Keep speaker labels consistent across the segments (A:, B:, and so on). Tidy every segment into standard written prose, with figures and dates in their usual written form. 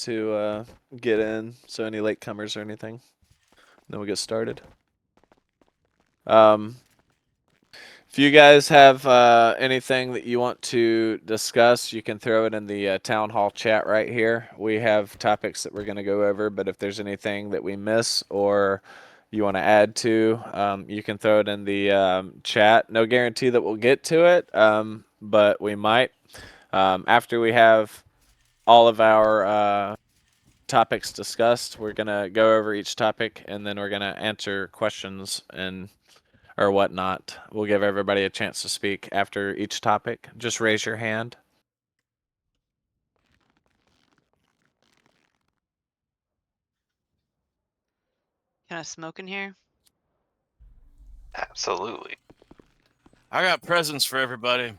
A: to get in. So any latecomers or anything. Then we'll get started. If you guys have anything that you want to discuss, you can throw it in the town hall chat right here. We have topics that we're going to go over, but if there's anything that we miss or you want to add to, you can throw it in the chat. No guarantee that we'll get to it, but we might. After we have all of our topics discussed, we're going to go over each topic, and then we're going to answer questions and or whatnot. We'll give everybody a chance to speak after each topic. Just raise your hand.
B: Can I smoke in here?
C: Absolutely.
D: I got presents for everybody.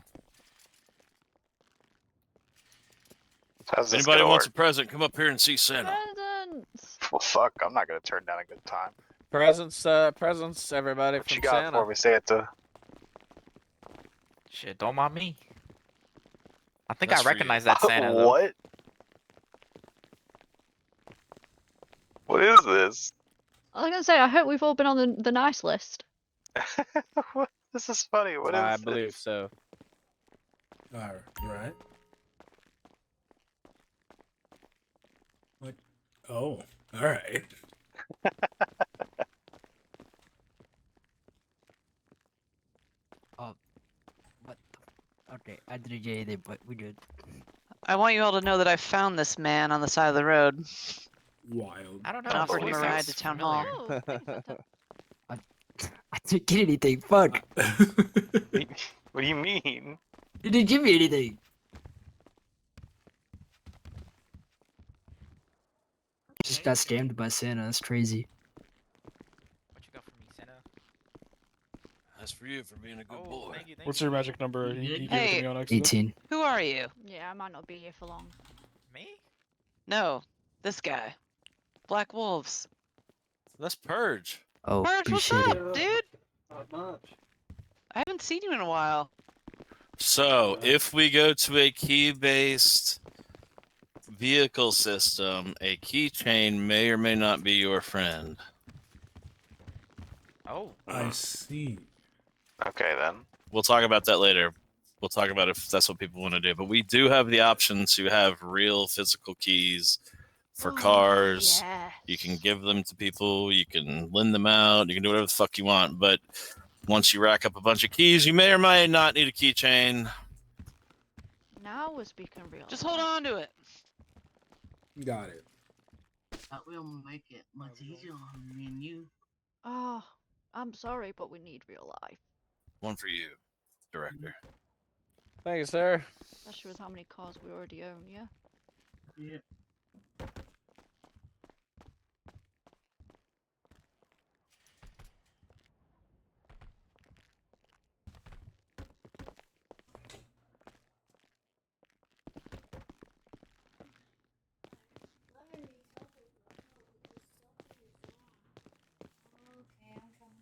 C: How's this
D: Anybody
C: gonna
D: wants a
C: work?
D: present, come up here and see Santa.
E: Presents.
C: Well, fuck, I'm not gonna turn down a good time.
A: Presents, everybody
C: What
A: from
C: you got
A: Santa.
C: for me, Santa?
F: Shit, don't mind me. I think
D: That's
F: I
D: for you.
F: recognize that Santa though.
C: What? What is this?
E: I was gonna say, I hope we've all been on the nice list.
C: What? This is funny. What is
A: I
C: this?
A: believe so.
G: Alright. Like, oh, alright.
H: What the okay, I didn't get anything, but we good.
B: I want you all to know that I found this man on the side of the road
G: Wild.
F: I don't know.
B: and
F: his
B: offered him
F: voice
B: a ride
F: sounds
B: to town
F: familiar.
B: hall.
E: Oh, thanks, Santa.
H: I didn't get anything, fuck.
C: What do you mean?
H: You didn't give me anything. Just got scammed by Santa, that's crazy.
F: What you got for me, Santa?
D: That's for you for being a good
F: Oh,
D: boy.
F: thank you, thank
I: What's
F: you.
I: your magic number?
H: You
I: You
H: good?
I: gave it to
B: Hey.
I: me on accident.
H: 18.
B: Who are you?
E: Yeah, I might not be here for long.
F: Me?
B: No, this guy. Black Wolves.
D: Let's purge.
H: Oh,
B: Purge, what's
H: appreciate
B: up,
H: it.
B: dude?
A: Not much.
B: I haven't seen you in a while.
D: So, if we go to a key-based vehicle system, a keychain may or may not be your friend.
F: Oh,
G: I see.
C: Okay then.
D: We'll talk about that later. We'll talk about if that's what people want to do. But we do have the option to have real physical keys for
E: Oh,
D: cars.
E: yes.
D: You can give them to people. You can lend them out. You can do whatever the fuck you want. But once you rack up a bunch of keys, you may or may not need a keychain.
E: Now we're speaking real.
B: Just hold on to it.
G: Got it.
J: That will make it much easier on me and you.
E: Oh, I'm sorry, but we need real life.
D: One for you, director.
A: Thank you, sir.
E: Especially with how many cars we already own, yeah?
J: Yeah.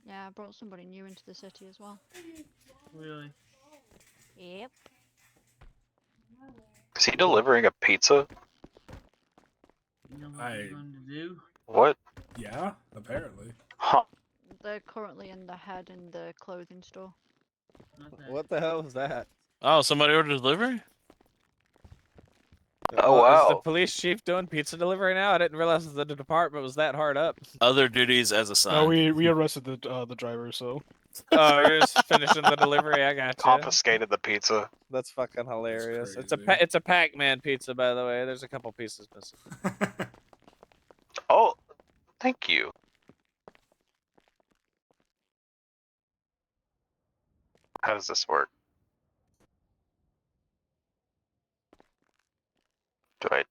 E: Yeah, I brought somebody new into the city as well.
J: Really?
E: Yep.
C: Is he delivering a pizza?
J: You know what
G: I-
J: you're going to do?
C: What?
G: Yeah, apparently.
C: Huh.
E: They're currently in the head in the clothing store.
J: Okay.
A: What the hell was that?
D: Oh, somebody ordered delivery?
C: Oh,
A: Is the
C: wow.
A: police chief doing pizza delivery now? I didn't realize the department was that hard up.
D: Other duties as assigned.
I: No, we arrested the driver, so
A: Oh, you're just finishing the delivery. I got you.
C: Confiscated the pizza.
A: That's fucking hilarious. It's a
G: crazy.
A: it's a Pac-Man pizza, by the way. There's a couple pieces missing.
C: Oh, thank you. How does this work? Do I?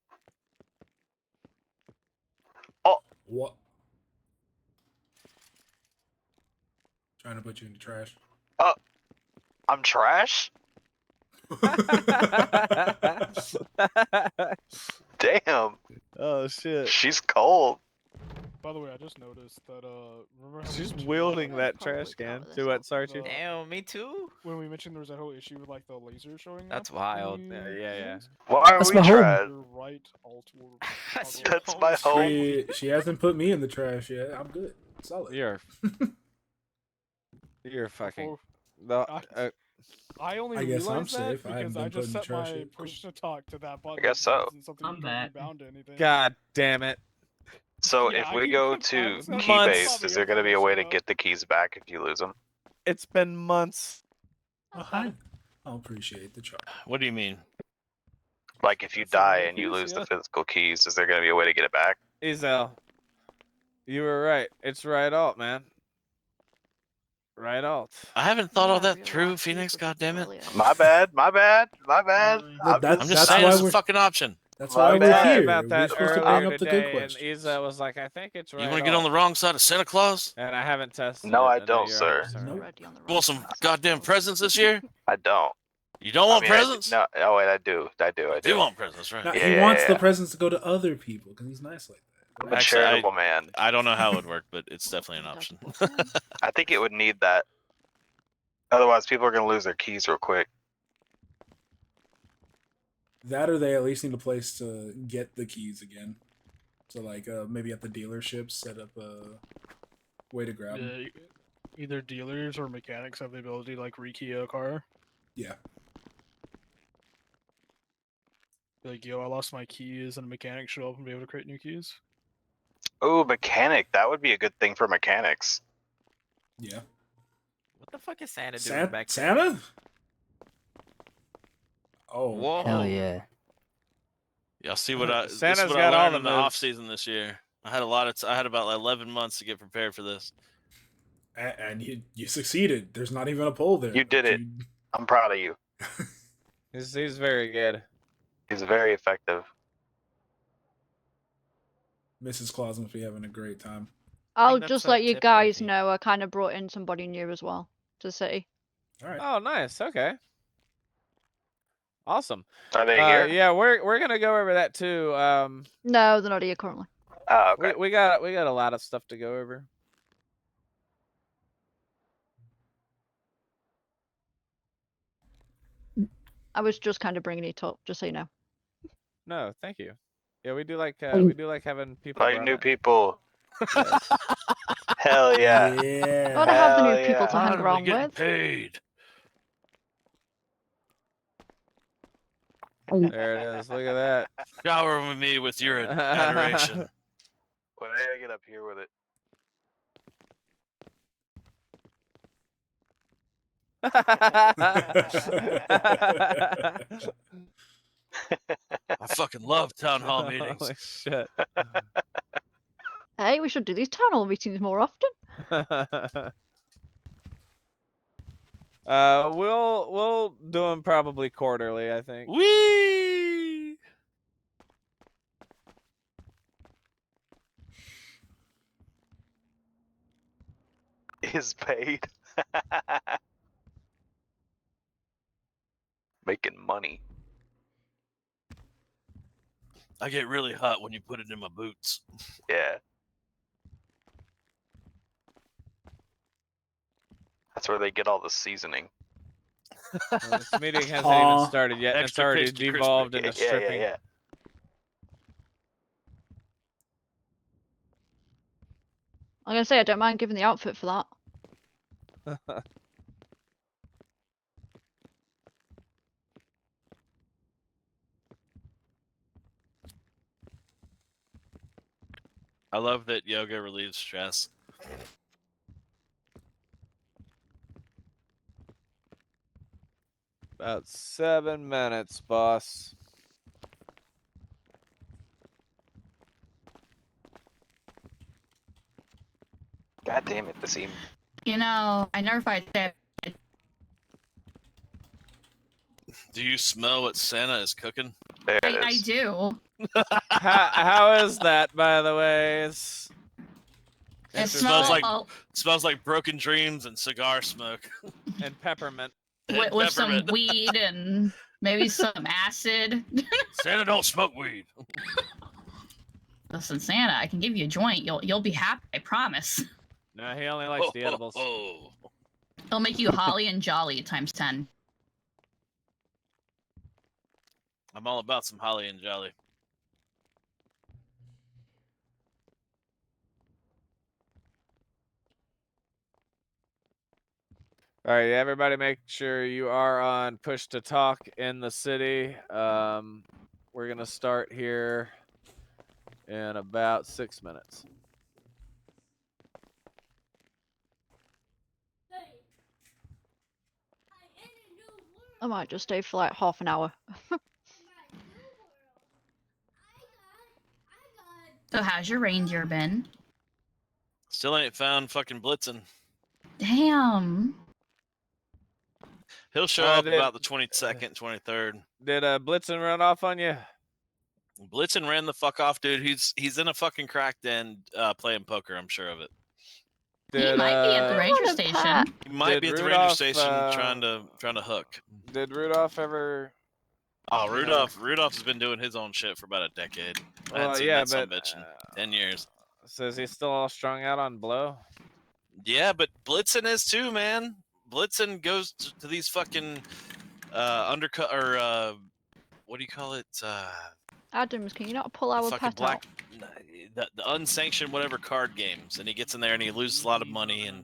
G: What? Trying to put you in the trash.
C: I'm trash? Damn.
A: Oh shit.
C: She's cold.
I: By the way, I just noticed that remember how we
A: She's
I: mentioned
A: wielding
E: Yeah,
A: that
E: probably
A: trash can.
E: cover this
A: Do what,
E: up.
A: Sarchi?
I: No.
F: Damn, me too.
I: when we mentioned there was that whole issue with like the laser showing
F: That's
I: up?
F: wild.
I: in
A: Yeah,
I: the
A: yeah.
I: games?
C: Why are
H: That's
C: we
H: my home.
C: trash?
I: You're right, alt or
F: That's
I: toggle.
F: your
C: That's my home.
G: She hasn't put me in the trash yet. I'm good. Solid.
A: You're fucking.
I: Before-
A: The,
I: I only
G: I guess I'm
I: realized that
G: safe. I haven't
I: because I
G: been
I: just
G: put in the
I: set
G: trash
I: my
G: yet. Cool.
I: push to talk to that button.
C: guess so.
I: It isn't something
J: I'm
I: you can't
J: back.
I: be bound to anything.
A: God damn it.
C: So
I: Yeah,
C: if
I: I
C: we
I: keep-
C: go
I: I
C: to
I: haven't said
C: key
A: Months.
C: base, is there going to be a way to
I: Though.
C: get the keys back if you lose them?
A: It's been months.
G: Oh, hi. I appreciate the charge.
D: What do you mean?
C: Like if you
A: That's a lot
C: die
A: of
C: and you
A: keys,
C: lose
A: yeah.
C: the physical keys, is there going to be a way to get it back?
A: Ezel. You were right. It's right alt, man. Right alt.
D: I haven't thought all
E: Yeah,
D: that
E: real
D: through,
E: life
D: Phoenix.
E: was
D: God damn it!
E: brilliant.
C: My bad, my bad, my bad.
J: Really?
C: I'm
G: That-
D: I'm
C: just
D: just
G: That's
D: saying
G: why
D: it's a
G: we're-
D: fucking option.
G: That's
C: My
G: why we're
C: bad
G: here.
A: About
G: We're
A: that
G: supposed to
A: earlier
G: bring up the good
A: today, and
G: questions.
A: Isa was like, "I think it's right."
D: You want to get on the wrong side of Santa Claus?
A: And I haven't tested.
C: No,
A: it,
C: I
A: know
C: don't,
A: you're
C: sir.
A: 100% right.
G: Nope.
E: Already on the
D: You
E: right
D: want some
E: side of
D: goddamn
E: the
D: presents this year?
C: I don't.
D: You don't
C: I
D: want
C: mean, I do-
D: presents?
C: no, oh wait, I do. I do. I
D: You
C: do.
D: want presents, right?
G: Now,
C: Yeah,
G: he wants the
C: yeah.
G: presents to go to other people because he's nice like that.
C: I'm a
D: Actually,
C: charitable man.
D: I don't know how it would work, but it's definitely an
E: That's
D: option.
E: awesome.
C: I think it would need that. Otherwise, people are going to lose their keys real quick.
G: That or they at least need a place to get the keys again. So like maybe at the dealership, set up a way to grab them.
I: Yeah, either dealers or mechanics have the ability to like rekey a car.
G: Yeah.
I: Like, yo, I lost my keys, and a mechanic show up and be able to create new keys.
C: Oh, mechanic. That would be a good thing for mechanics.
G: Yeah.
F: What the fuck is Santa doing back there?
G: Santa? Oh.
D: Whoa!
H: Hell yeah.
D: Y'all see what I?
A: Santa's
D: this is what
A: got
D: I
A: all
D: learned
A: the
D: in the
A: moves.
D: off season this year. I had a lot of. I had about 11 months to get prepared for this.
G: And you succeeded. There's not even a poll there.
C: You did
G: but
C: it. I'm proud of you.
A: He's very good.
C: He's very effective.
G: Mrs. Claus must be having a great time.
E: I'll
F: that's
E: just
F: a
E: let you
F: tip,
E: guys
F: Frankie.
E: know I kind of brought in somebody new as well to the city.
G: All right.
A: Oh, nice. Okay. Awesome.
C: Are they here?
A: Yeah, we're gonna go over that too.
E: No, they're not here currently.
C: Oh, okay.
A: We got a lot of stuff to go over.
E: I was just kind of bringing it up, just so you know.
A: No, thank you. Yeah, we do like having people.
C: Like
A: brought
C: new
A: in.
C: people.
A: Yes.
C: Hell yeah.
G: Yeah.
E: Gotta have the new
C: Hell
E: people to
C: yeah.
E: hang
D: Finally
E: around
D: getting
E: with.
D: paid.
A: There it is. Look at that.
D: Shower with me with your adoration.
C: When I get up here with it.
D: I fucking love town hall meetings.
A: Holy shit.
E: Hey, we should do these town hall meetings more often.
A: We'll do them probably quarterly, I think.
D: Wee!
C: Is paid. Making money.
D: I get really hot when you put it in my boots.
C: Yeah. That's where they get all the seasoning.
A: Well, this meeting hasn't
G: Aw.
A: even started yet. And it's
D: Extra
A: already
D: crispy, crispy.
A: devolved
C: Yeah,
A: into
C: yeah,
A: stripping.
C: yeah.
E: I'm gonna say I don't mind giving the outfit for that.
D: I love that yoga relieves stress.
A: About 7 minutes, boss.
C: God damn it, this even.
J: You know, I never fight that.
D: Do you smell what Santa is cooking?
C: There it
J: I
C: is.
J: do.
A: How is that, by the way? It's
J: It
D: smells like-
J: smells
D: It smells like broken dreams and cigar smoke.
A: and peppermint.
J: with,
D: And
J: some
D: peppermint.
J: weed and maybe some acid.
D: Santa don't smoke weed.
K: Listen, Santa, I can give you a joint. You'll be happy. I promise.
A: No, he only likes the edibles.
D: Oh.
K: It'll make you holly and jolly times 10.
D: I'm all about some holly and jolly.
A: All right, everybody, make sure you are on push to talk in the city. We're gonna start here in about 6 minutes.
E: I might just stay for like half an hour.
K: So how's your reindeer been?
D: Still ain't found fucking Blitzen.
K: Damn.
D: He'll show up about the 22nd, 23rd.
A: Did Blitzen run off on you?
D: Blitzen ran the fuck off, dude. He's in a fucking crack den playing poker. I'm sure of it.
K: He might be at the ranger
E: want a
K: station.
E: pet.
D: He might
A: Did
D: be at the ranger
A: Rudolph,
D: station trying to hook.
A: Did Rudolph ever?
D: Oh, Rudolph has been doing his own shit for about a decade. I haven't
A: Well,
D: seen
A: yeah,
D: that son
A: but
D: of a bitch in 10 years.
A: So is he still all strung out on blow?
D: Yeah, but Blitzen is too, man. Blitzen goes to these fucking undercut or what do you call it?
E: Adams, can you not pull our
D: Fucking
E: pet out?
D: the unsanctioned whatever card games, and he gets in there and he loses a lot of money, and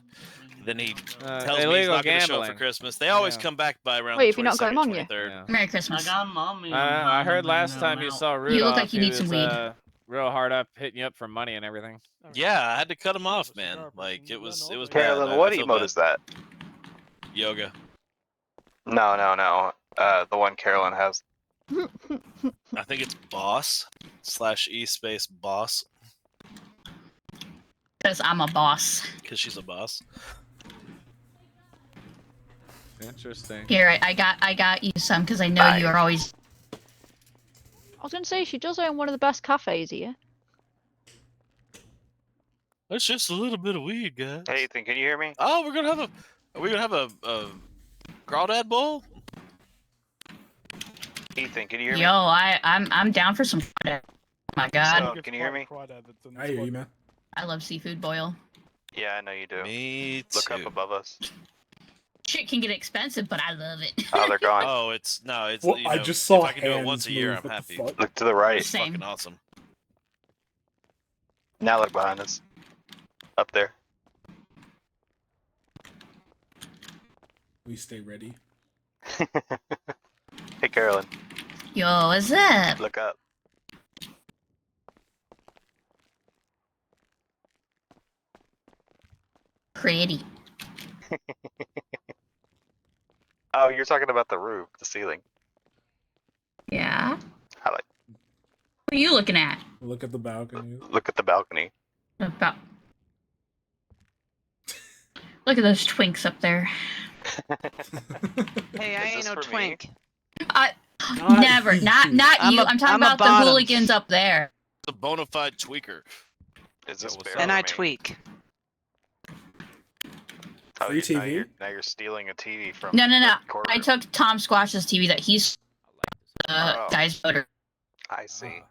D: then he tells me he's
A: illegal
D: not going to show up for
A: gambling.
D: Christmas. They always
A: Yeah.
D: come back by around
E: Wait,
D: the
E: if you're not got him
D: 22nd,
E: on you?
D: 23rd.
A: Yeah.
K: Merry
J: I
K: Christmas.
J: got mommy.
A: I heard last time you saw Rudolph,
K: You look like you
A: he
K: need some
A: was,
K: weed.
A: real hard up, hitting you up for money and everything.
D: Yeah, I had to cut him off, man. Like it was bad.
C: Carolyn, what
D: I feel
C: emote
D: bad.
C: is that?
D: Yoga.
C: No. The one Carolyn has.
D: I think it's boss / e space boss
K: Because I'm a boss.
D: because she's a boss.
A: Interesting.
K: Here, I got you some because I know you are always.
E: I was gonna say she does own one of the best cafes here.
D: That's just a little bit of weed, guys.
C: Hey, Ethan, can you hear me?
D: Oh, we're gonna have a crawdad bowl.
C: Ethan, can you hear me?
K: Yo, I'm down for some. Oh my god,
C: So, can you hear me?
G: I hear you, man.
K: I love seafood boil.
C: Yeah, I know you do.
D: Me too.
C: Look up above us.
K: Shit can get expensive, but I love it.
C: Oh, they're gone.
D: Oh, it's no, it's.
G: Well,
D: you
G: I
D: know,
G: just saw
D: if I can do it
G: hands
D: once a year,
G: move.
D: I'm
G: What the
D: happy.
G: fuck?
C: Look to the right.
K: Same.
D: Fucking awesome.
C: Now look behind us. Up there.
G: We stay ready.
C: Hey, Carolyn,
K: Yo, what's up?
C: look up.
K: Pretty.
C: Oh, you're talking about the roof, the ceiling.
K: Yeah.
C: I like.
K: What are you looking at?
G: Look at the balcony.
C: Look at the balcony.
K: About. Look at those twinks up there.
B: Hey, I
C: Is
B: ain't
C: this
B: no
C: for me?
B: twink.
K: Never. Not
B: I'm
K: you.
B: a-
K: I'm talking
B: I'm a
K: about the
B: bottom.
K: hooligans up there.
D: It's a bona fide tweaker.
C: Is this
D: what's
C: fair
D: up?
B: And
C: for
B: I
C: me?
B: tweak.
C: Oh,
G: Free
C: Now
G: TV?
C: you're stealing a TV from.
K: No.
C: the courtroom.
K: I took Tom Squash's TV that he's
C: Oh.
K: guy's voter.
C: I see.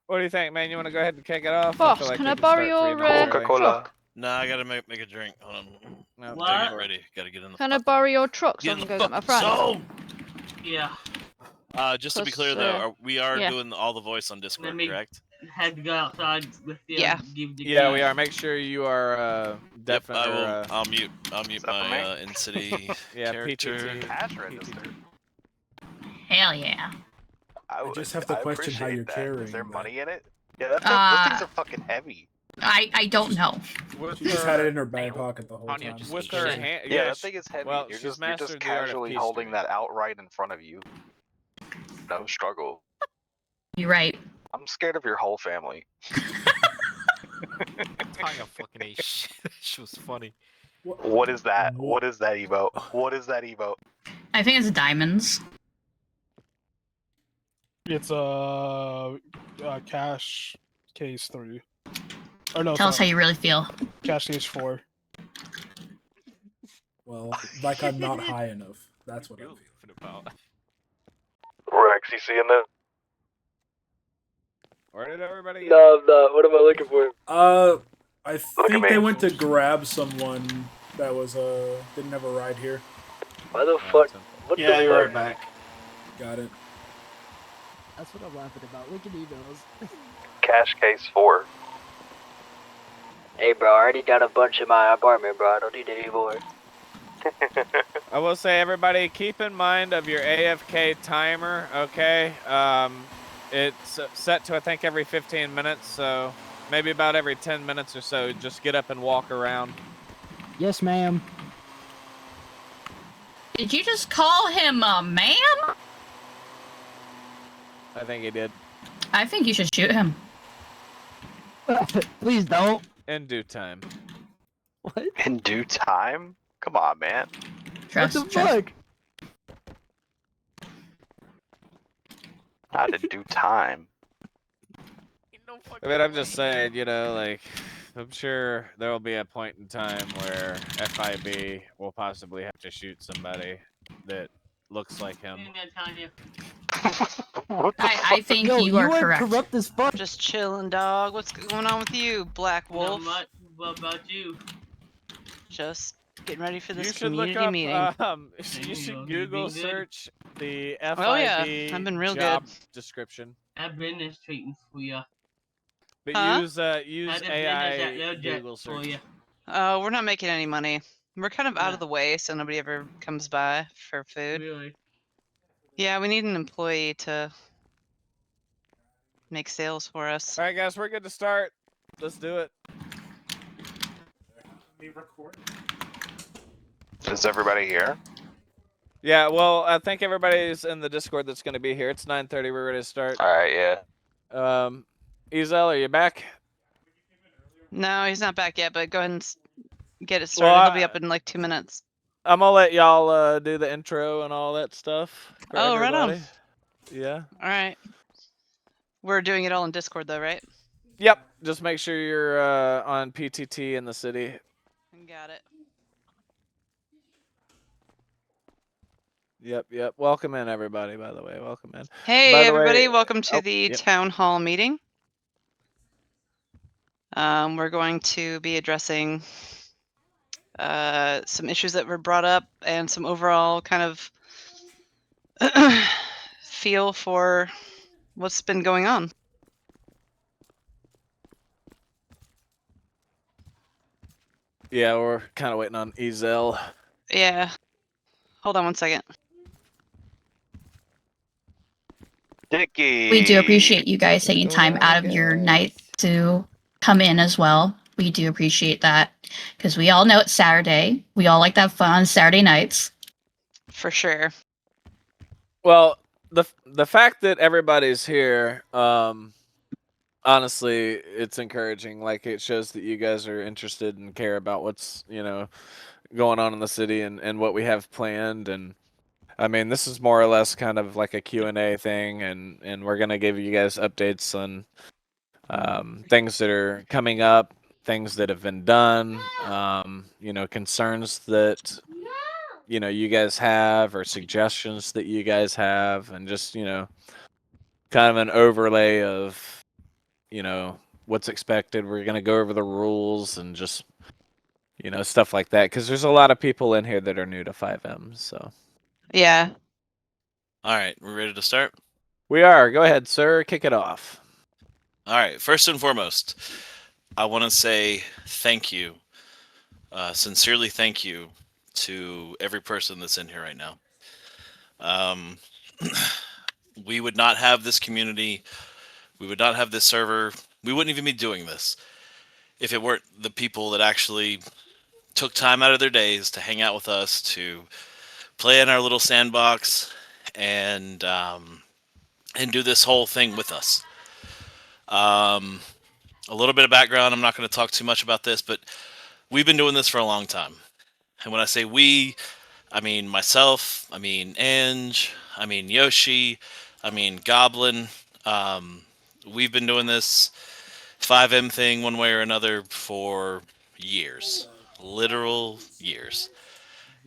A: What do you think, man? You want to go ahead and kick it off?
E: Boss,
A: feel like
E: can
A: we
E: I
A: start
E: borrow
A: pretty
E: your,
A: much early.
C: Coca-Cola.
D: Nah, I gotta make a drink. Hold on.
A: No,
J: What?
D: Gotta get ready. Gotta get in the.
E: Can I
D: fucking-
E: borrow your truck so
D: Get
E: I
D: in
E: can
D: the
E: go get my
D: fucking
E: friend?
D: zone!
J: Yeah.
D: Just to be
E: 'Cause,
D: clear though, we are
E: yeah.
D: doing all the voice on Discord,
J: Let me-
D: correct?
J: Had to go outside with you.
B: Yeah.
J: Give the
A: Yeah, we
J: keys.
A: are. Make sure you are
D: Yep,
A: definitely.
D: I will. I'll mute
C: Is that for
D: my
C: me?
D: in city
A: Yeah,
D: character.
A: PTT.
C: Cash register.
K: Hell yeah.
C: I
G: just have to question how
C: appreciate
G: you're
C: that.
G: carrying
C: Is there
G: that.
C: money in it? Yeah, those things are fucking heavy.
K: I don't know.
G: She just had it in her back pocket the whole
F: Anya
G: time.
F: just
A: With
F: keeps
A: her
F: shit.
A: hand.
C: Yeah,
A: Yeah,
C: that thing is heavy.
A: well,
C: you're
A: she's
C: just
A: mastered the art of
C: casually
A: peace
C: holding
A: treating.
C: that out right in front of you. No struggle.
K: You're right.
C: I'm scared of your whole family.
F: Tanya fucking ate shit. She was funny.
C: What is that?
G: Wha-
C: What is that emote? What is that emote?
K: I think it's diamonds.
I: It's cash case 3. Or no,
K: Tell us how
I: sorry,
K: you really feel.
I: cash case 4.
G: Well, like I'm not high enough. That's what I'm
F: You're
G: feeling.
F: laughing about.
C: Rex, you seeing that?
A: Where did everybody go?
H: No, I'm not. What am I looking for?
G: I
C: at
G: think they
C: me.
G: went to grab someone that was didn't have a ride here.
H: Why the
A: Oh,
H: fuck?
A: it's unfair.
H: What
I: Yeah,
H: the
I: you're
H: fuck?
I: right back.
G: Got it.
H: That's what I'm laughing about. Look at emails.
C: Cash case 4.
H: Hey, bro, I already got a bunch in my apartment, bro. I don't need any more.
A: I will say, everybody, keep in mind of your AFK timer, okay? It's set to, I think, every 15 minutes, so maybe about every 10 minutes or so, just get up and walk around.
H: Yes, ma'am.
K: Did you just call him a ma'am?
A: I think he did.
K: I think you should shoot him.
H: Please don't.
A: In due time.
H: What?
C: In due time? Come on, man.
K: Trust,
H: What the
K: trust.
H: fuck?
C: Not in due time.
A: I mean, I'm just saying, you know, like, I'm sure there will be a point in time where FIB will possibly have to shoot somebody that looks like him.
C: What the fuck?
K: I think
H: Yo,
K: you are
H: ain't
K: correct.
H: corrupt as fuck.
B: Just chilling, dog. What's going on with you, Black Wolf?
J: What about you?
B: Just getting ready for
A: You
B: this
A: should look
B: community
A: up,
B: meeting.
A: you should
J: you
A: Google
J: been good?
A: search the FIB
B: Oh, yeah, I've been real
A: job
B: good.
A: description.
J: I've been this treating for you.
A: But
B: Huh?
A: use
J: I've been
A: AI
J: that little jet
A: Google
J: for
A: search.
J: you.
B: Oh, we're not making any money. We're kind of out
J: Yeah.
B: of the way, so nobody ever comes by for food.
J: Really?
B: Yeah, we need an employee to make sales for us.
A: All right, guys, we're good to start. Let's do it.
C: Is everybody here?
A: Yeah, well, I think everybody's in the Discord that's going to be here. It's 9:30. We're ready to start.
C: Alright, yeah.
A: Ezel, are you back?
B: No, he's not back yet, but go ahead and get it
A: Well,
B: started. He'll be up in like 2 minutes.
A: I'm gonna let y'all do the intro and all that stuff. For
B: Oh, right on.
A: everybody. Yeah.
B: All right. We're doing it all in Discord, though, right?
A: Yep. Just make sure you're on PTT in the city.
B: Got it.
A: Yep. Welcome in, everybody. By the way, welcome in.
B: Hey,
A: By the
B: everybody.
A: way-
B: Welcome to
A: oh,
B: the
A: yep.
B: town hall meeting. We're going to be addressing some issues that were brought up and some overall kind of feel for what's been going on.
A: Yeah, we're kind of waiting on Ezel.
B: Yeah. Hold on one second.
C: Dickie!
K: We do appreciate you guys taking time out of your night to come in as well. We do appreciate that because we all know it's Saturday. We all like to have fun on Saturday nights.
B: For sure.
A: Well, the fact that everybody's here, honestly, it's encouraging. Like, it shows that you guys are interested and care about what's, going on in the city and what we have planned. And I mean, this is more or less kind of like a Q&A thing, and we're gonna give you guys updates on things that are coming up, things that have been done, concerns that you guys have, or suggestions that you guys have, and just kind of an overlay of what's expected. We're gonna go over the rules and just stuff like that, because there's a lot of people in here that are new to 5M. So
B: Yeah.
D: All right, we're ready to start.
A: we are. Go ahead, sir. Kick it off.
D: All right, first and foremost, I want to say thank you, sincerely thank you to every person that's in here right now. We would not have this community, we would not have this server, we wouldn't even be doing this if it weren't the people that actually took time out of their days to hang out with us, to play in our little sandbox, and do this whole thing with us. A little bit of background. I'm not going to talk too much about this, but we've been doing this for a long time. And when I say we, I mean myself, I mean Ange, I mean Yoshi, I mean Goblin. We've been doing this 5M thing one way or another for years, literal years.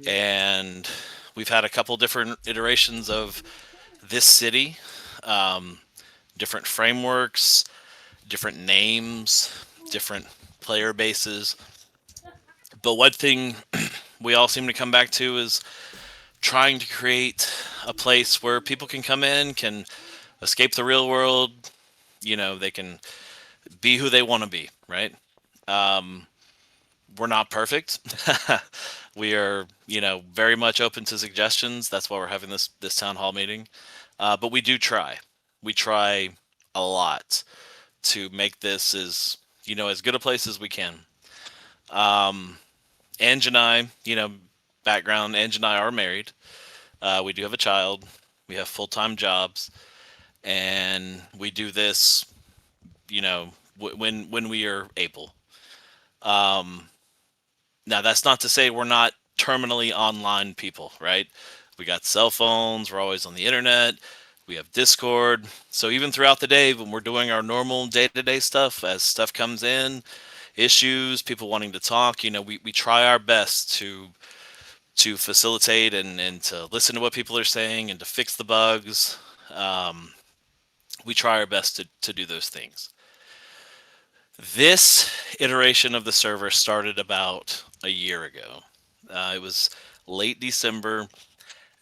D: and we've had a couple different iterations of this city, different frameworks, different names, different player bases. But one thing we all seem to come back to is trying to create a place where people can come in, can escape the real world. You know, they can be who they want to be, right? We're not perfect. We are, you know, very much open to suggestions. That's why we're having this town hall meeting. But we do try. We try a lot to make this as, you know, as good a place as we can. Ange and I, you know, background, Ange and I are married. We do have a child. We have full-time jobs, and we do this, you know, when we are able. Now, that's not to say we're not terminally online people, right? We got cell phones. We're always on the internet. We have Discord. So even throughout the day, when we're doing our normal day-to-day stuff, as stuff comes in, issues, people wanting to talk, you know, we try our best to facilitate and to listen to what people are saying and to fix the bugs. We try our best to do those things. This iteration of the server started about a year ago. It was late December,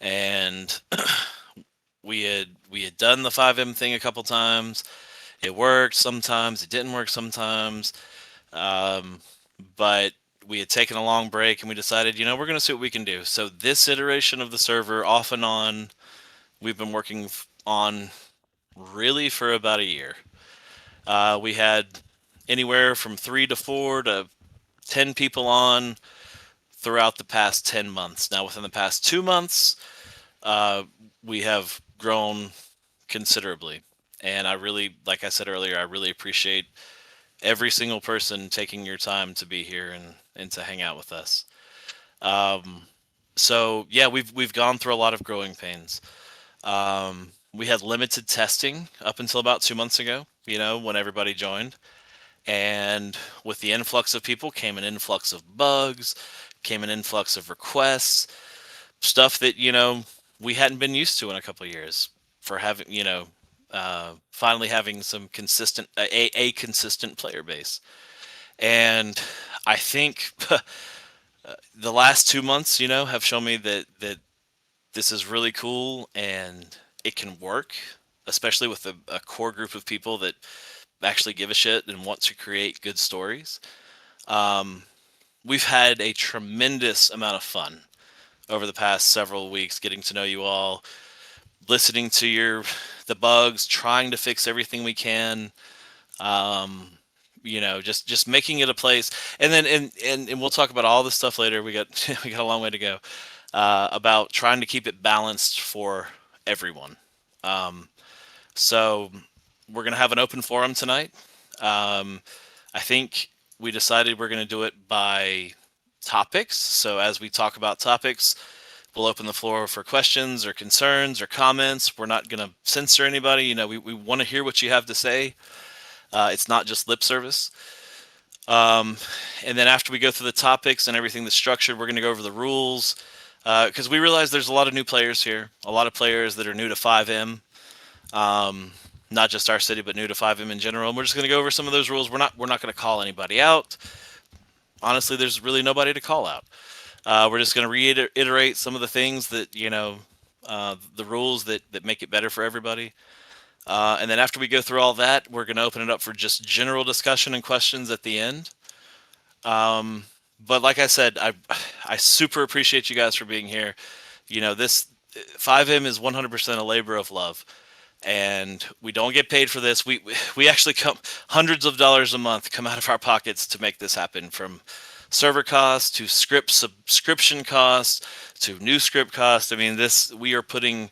D: and we had done the FiveM thing a couple times. It worked sometimes. It didn't work sometimes. But we had taken a long break, and we decided, you know, we're going to see what we can do. So this iteration of the server, off and on, we've been working on really for about a year. We had anywhere from 3 to 4 to 10 people on throughout the past 10 months. Now, within the past 2 months, we have grown considerably. And I really, like I said earlier, I really appreciate every single person taking your time to be here and to hang out with us. So yeah, we've gone through a lot of growing pains. We had limited testing up until about 2 months ago, you know, when everybody joined. And with the influx of people came an influx of bugs, came an influx of requests, stuff that, you know, we hadn't been used to in a couple of years for having, you know, finally having some consistent, a consistent player base. And I think the last 2 months, you know, have shown me that this is really cool and it can work, especially with a core group of people that actually give a shit and want to create good stories. We've had a tremendous amount of fun over the past several weeks, getting to know you all, listening to the bugs, trying to fix everything we can. You know, just making it a place. And then and we'll talk about all this stuff later. We got a long way to go about trying to keep it balanced for everyone. So we're gonna have an open forum tonight. I think we decided we're gonna do it by topics. So as we talk about topics, we'll open the floor for questions or concerns or comments. We're not gonna censor anybody. You know, we want to hear what you have to say. It's not just lip service. And then after we go through the topics and everything that's structured, we're going to go over the rules because we realize there's a lot of new players here, a lot of players that are new to FiveM, not just our city, but new to FiveM in general. And we're just going to go over some of those rules. We're not going to call anybody out. Honestly, there's really nobody to call out. We're just going to reiterate some of the things that, you know, the rules that make it better for everybody. And then after we go through all that, we're going to open it up for just general discussion and questions at the end. But like I said, I super appreciate you guys for being here. You know, this FiveM is 100% a labor of love, and we don't get paid for this. We actually come hundreds of dollars a month come out of our pockets to make this happen, from server costs to script subscription costs to new script costs. I mean, we are putting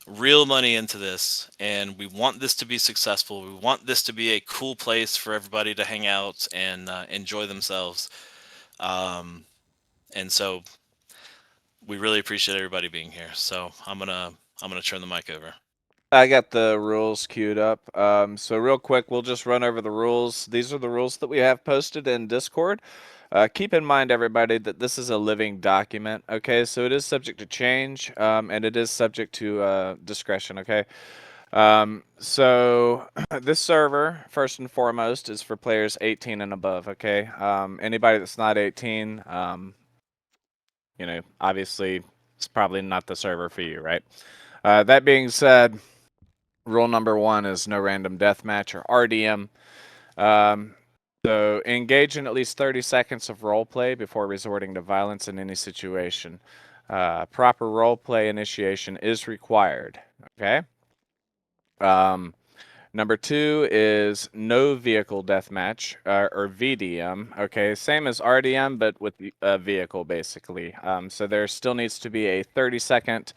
D: real money into this, and we want this to be successful. We want this to be a cool place for everybody to hang out and enjoy themselves. And so we really appreciate everybody being here. So I'm gonna turn the mic over.
A: I got the rules queued up. So real quick, we'll just run over the rules. These are the rules that we have posted in Discord. Keep in mind, everybody, that this is a living document. Okay, so it is subject to change, and it is subject to discretion. Okay. So this server, first and foremost, is for players 18 and above. Okay. Anybody that's not 18, you know, obviously, it's probably not the server for you, right? That being said, rule number 1 is no random deathmatch or RDM. So engage in at least 30 seconds of roleplay before resorting to violence in any situation. Proper roleplay initiation is required. Okay. Number 2 is no vehicle deathmatch or VDM. Okay, same as RDM, but with a vehicle basically. So there still needs to be a 30-second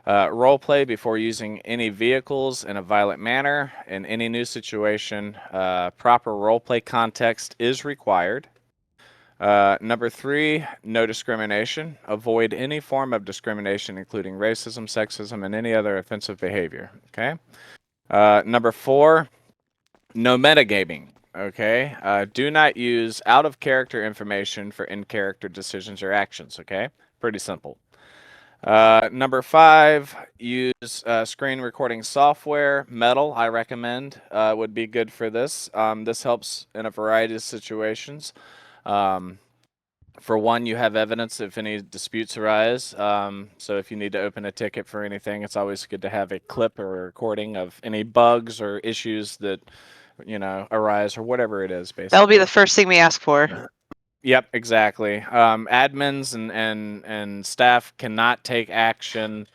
A: role play before using any vehicles in a violent manner in any new situation. Proper role play context is required. Number 3, no discrimination. Avoid any form of discrimination, including racism, sexism, and any other offensive behavior. Okay. Number 4, no metagaming. Okay. Do not use out of character information for in character decisions or actions. Okay. Pretty simple. Number 5, use screen recording software. Metal, I recommend, would be good for this. This helps in a variety of situations. For one, you have evidence if any disputes arise. So if you need to open a ticket for anything, it's always good to have a clip or a recording of any bugs or issues that, you know, arise or whatever it is, basically.
B: That'll be the first thing we ask for.
A: Yep, exactly. Admins and staff cannot take action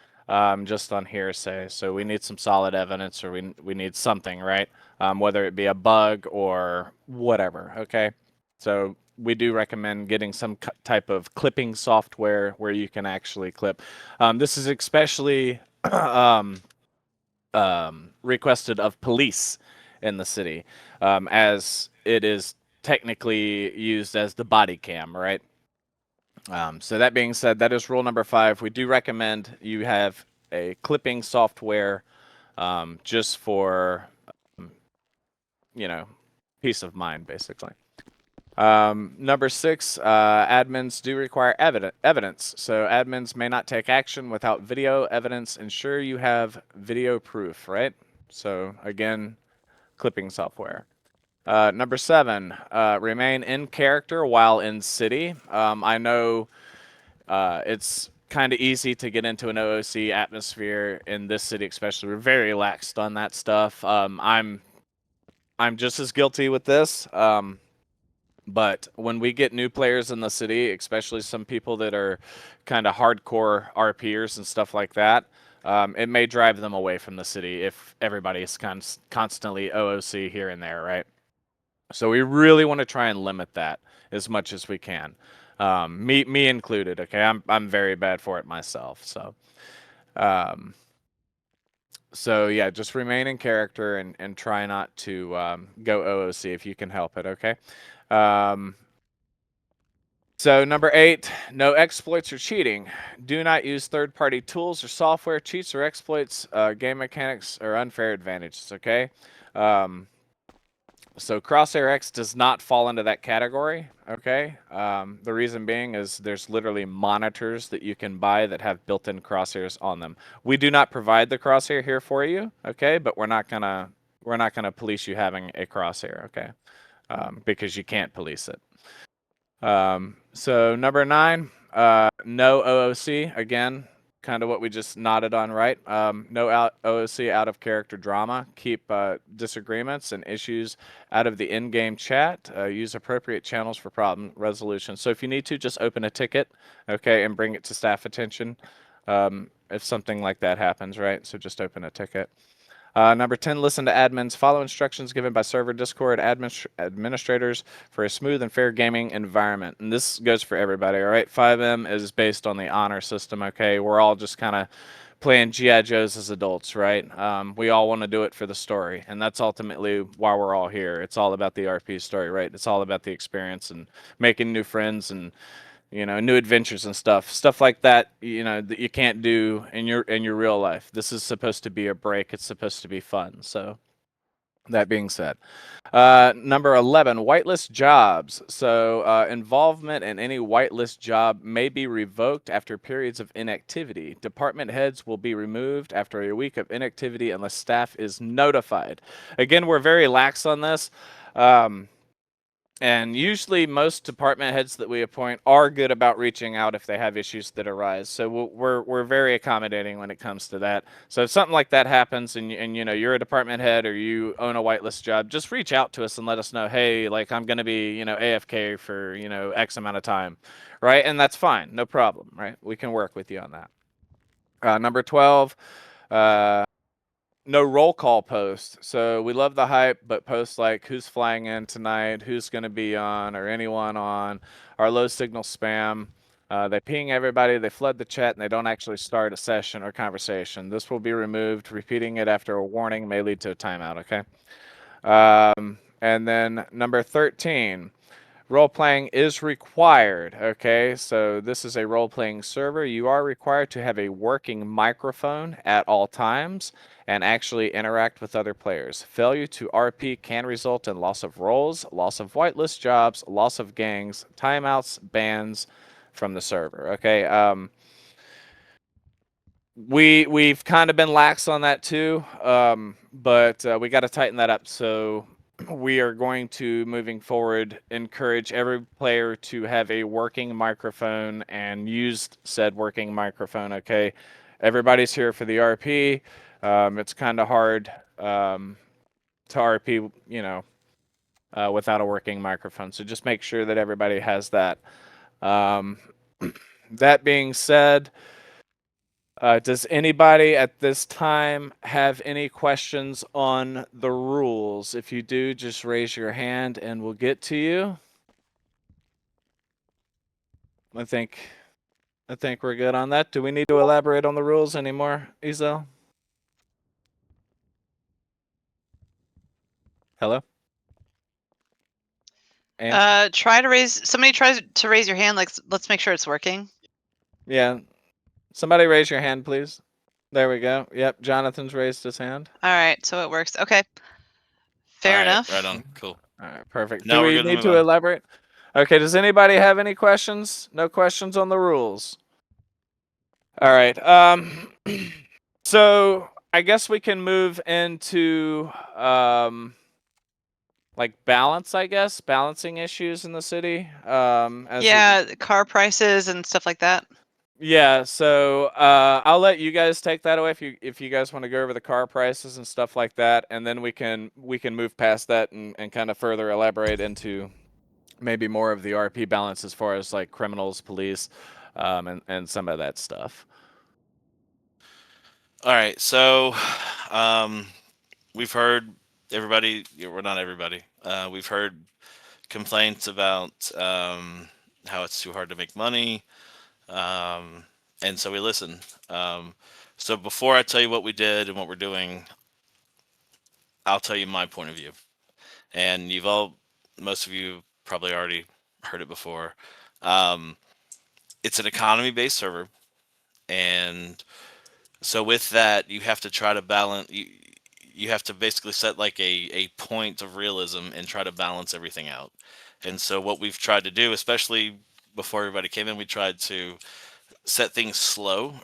A: just on hearsay. So we need some solid evidence, or we need something, right? Whether it be a bug or whatever. Okay. So we do recommend getting some type of clipping software where you can actually clip. This is especially requested of police in the city, as it is technically used as the body cam, right? So that being said, that is rule number 5. We do recommend you have a clipping software just for, you know, peace of mind, basically. Number 6, admins do require evidence. So admins may not take action without video evidence. Ensure you have video proof, right? So again, clipping software. Number 7, remain in character while in city. I know it's kind of easy to get into an OOC atmosphere in this city, especially. We're very laxed on that stuff. I'm just as guilty with this. But when we get new players in the city, especially some people that are kind of hardcore RPers and stuff like that, it may drive them away from the city if everybody is constantly OOC here and there, right? So we really want to try and limit that as much as we can, me included. Okay, I'm very bad for it myself. So, yeah, just remain in character and try not to go OOC if you can help it. Okay. So number 8, no exploits or cheating. Do not use third-party tools or software. Cheats or exploits, game mechanics, or unfair advantages. Okay. So Crosshair X does not fall into that category. Okay. The reason being is there's literally monitors that you can buy that have built-in crosshairs on them. We do not provide the crosshair here for you. Okay, but we're not gonna police you having a crosshair. Okay. Because you can't police it. So number 9, no OOC. Again, kind of what we just nodded on, right? No OOC out of character drama. Keep disagreements and issues out of the in-game chat. Use appropriate channels for problem resolution. So if you need to, just open a ticket, okay, and bring it to staff attention if something like that happens, right? So just open a ticket. Number 10, listen to admins. Follow instructions given by server Discord administrators for a smooth and fair gaming environment. And this goes for everybody, all right? 5M is based on the honor system, okay? We're all just kind of playing G.I. Joes as adults, right? We all want to do it for the story, and that's ultimately why we're all here. It's all about the RP story, right? It's all about the experience and making new friends and new adventures and stuff like that, that you can't do in your real life. This is supposed to be a break. It's supposed to be fun. So that being said, number 11, whitelist jobs. So involvement in any whitelist job may be revoked after periods of inactivity. Department heads will be removed after a week of inactivity unless staff is notified. Again, we're very lax on this. And usually most department heads that we appoint are good about reaching out if they have issues that arise. So we're very accommodating when it comes to that. So if something like that happens and you're a department head or you own a whitelist job, just reach out to us and let us know, hey, like I'm going to be, AFK for, X amount of time, right? And that's fine. No problem, right? We can work with you on that. Number 12, no roll call post. So we love the hype, but posts like who's flying in tonight, who's going to be on, or anyone on, are low signal spam. They ping everybody, they flood the chat, and they don't actually start a session or conversation. This will be removed. Repeating it after a warning may lead to a timeout, okay? And then number 13. Role playing is required, okay? So this is a role playing server. You are required to have a working microphone at all times and actually interact with other players. Failure to RP can result in loss of roles, loss of whitelist jobs, loss of gangs, timeouts, bans from the server, okay? We've kind of been lax on that too, but we got to tighten that up. So we are going to, moving forward, encourage every player to have a working microphone and use said working microphone, okay? Everybody's here for the RP. It's kind of hard to RP, without a working microphone. So just make sure that everybody has that. That being said, does anybody at this time have any questions on the rules? If you do, just raise your hand and we'll get to you. I think we're good on that. Do we need to elaborate on the rules anymore, Ezel? Hello? And
B: Somebody tries to raise your hand. Like, let's make sure it's working.
A: yeah. Somebody raise your hand, please. There we go. Yep, Jonathan's raised his hand.
B: All right, so it works. Okay. Fair
D: All right,
B: enough.
D: Right on. Cool.
A: All right, perfect.
D: Now
A: Do
D: we're
A: we
D: good to
A: need
D: move
A: to
D: on.
A: elaborate? Okay, does anybody have any questions? No questions on the rules. All right. So I guess we can move into like balance, I guess, balancing issues in the city.
B: Yeah, car prices and stuff like that.
A: Yeah, so I'll let you guys take that away if you guys want to go over the car prices and stuff like that, and then we can move past that and kind of further elaborate into maybe more of the RP balance as far as like criminals, police, and some of that stuff.
D: All right, so we've heard everybody. Well, not everybody. We've heard complaints about how it's too hard to make money, and so we listen. So before I tell you what we did and what we're doing, I'll tell you my point of view. And most of you probably already heard it before. It's an economy-based server, and so with that, you have to try to balance. You have to basically set like a point of realism and try to balance everything out. And so what we've tried to do, especially before everybody came in, we tried to set things low,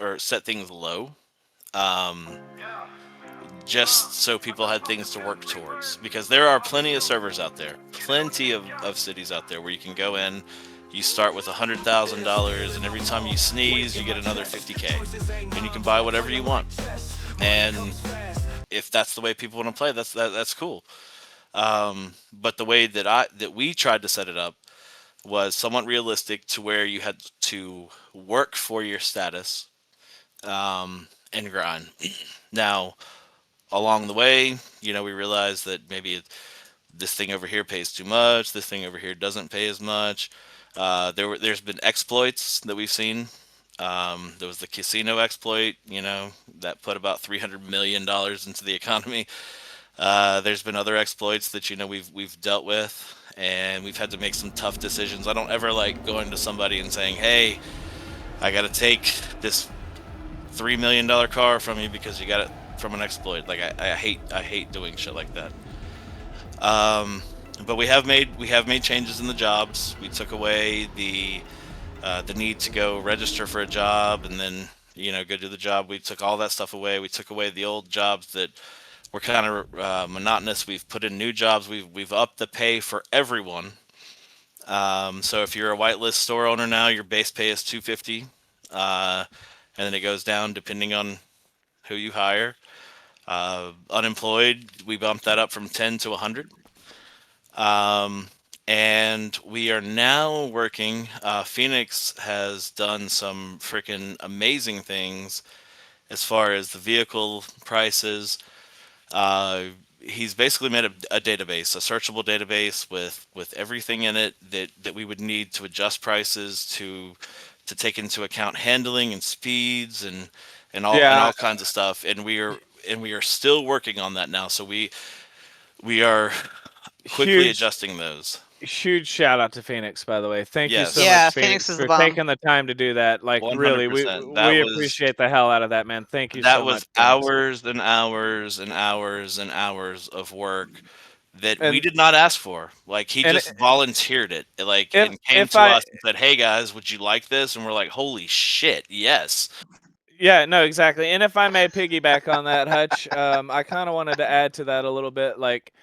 D: just so people had things to work towards. Because there are plenty of servers out there, plenty of cities out there where you can go in, you start with $100,000, and every time you sneeze, you get another $50K, and you can buy whatever you want. And if that's the way people want to play, that's cool. But the way that we tried to set it up was somewhat realistic, to where you had to work for your status and grind. Now, along the way, we realized that maybe this thing over here pays too much, this thing over here doesn't pay as much. There's been exploits that we've seen. There was the casino exploit, that put about $300 million into the economy. There's been other exploits that we've dealt with, and we've had to make some tough decisions. I don't ever like going to somebody and saying, "Hey, I got to take this $3 million car from you because you got it from an exploit." Like I hate doing shit like that. But we have made changes in the jobs. We took away the need to go register for a job and then go do the job. We took all that stuff away. We took away the old jobs that were kind of monotonous. We've put in new jobs. We've upped the pay for everyone. So if you're a whitelist store owner now, your base pay is $250, and then it goes down depending on who you hire. Unemployed, we bumped that up from 10 to 100. And we are now working. Phoenix has done some freaking amazing things as far as the vehicle prices. He's basically made a database, a searchable database with everything in it that we would need to adjust prices to take into account handling and speeds and all kinds of stuff. And we are still working on that now. So we are quickly adjusting those.
A: Huge shout out to Phoenix, by the way. Thank you
D: Yes.
A: so
B: Yeah,
A: much,
B: Phoenix is the
A: for
B: bomb.
A: taking the time to do that. Like, really, we
D: 100%. That was-
A: appreciate the hell out of that, man. Thank you
D: That
A: so
D: was
A: much. Phoenix.
D: hours and hours and hours and hours of work that we
A: And-
D: did not ask for. Like he
A: and
D: just volunteered it. Like
A: if-
D: and came
A: if
D: to
A: I-
D: us and said, "Hey guys, would you like this?" And we're like, "Holy shit, yes!"
A: Yeah, no, exactly. And if I may piggyback on that, Hutch, I kind of wanted to add to that a little bit. Like,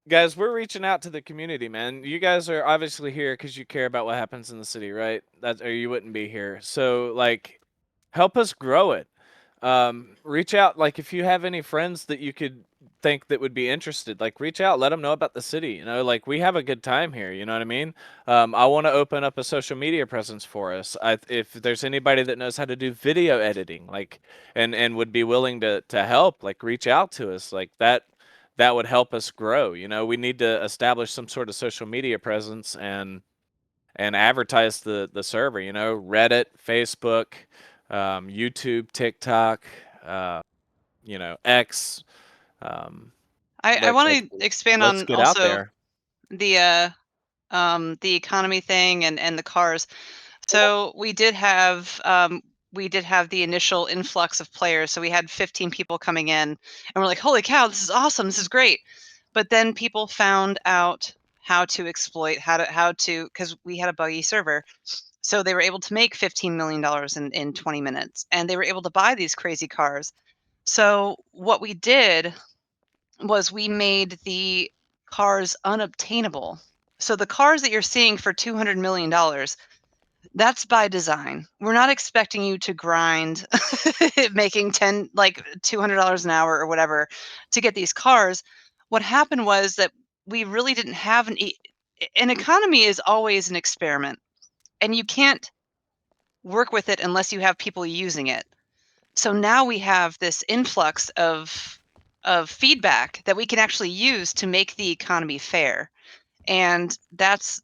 A: guys, we're reaching out to the community, man. You guys are obviously here because you care about what happens in the city, right? Or you wouldn't be here. So, like, help us grow it. Reach out. Like, if you have any friends that you could think that would be interested, like, reach out, let them know about the city. Like, we have a good time here. You know what I mean? I want to open up a social media presence for us. If there's anybody that knows how to do video editing, like, and would be willing to help, like, reach out to us. Like that would help us grow. We need to establish some sort of social media presence and advertise the server. Reddit, Facebook, YouTube, TikTok, X.
B: I want to expand
A: Let's
B: on
A: get out
B: also
A: there.
B: the economy thing and the cars. So we did have the initial influx of players. So we had 15 people coming in, and we're like, "Holy cow, this is awesome! This is great!" But then people found out how to exploit, how to because we had a buggy server. So they were able to make $15 million in 20 minutes, and they were able to buy these crazy cars. So what we did was we made the cars unobtainable. So the cars that you're seeing for $200 million, that's by design. We're not expecting you to grind making $200 an hour or whatever to get these cars. What happened was that we really didn't have an economy is always an experiment, and you can't work with it unless you have people using it. So now we have this influx of feedback that we can actually use to make the economy fair, and that's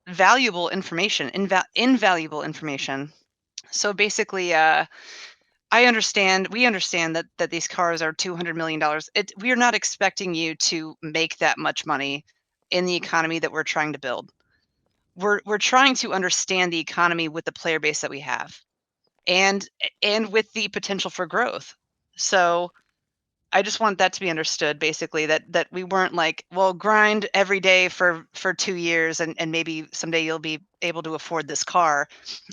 B: valuable information, invaluable information. So basically, we understand that these cars are $200 million. We are not expecting you to make that much money in the economy that we're trying to build. We're trying to understand the economy with the player base that we have, and with the potential for growth. So I just want that to be understood, basically, that we weren't like, well, grind every day for 2 years and maybe someday you'll be able to afford this car.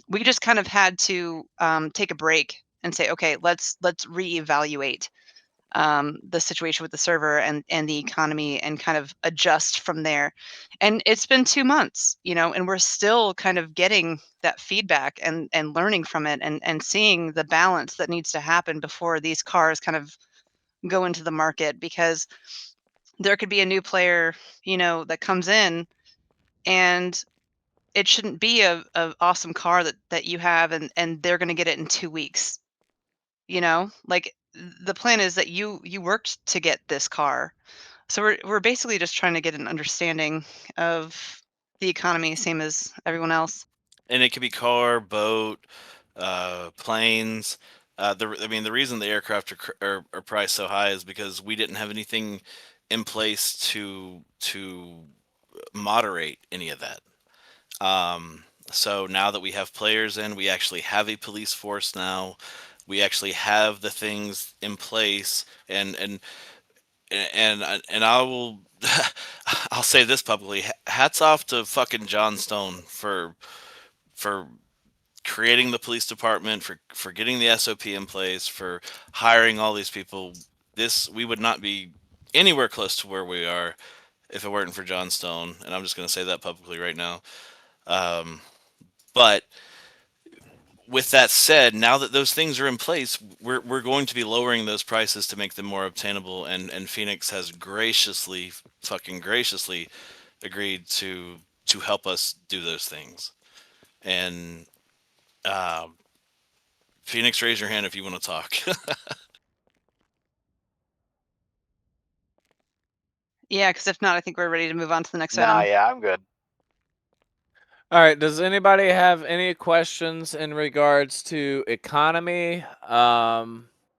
B: We just kind of had to take a break and say, okay, let's reevaluate the situation with the server and the economy and kind of adjust from there. And it's been 2 months, and we're still kind of getting that feedback and learning from it and seeing the balance that needs to happen before these cars kind of go into the market, because there could be a new player, that comes in, and it shouldn't be a awesome car that you have, and they're going to get it in 2 weeks. Like, the plan is that you worked to get this car. So we're basically just trying to get an understanding of the economy, same as everyone else.
D: And it could be car, boat, planes. The reason the aircraft are priced so high is because we didn't have anything in place to moderate any of that. So now that we have players in, we actually have a police force now. We actually have the things in place, and I will I'll say this publicly. Hats off to fucking John Stone for creating the police department, for getting the SOP in place, for hiring all these people. We would not be anywhere close to where we are if it weren't for John Stone, and I'm just going to say that publicly right now. But with that said, now that those things are in place, we're going to be lowering those prices to make them more obtainable, and Phoenix has fucking graciously agreed to help us do those things. And Phoenix, raise your hand if you want to talk.
B: Yeah, because if not, I think we're ready to move on to the next
C: Nah,
B: item.
C: yeah, I'm good.
A: All right. Does anybody have any questions in regards to economy?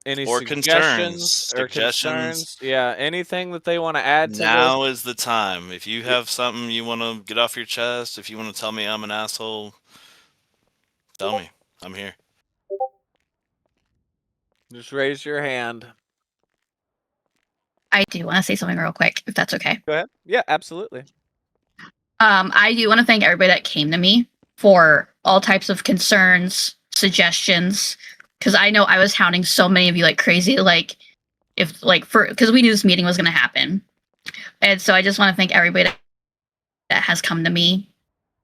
A: Any
D: Or
A: suggestions or
D: suggestions.
A: concerns? Yeah, anything that they want to add to this?
D: Now is the time. If you have something you want to get off your chest, if you want to tell me I'm an asshole, tell me. I'm here.
A: Just raise your hand.
K: I do want to say something real quick, if that's okay.
A: Go ahead. Yeah, absolutely.
K: I do want to thank everybody that came to me for all types of concerns, suggestions, because I know I was hounding so many of you like crazy, because we knew this meeting was going to happen. And so I just want to thank everybody that has come to me,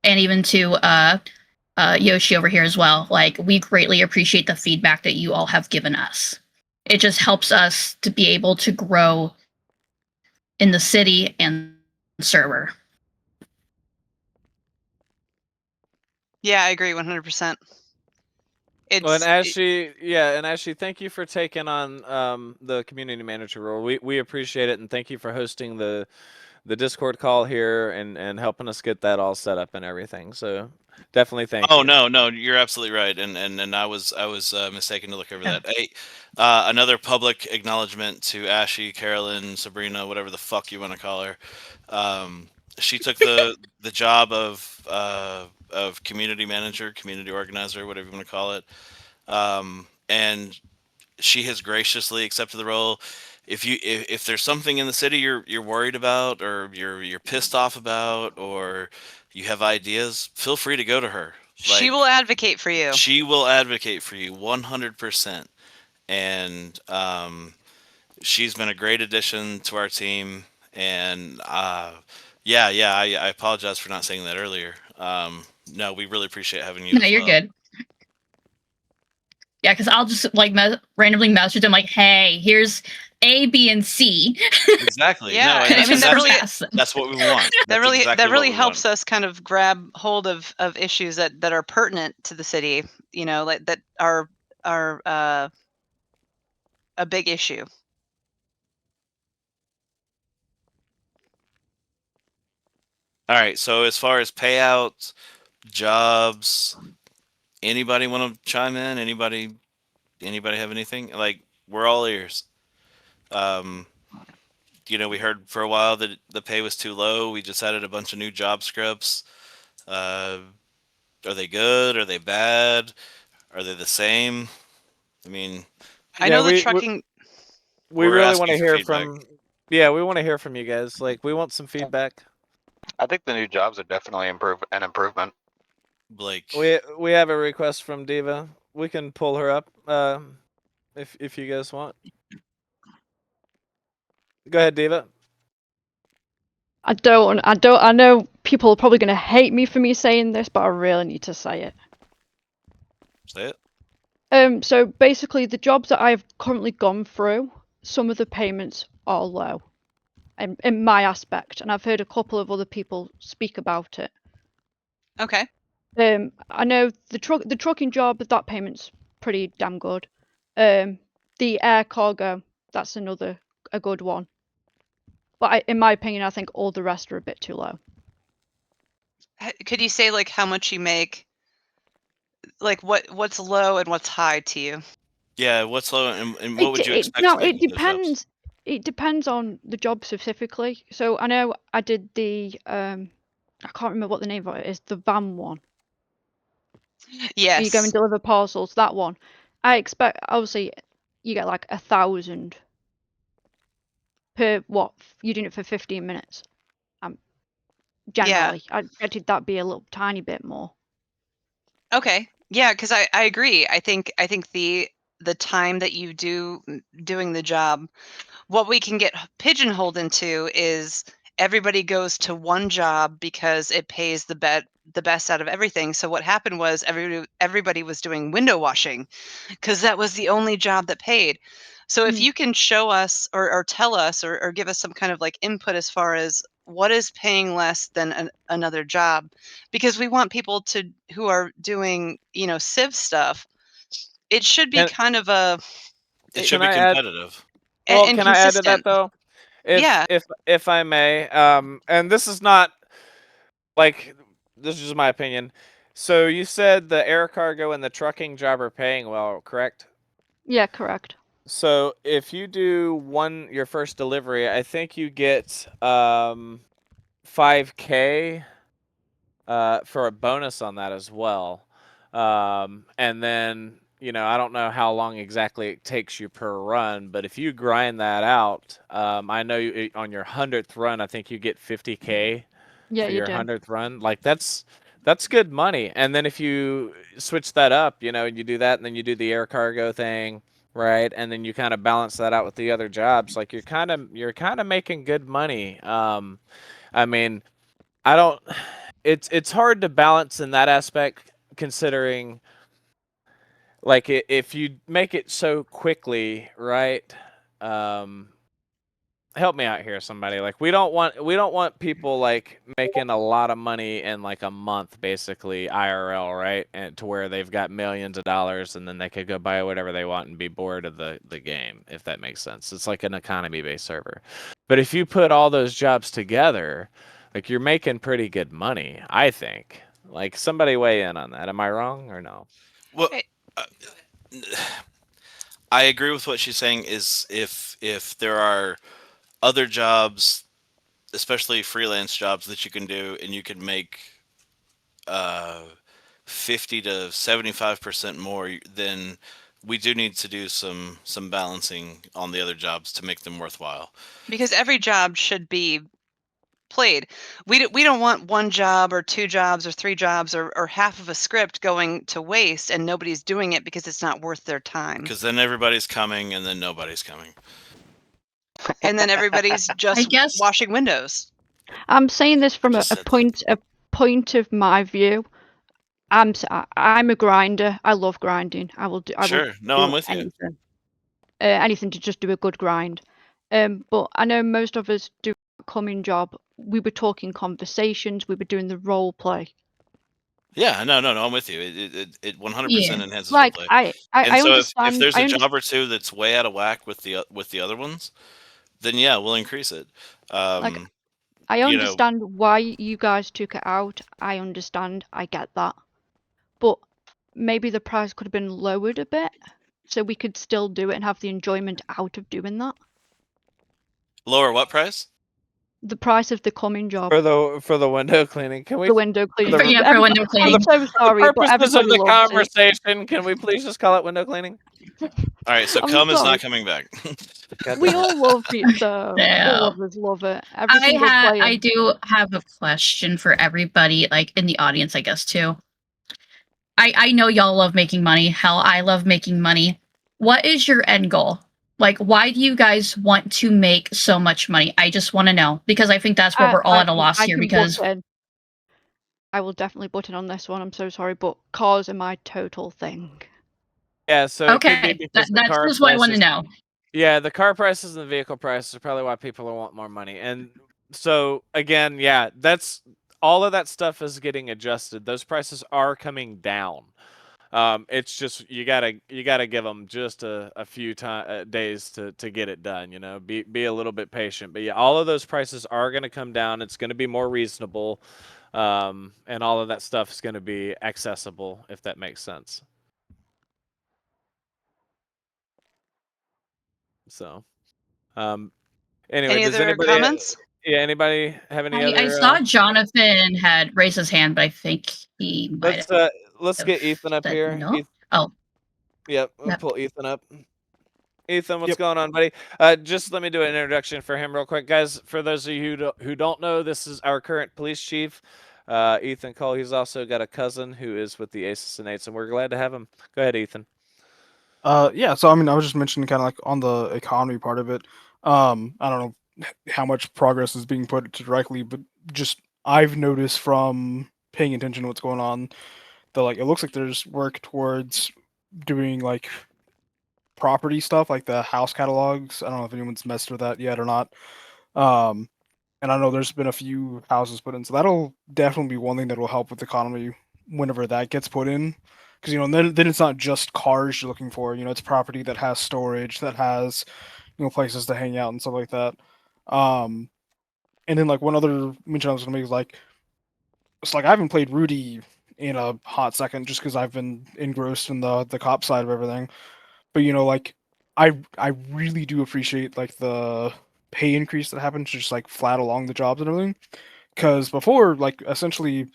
K: and even to Yoshi over here as well. Like, we greatly appreciate the feedback that you all have given us. It just helps us to be able to grow in the city and server.
B: Yeah, I agree 100%.
A: Well, and Ashley, thank you for taking on the community manager role. We appreciate it, and thank you for hosting the Discord call here and helping us get that all set up and everything. So definitely thank you.
D: Oh no, you're absolutely right, and I was mistaken to look over that. Hey, another public acknowledgement to Ashley, Carolyn, Sabrina, whatever the fuck you want to call her. She took the job of community manager, community organizer, whatever you want to call it, and she has graciously accepted the role. If there's something in the city you're worried about, or you're pissed off about, or you have ideas, feel free to go to her.
B: She will advocate for you.
D: She will advocate for you 100%. And she's been a great addition to our team. And I apologize for not saying that earlier. No, we really appreciate having you.
K: No, you're good. Yeah, because I'll just randomly message them like, "Hey, here's A, B, and C."
D: Exactly.
B: Yeah,
D: no,
B: I mean,
D: that's what we want.
B: That really helps us kind of grab hold of issues that are pertinent to the city. You know, like that are a big issue.
D: All right. So as far as payouts, jobs, anybody want to chime in? Anybody have anything? Like, we're all ears. We heard for a while that the pay was too low. We just added a bunch of new job scripts. Are they good? Are they bad? Are they the same? I mean,
B: I know the trucking.
A: We really want to hear from. Yeah, we want to hear from you guys. Like, we want some feedback.
C: I think the new jobs are definitely an improvement.
D: Blake.
A: We have a request from Diva. We can pull her up if you guys want. Go ahead, Diva.
E: I know people are probably going to hate me for me saying this, but I really need to say it.
D: Say
E: it. So basically, the jobs that I've currently gone through, some of the payments are low, in my aspect, and I've heard a couple of other people speak about it.
B: Okay.
E: I know the trucking job, that payment's pretty damn good. The air cargo, that's a good one. But in my opinion, I think all the rest are a bit too low.
B: Could you say like how much you make? Like what's low and what's high to you?
D: Yeah, what's low and what would you expect?
E: No, it depends. it depends on the job specifically. So I know I did the I can't remember what the name of it is, the van one.
B: Yes.
E: You go and deliver parcels, that one. I expect obviously you get like 1,000 per what? You're doing it for 15 minutes. Generally, I expected that be a little tiny bit more.
B: Okay. Yeah, because I agree. I think the time that you do doing the job, what we can get pigeonholed into is everybody goes to one job because it pays the best out of everything. So what happened was everybody was doing window washing because that was the only job that paid. So if
E: Mm.
B: you can show us or tell us or give us some kind of like input as far as what is paying less than another job, because we want people who are doing, civ stuff, it should be
A: And-
B: kind of a
D: It should
A: Can
D: be
A: I add-
D: competitive.
A: Well,
B: and
A: can I add to that
B: consistent.
A: though?
B: Yeah.
A: If I may, and this is not like this is just my opinion. So you said the air cargo and the trucking job are paying well, correct?
E: Yeah, correct.
A: So if you do your first delivery, I think you get 5K for a bonus on that as well. And then, I don't know how long exactly it takes you per run, but if you grind that out, I know on your 100th run, I think you get 50K
E: Yeah,
A: for
E: you
A: your
E: do.
A: 100th run. Like that's good money. And then if you switch that up, and you do that, and then you do the air cargo thing, right? And then you kind of balance that out with the other jobs. Like you're kind of making good money. I mean, I don't. It's hard to balance in that aspect, considering like if you make it so quickly, right? Help me out here, somebody. Like we don't want people like making a lot of money in like a month, basically IRL, right? And to where they've got millions of dollars and then they could go buy whatever they want and be bored of the game, if that makes sense. It's like an economy-based server. But if you put all those jobs together, like you're making pretty good money, I think. Like somebody weigh in on that. Am I wrong or no?
D: Well, I agree with what she's saying. Is if there are other jobs, especially freelance jobs that you can do, and you can make 50 to 75% more, then we do need to do some balancing on the other jobs to make them worthwhile.
B: Because every job should be played. We don't want one job or two jobs or three jobs or half of a script going to waste and nobody's doing it because it's not worth their time.
D: Because then everybody's coming and then nobody's coming.
B: And then everybody's just washing windows.
E: I'm saying this from a point of my view. I'm a grinder. I love grinding. I will do.
D: Sure. No, I'm with you.
E: Anything to just do a good grind. But I know most of us do a coming job. We were talking conversations. We were doing the role play.
D: Yeah, no, I'm with you. It 100% enhances
E: like
D: roleplay.
E: I
D: so
E: understand.
D: if there's a job or two that's way out of whack with the other ones, then yeah, we'll increase it.
E: I understand why you guys took it out. I understand. I get that. But maybe the price could have been lowered a bit, so we could still do it and have the enjoyment out of doing that.
D: Lower what price?
E: The price of the coming job.
A: For the window cleaning, can we?
E: The window cleaning.
K: For window cleaning.
E: I'm so sorry,
A: for
E: but
A: purposes of
E: everybody
A: the
E: loves
A: conversation, can we please just call it window cleaning?
D: All right, so
E: I'm
D: cum is
E: sorry.
D: not coming back.
E: We all love it though.
K: No.
E: All of us love it. Every single player.
K: I do have a question for everybody, like in the audience, I guess too. I know y'all love making money. Hell, I love making money. What is your end goal? Like, why do you guys want to make so much money? I just want to know, because I think that's where we're all at a loss here. Because
E: I will definitely butt in on this one. I'm so sorry, but cars are my total thing.
A: Yeah, so
K: okay, that's just what I want to know.
A: Yeah, the car prices and the vehicle prices are probably why people want more money. And so again, yeah, that's all of that stuff is getting adjusted. Those prices are coming down. It's just you gotta give them just a few days to get it done. Be a little bit patient. But yeah, all of those prices are going to come down. It's going to be more reasonable, and all of that stuff is going to be accessible, if that makes sense. So, Anyway,
B: Any
A: does
B: other
A: anybody?
B: comments?
A: Yeah, anybody have any other?
K: I saw Jonathan had raised his hand, but I think he might
A: Let's
K: have
A: get Ethan up
K: said
A: here.
K: no. Oh,
A: Yep, we'll
K: Yep.
A: pull Ethan up. Ethan, what's
G: Yep.
A: going on, buddy? Just let me do an introduction for him real quick, guys. For those of you who don't know, this is our current police chief, Ethan Cole. He's also got a cousin who is with the Aces and Eights, and we're glad to have him. Go ahead, Ethan.
I: Yeah, so I mean, I was just mentioning kind of like on the economy part of it. I don't know how much progress is being put directly, but just I've noticed from paying attention to what's going on that like it looks like there's work towards doing like property stuff, like the house catalogs. I don't know if anyone's messed with that yet or not. And I know there's been a few houses put in, so that'll definitely be one thing that will help with the economy whenever that gets put in. Because then it's not just cars you're looking for. It's property that has storage, that has places to hang out and stuff like that. And then like one other mention I was gonna make is like it's like I haven't played Rudy in a hot second just because I've been engrossed in the cop side of everything. But like I really do appreciate like the pay increase that happened just like flat along the jobs and everything. Because before, like essentially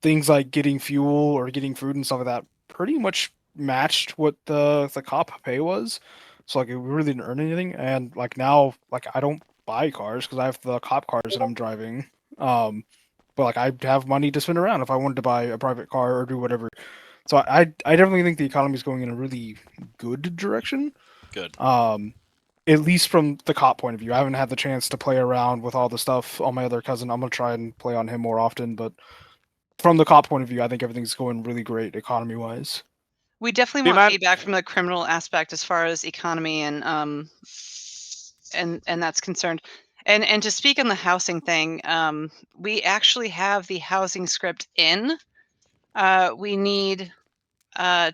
I: things like getting fuel or getting food and stuff like that pretty much matched what the cop pay was. So like we really didn't earn anything. And like now, like I don't buy cars because I have the cop cars that I'm driving. But like I have money to spend around if I wanted to buy a private car or do whatever. So I definitely think the economy is going in a really good direction.
D: Good.
I: At least from the cop point of view. I haven't had the chance to play around with all the stuff on my other cousin. I'm gonna try and play on him more often, but from the cop point of view, I think everything's going really great economy wise.
B: We definitely
A: Do you
B: want
A: mind-
B: feedback from the criminal aspect as far as economy and that's concerned. And to speak on the housing thing, we actually have the housing script in. We need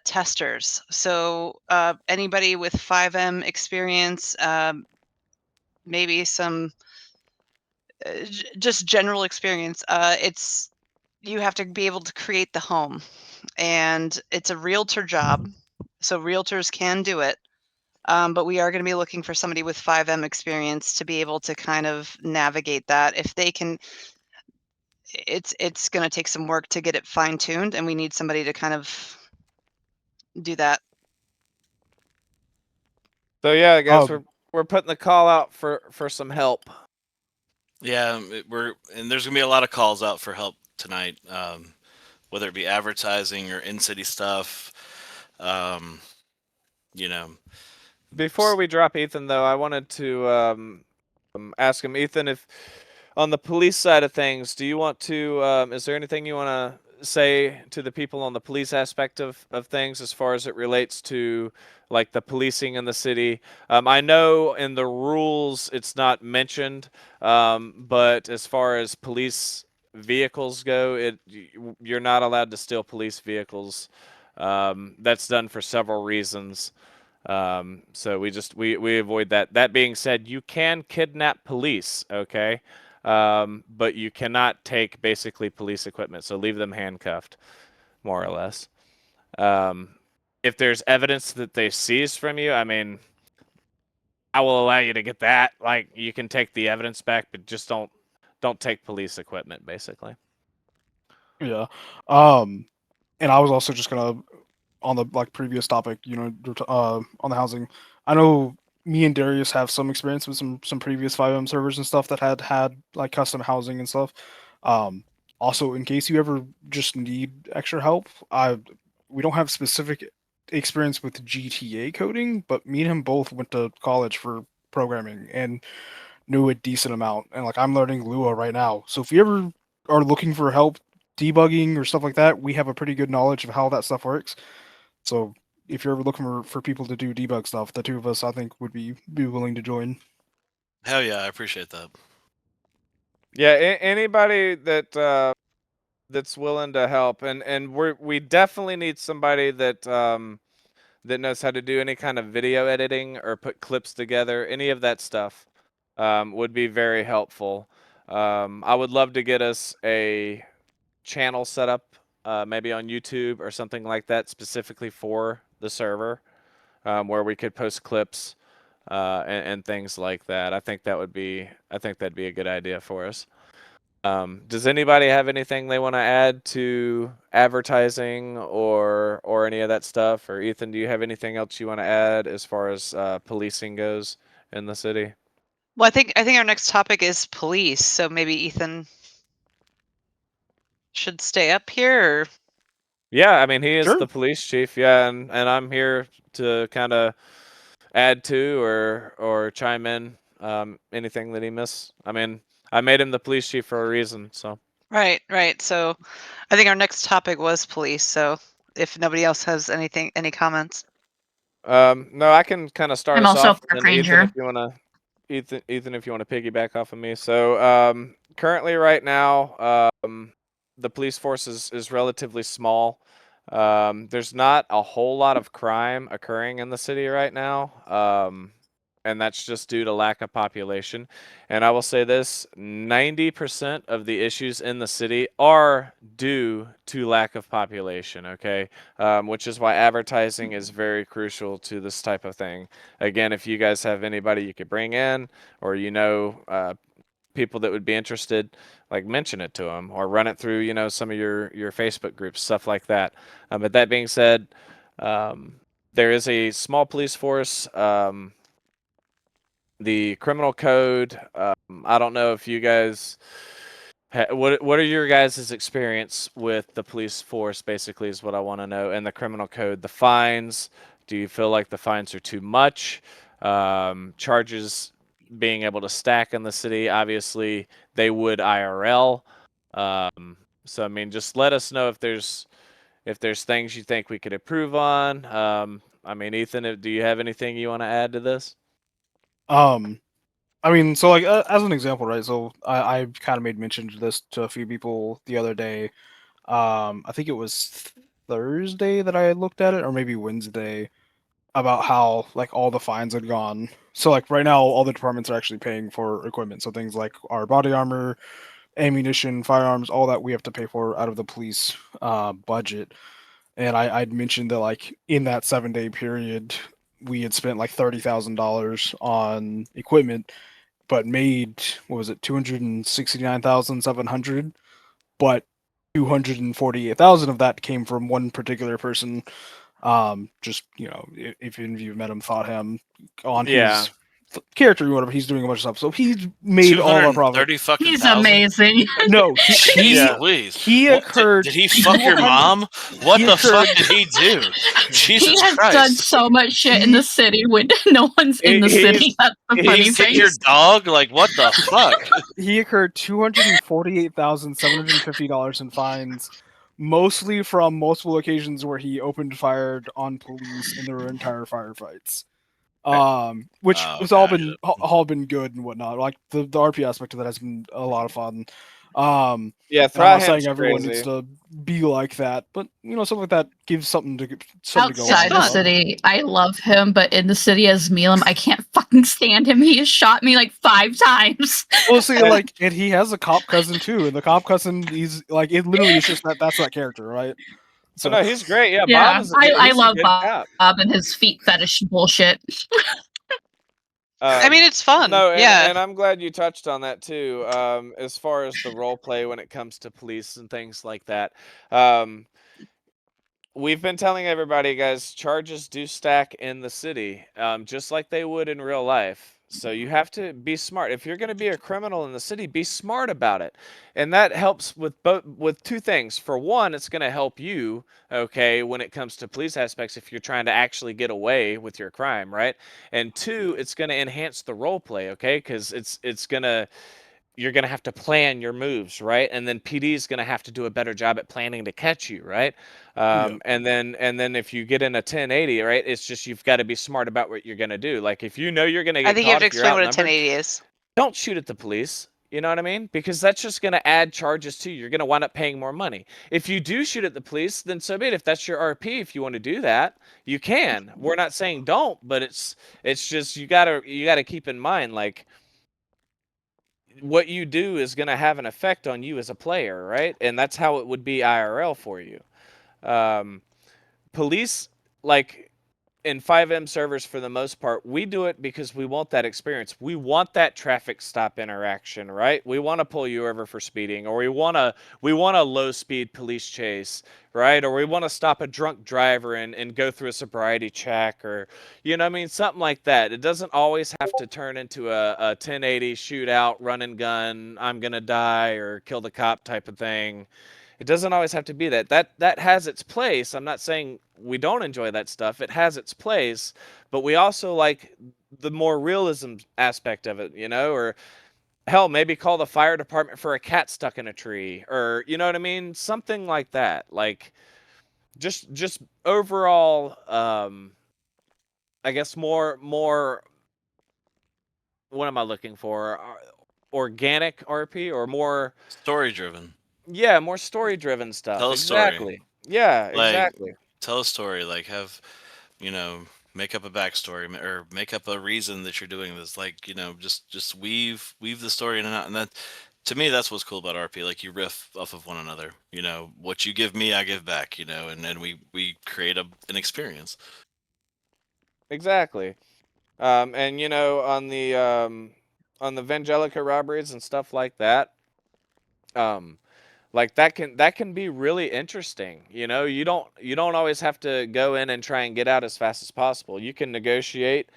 B: testers. So anybody with 5M experience, maybe some just general experience. It's you have to be able to create the home, and it's a realtor job, so realtors can do it. But we are going to be looking for somebody with 5M experience to be able to kind of navigate that. If they can, it's going to take some work to get it fine tuned, and we need somebody to kind of do that.
A: So yeah, guys,
I: Um,
A: we're putting the call out for some help.
D: Yeah, there's gonna be a lot of calls out for help tonight, whether it be advertising or in-city stuff. You know,
A: Before we drop Ethan, though, I wanted to ask him, Ethan, if on the police side of things, do you want to? Is there anything you want to say to the people on the police aspect of things as far as it relates to like the policing in the city? I know in the rules it's not mentioned, but as far as police vehicles go, you're not allowed to steal police vehicles. That's done for several reasons. So we avoid that. That being said, you can kidnap police, okay? But you cannot take basically police equipment. So leave them handcuffed, more or less. If there's evidence that they seized from you, I mean, I will allow you to get that. Like you can take the evidence back, but just don't take police equipment, basically.
I: Yeah. And I was also just gonna on the like previous topic, on the housing. I know me and Darius have some experience with some previous 5M servers and stuff that had like custom housing and stuff. Also, in case you ever just need extra help, we don't have specific experience with GTA coding, but me and him both went to college for programming and knew a decent amount. And like I'm learning Lua right now, so if you ever are looking for help debugging or stuff like that, we have a pretty good knowledge of how that stuff works. So if you're ever looking for people to do debug stuff, the two of us I think would be willing to join.
D: hell yeah, I appreciate that.
A: Yeah, anybody that that's willing to help, and we definitely need somebody that that knows how to do any kind of video editing or put clips together. Any of that stuff would be very helpful. I would love to get us a channel set up, maybe on YouTube or something like that, specifically for the server, where we could post clips and things like that. I think that'd be a good idea for us. Does anybody have anything they want to add to advertising or any of that stuff? Or Ethan, do you have anything else you want to add as far as policing goes in the city?
B: Well, I think our next topic is police. So maybe Ethan should stay up here. Or...
A: Yeah, I mean, he is
I: Sure.
A: the police chief. Yeah, and I'm here to kind of add to or chime in anything that he missed. I mean, I made him the police chief for a reason. So
B: Right. So I think our next topic was police. So if nobody else has any comments.
A: no, I can kind of start
K: I'm
A: us
K: also
A: off.
K: a park
A: And Ethan,
K: ranger.
A: if you want to, Ethan, if you want to piggyback off of me. So currently, right now, the police force is relatively small. There's not a whole lot of crime occurring in the city right now. And that's just due to lack of population. And I will say this, 90% of the issues in the city are due to lack of population, okay? Which is why advertising is very crucial to this type of thing. Again, if you guys have anybody you could bring in, or people that would be interested, like mention it to them or run it through, some of your Facebook groups, stuff like that. But that being said, there is a small police force. The criminal code. I don't know if you guys. What are your guys' experience with the police force? Basically, is what I want to know. And the criminal code, the fines. Do you feel like the fines are too much? Charges being able to stack in the city. Obviously, they would IRL. So I mean, just let us know if there's things you think we could improve on. I mean, Ethan, do you have anything you want to add to this?
I: I mean, so like as an example, right? So I kind of made mention to this to a few people the other day. I think it was Thursday that I looked at it, or maybe Wednesday, about how like all the fines had gone. So like right now, all the departments are actually paying for equipment. So things like our body armor, ammunition, firearms, all that we have to pay for out of the police budget. And I'd mentioned that like in that 7-day period, we had spent like $30,000 on equipment, but made, what was it, 269,700, but 248,000 of that came from one particular person. Just if any of you met him, thought him on his character or whatever, he's doing a bunch of stuff. So he's made all our profit.
D: 30 fucking
K: He's
D: thousand?
K: amazing.
I: No,
D: Jeez Louise.
I: he
D: What,
I: occurred.
D: did he fuck your mom? What the fuck did he do? Jesus
K: He has
D: Christ.
K: done so much shit in the city when no one's in the city. That's the
D: Did
K: funny
D: he kick
K: thing.
D: your dog? Like, what the fuck?
I: He incurred $248,750 in fines, mostly from multiple occasions where he opened fire on police and there were entire firefights. Which has all been good and whatnot. Like the RP aspect of that has been a lot of fun.
A: Yeah,
I: and I'm not
A: Thryham's
I: saying everyone
A: crazy.
I: needs to be like that, but something like that gives something to go
K: Outside the
I: on.
K: city, I love him, but in the city as Milam, I can't fucking stand him. He has shot me like 5 times.
I: Well, see, like, and he has a cop cousin too, and the cop cousin, he's like, it literally is just that's that character, right?
A: So no, he's great. Yeah,
K: Yeah,
A: Bob is.
K: I
A: he's a
K: love
A: good
K: Bob,
A: cop.
K: and his feet fetish bullshit.
B: I mean, it's fun.
A: No,
B: yeah.
A: and I'm glad you touched on that too. As far as the role play when it comes to police and things like that. We've been telling everybody, guys, charges do stack in the city, just like they would in real life. So you have to be smart. If you're going to be a criminal in the city, be smart about it. And that helps with two things. For one, it's going to help you, okay, when it comes to police aspects if you're trying to actually get away with your crime, right? And two, it's going to enhance the role play, okay? Cuz you're going to have to plan your moves, right? And then PD is going to have to do a better job at planning to catch you, right? And then if you get in a 1080, right, it's just you've got to be smart about what you're going to do. Like if you know you're going to get
B: I think you have
A: caught,
B: to
A: if you're
B: explain what a
A: outnumbered,
B: 1080 is.
A: don't shoot at the police. You know what I mean? Because that's just going to add charges to you. You're going to wind up paying more money. If you do shoot at the police, then so be it. If that's your RP, if you want to do that, you can. We're not saying don't, but it's just you gotta keep in mind, like, what you do is going to have an effect on you as a player, right? And that's how it would be IRL for you. Police, like, in 5M servers, for the most part, we do it because we want that experience. We want that traffic stop interaction, right? We want to pull you over for speeding, or we want a low speed police chase, right? Or we want to stop a drunk driver and go through a sobriety check, or something like that. It doesn't always have to turn into a 1080 shootout, run and gun, I'm gonna die or kill the cop type of thing. It doesn't always have to be that. That has its place. I'm not saying we don't enjoy that stuff. It has its place, but we also like the more realism aspect of it, or hell, maybe call the fire department for a cat stuck in a tree, or you know what I mean? Something like that. Like just overall I guess more what am I looking for? Organic RP or more
D: Story driven.
A: Yeah, more story driven stuff.
D: Tell a story.
A: Exactly. Yeah,
D: Like,
A: exactly.
D: tell a story. Like, have make up a backstory or make up a reason that you're doing this. Like, just weave the story in and out. And that, to me, that's what's cool about RP. Like, you riff off of one another. What you give me, I give back. And then we create an experience.
A: Exactly. And on the Vangelica robberies and stuff like that, like that can be really interesting. You don't always have to go in and try and get out as fast as possible. You can negotiate.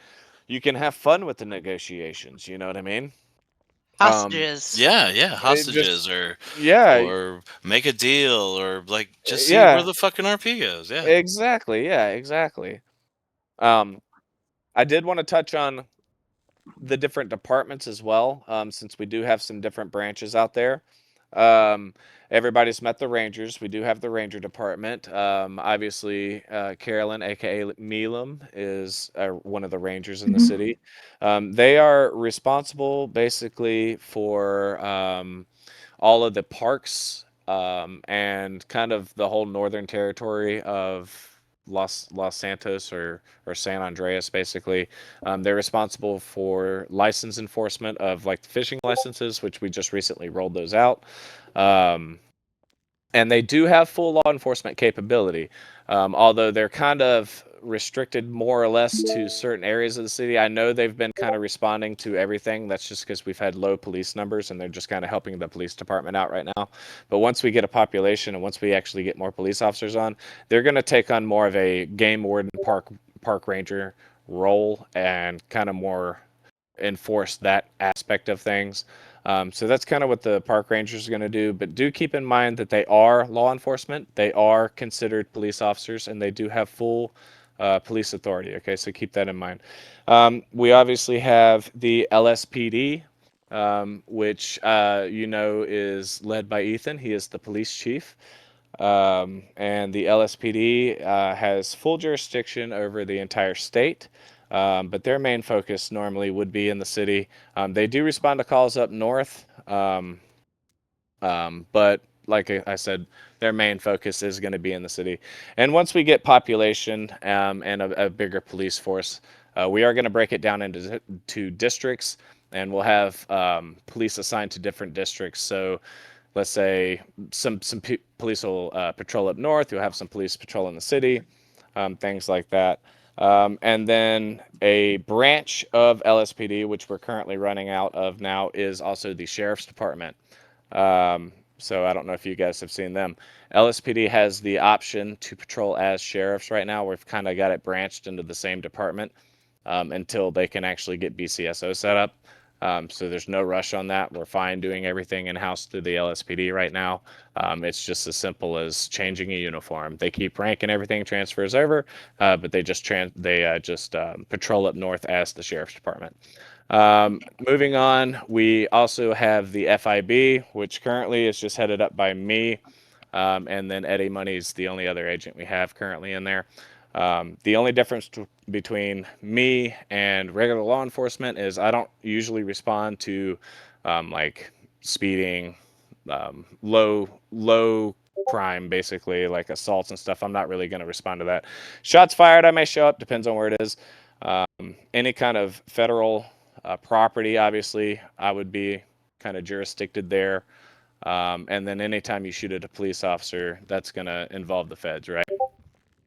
A: You can have fun with the negotiations. You know what I mean?
B: Hostages.
D: Yeah, hostages or make a deal or like just see where the fucking RP goes. Yeah.
A: Exactly. Yeah, exactly. I did want to touch on the different departments as well, since we do have some different branches out there. Everybody's met the Rangers. We do have the Ranger department. Obviously, Carolyn, aka Milam, is one of the Rangers in the city. They are responsible basically for all of the parks and kind of the whole northern territory of Los Santos or San Andreas, basically. They're responsible for license enforcement of like the fishing licenses, which we just recently rolled those out. And they do have full law enforcement capability, although they're kind of restricted more or less to certain areas of the city. I know they've been kind of responding to everything. That's just because we've had low police numbers and they're just kind of helping the police department out right now. But once we get a population and once we actually get more police officers on, they're going to take on more of a game warden, park ranger role and kind of more enforce that aspect of things. So that's kind of what the park rangers are going to do. But do keep in mind that they are law enforcement. They are considered police officers and they do have full police authority. Okay, so keep that in mind. We obviously have the LSPD, which is led by Ethan. He is the police chief. And the LSPD has full jurisdiction over the entire state. But their main focus normally would be in the city. They do respond to calls up north, but like I said, their main focus is going to be in the city. And once we get population and a bigger police force, we are going to break it down into districts, and we'll have police assigned to different districts. So let's say some police will patrol up north. You'll have some police patrol in the city, things like that. And then a branch of LSPD, which we're currently running out of now, is also the Sheriff's Department. So I don't know if you guys have seen them. LSPD has the option to patrol as sheriffs right now. We've kind of got it branched into the same department until they can actually get BCSO set up. So there's no rush on that. We're fine doing everything in-house through the LSPD right now. It's just as simple as changing a uniform. They keep rank and everything transfers over, but they just patrol up north as the Sheriff's Department. Moving on, we also have the FIB, which currently is just headed up by me, and then Eddie Money's the only other agent we have currently in there. The only difference between me and regular law enforcement is I don't usually respond to like speeding, low crime, basically like assaults and stuff. I'm not really going to respond to that. Shots fired, I may show up, depends on where it is. Any kind of federal property, obviously, I would be kind of jurisdicted there. And then anytime you shoot at a police officer, that's going to involve the feds, right?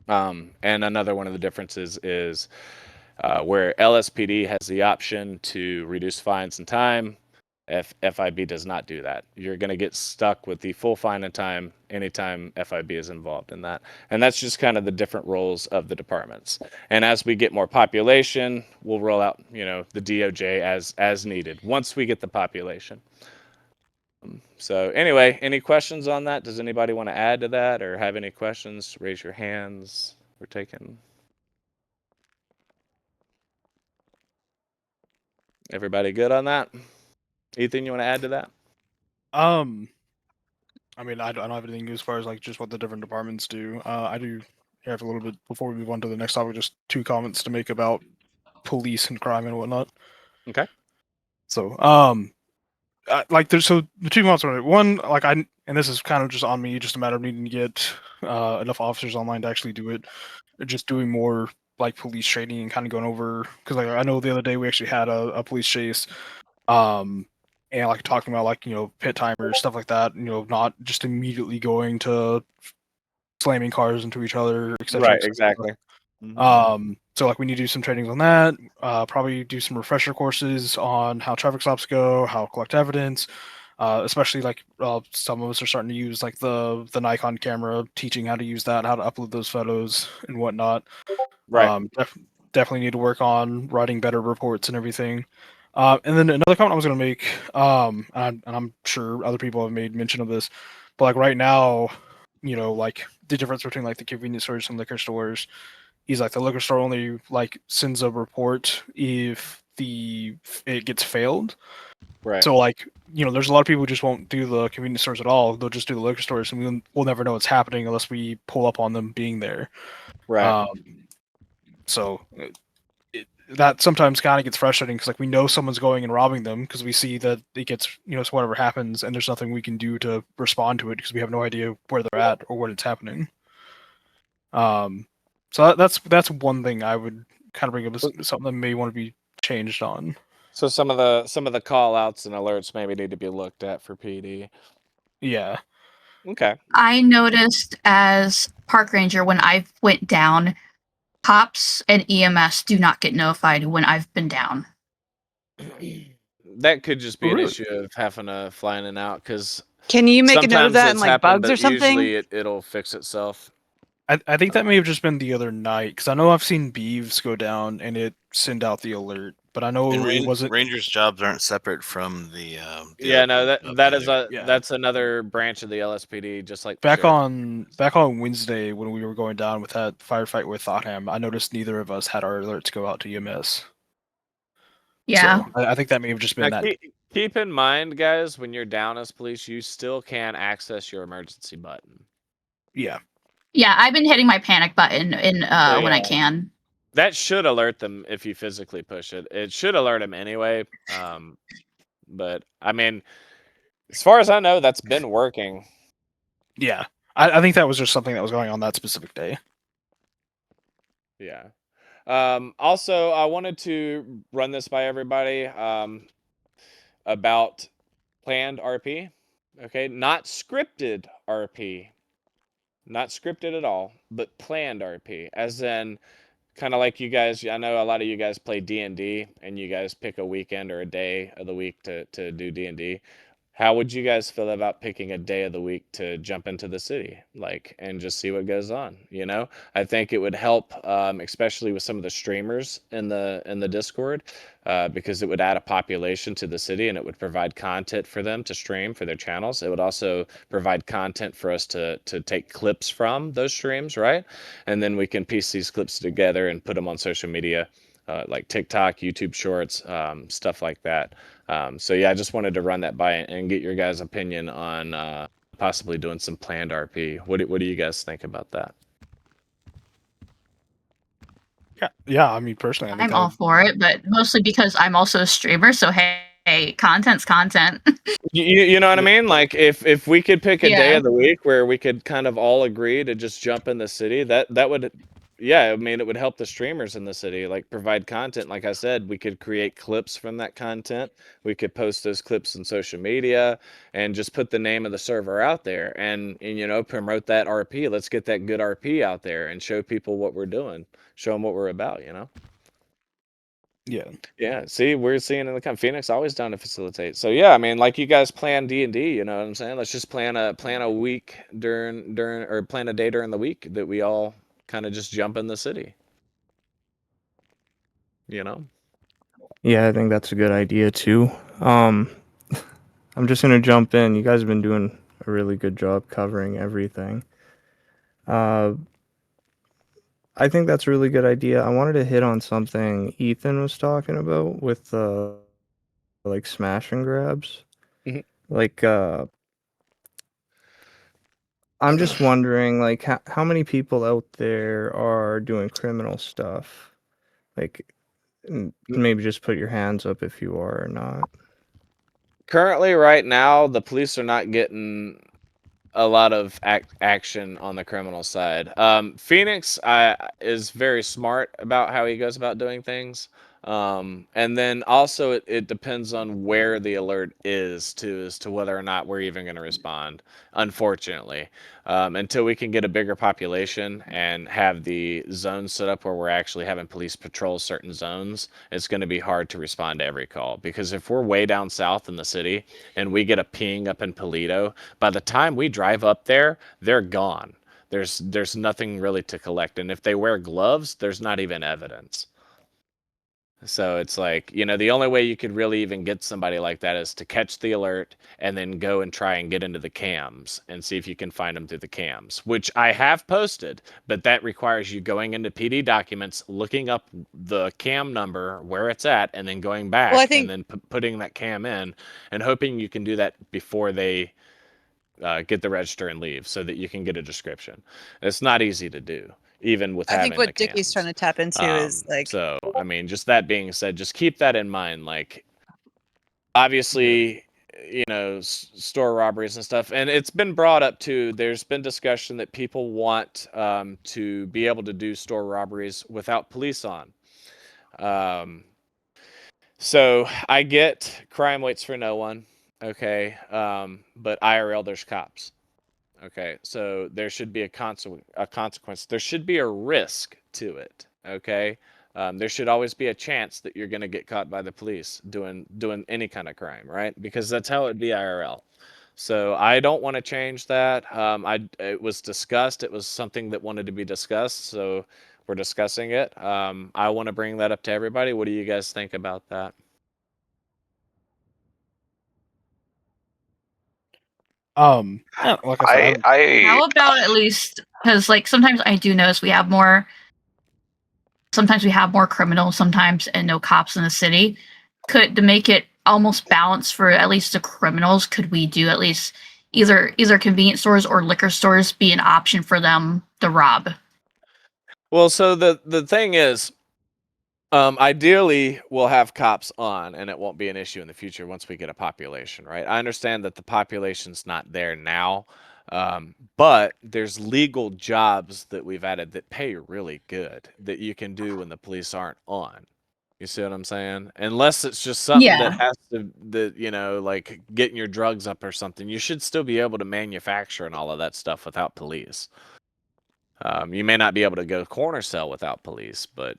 A: And another one of the differences is where LSPD has the option to reduce fines and time. FIB does not do that. You're going to get stuck with the full fine and time anytime FIB is involved in that. And that's just kind of the different roles of the departments. And as we get more population, we'll roll out, the DOJ as needed once we get the population. So anyway, any questions on that? Does anybody want to add to that or have any questions? Raise your hands. We're taking. Everybody good on that? Ethan, you want to add to that?
I: I mean, I don't have anything as far as like just what the different departments do. I do have a little bit before we move on to the next topic, just 2 comments to make about police and crime and whatnot.
A: Okay.
I: So, like there's the 2 comments on it. One, like and this is kind of just on me, just a matter of needing to get enough officers online to actually do it. Just doing more like police training and kind of going over, because like I know the other day we actually had a police chase, and like talking about like pit timers, stuff like that. Not just immediately going to slamming cars into each other, etc.
A: Right, exactly.
I: So like we need to do some trainings on that. Probably do some refresher courses on how traffic stops go, how to collect evidence. Especially like some of us are starting to use like the Nikon camera, teaching how to use that, how to upload those photos and whatnot.
A: Right.
I: Definitely need to work on writing better reports and everything. And then another comment I was going to make, and I'm sure other people have made mention of this, but like right now, like the difference between like the convenience stores and liquor stores is like the liquor store only like sends a report if it gets failed.
A: Right.
I: So like there's a lot of people who just won't do the convenience stores at all. They'll just do the liquor stores, and we'll never know what's happening unless we pull up on them being there.
A: Right.
I: So that sometimes kind of gets frustrating because like we know someone's going and robbing them because we see that it gets so whatever happens and there's nothing we can do to respond to it because we have no idea where they're at or what it's happening. So that's one thing I would kind of bring up as something that may want to be changed on.
A: So some of the call outs and alerts maybe need to be looked at for PD.
I: Yeah.
A: Okay.
K: I noticed as park ranger when I went down, cops and EMS do not get notified when I've been down.
A: That could just be
I: Oh,
A: an
I: really?
A: issue of having to fly in and out because
B: Can you make a note of that in
A: it's
B: like
A: happened,
B: bugs or
A: but
B: something?
A: usually it'll fix itself.
I: I think that may have just been the other night because I know I've seen Beeves go down and it send out the alert, but I know
L: And
I: it wasn't.
L: Rangers' jobs aren't separate from the.
A: Yeah,
L: other
A: no,
L: jobs
A: that is
L: either.
A: that's another branch of the LSPD, just like the
I: Back
A: sheriff.
I: on Wednesday when we were going down with that firefight with Thotham, I noticed neither of us had our alerts go out to EMS.
K: Yeah.
I: So I think that may have just been
A: Now,
I: that.
A: keep in mind, guys, when you're down as police, you still can access your emergency button.
I: Yeah.
K: Yeah, I've been hitting my panic button in when I
A: Yeah.
K: can.
A: That should alert them if you physically push it. It should alert them anyway. But I mean, as far as I know, that's been working.
I: Yeah. I think that was just something that was going on that specific day.
A: Yeah. Also, I wanted to run this by everybody about planned RP. Okay, not scripted RP. Not scripted at all, but planned RP. As in, kind of like you guys, I know a lot of you guys play D&D, and you guys pick a weekend or a day of the week to do D&D. How would you guys feel about picking a day of the week to jump into the city, and just see what goes on? I think it would help, especially with some of the streamers in the Discord, because it would add a population to the city and it would provide content for them to stream for their channels. It would also provide content for us to take clips from those streams, right? And then we can piece these clips together and put them on social media, like TikTok, YouTube Shorts, stuff like that. So yeah, I just wanted to run that by and get your guys' opinion on possibly doing some planned RP. What do you guys think about that?
I: Yeah. I mean, personally, I think
K: I'm all for it, but mostly because I'm also a streamer. So hey, content's content.
A: You know what I mean? Like if we could pick a day
K: Yeah.
A: of the week where we could kind of all agree to just jump in the city, that would yeah, I mean, it would help the streamers in the city, like provide content. Like I said, we could create clips from that content. We could post those clips in social media and just put the name of the server out there and promote that RP. Let's get that good RP out there and show people what we're doing, show them what we're about,
I: Yeah.
A: Yeah, see, we're seeing in the Phoenix always down to facilitate. So yeah, I mean, like you guys plan D&D, you know what I'm saying? Let's just plan a week during or plan a day during the week that we all kind of just jump in the city.
M: Yeah, I think that's a good idea too. I'm just gonna jump in. You guys have been doing a really good job covering everything. I think that's a really good idea. I wanted to hit on something Ethan was talking about with like smash and grabs.
A: Mhm.
M: Like I'm just wondering like how many people out there are doing criminal stuff? Like maybe just put your hands up if you are or not.
A: Currently, right now, the police are not getting a lot of action on the criminal side. Phoenix is very smart about how he goes about doing things. And then also it depends on where the alert is too, as to whether or not we're even going to respond, unfortunately. Until we can get a bigger population and have the zones set up where we're actually having police patrol certain zones, it's going to be hard to respond to every call. Because if we're way down south in the city and we get a ping up in Paleto, by the time we drive up there, they're gone. There's nothing really to collect. And if they wear gloves, there's not even evidence. So it's like, the only way you could really even get somebody like that is to catch the alert and then go and try and get into the cams and see if you can find them through the cams, which I have posted, but that requires you going into PD documents, looking up the cam number, where it's at, and then going back and then putting that cam in and hoping you can do that before they get the register and leave so that you can get a description. It's not easy to do, even with having
N: I think what
A: the
N: Dickie's
A: cams.
N: trying to tap into is like,
A: So I mean, just that being said, just keep that in mind. Like, obviously, store robberies and stuff, and it's been brought up too. There's been discussion that people want to be able to do store robberies without police on. So I get crime waits for no one. Okay, but IRL, there's cops. Okay, so there should be a consequence. There should be a risk to it. Okay, there should always be a chance that you're going to get caught by the police doing any kind of crime, right? Because that's how it'd be IRL. So I don't want to change that. It was discussed. It was something that wanted to be discussed. So we're discussing it. I want to bring that up to everybody. What do you guys think about that?
I: Yeah, like I said,
K: How about at least because like sometimes I do notice we have more. Sometimes we have more criminals, sometimes and no cops in the city. Could to make it almost balanced for at least the criminals, could we do at least either convenience stores or liquor stores be an option for them to rob?
A: Well, so the thing is, ideally, we'll have cops on, and it won't be an issue in the future once we get a population, right? I understand that the population's not there now, but there's legal jobs that we've added that pay really good that you can do when the police aren't on. You see what I'm saying? Unless it's just something that has to, like getting your drugs up or something, you should still be able to manufacture and all of that stuff without police. You may not be able to go corner cell without police, but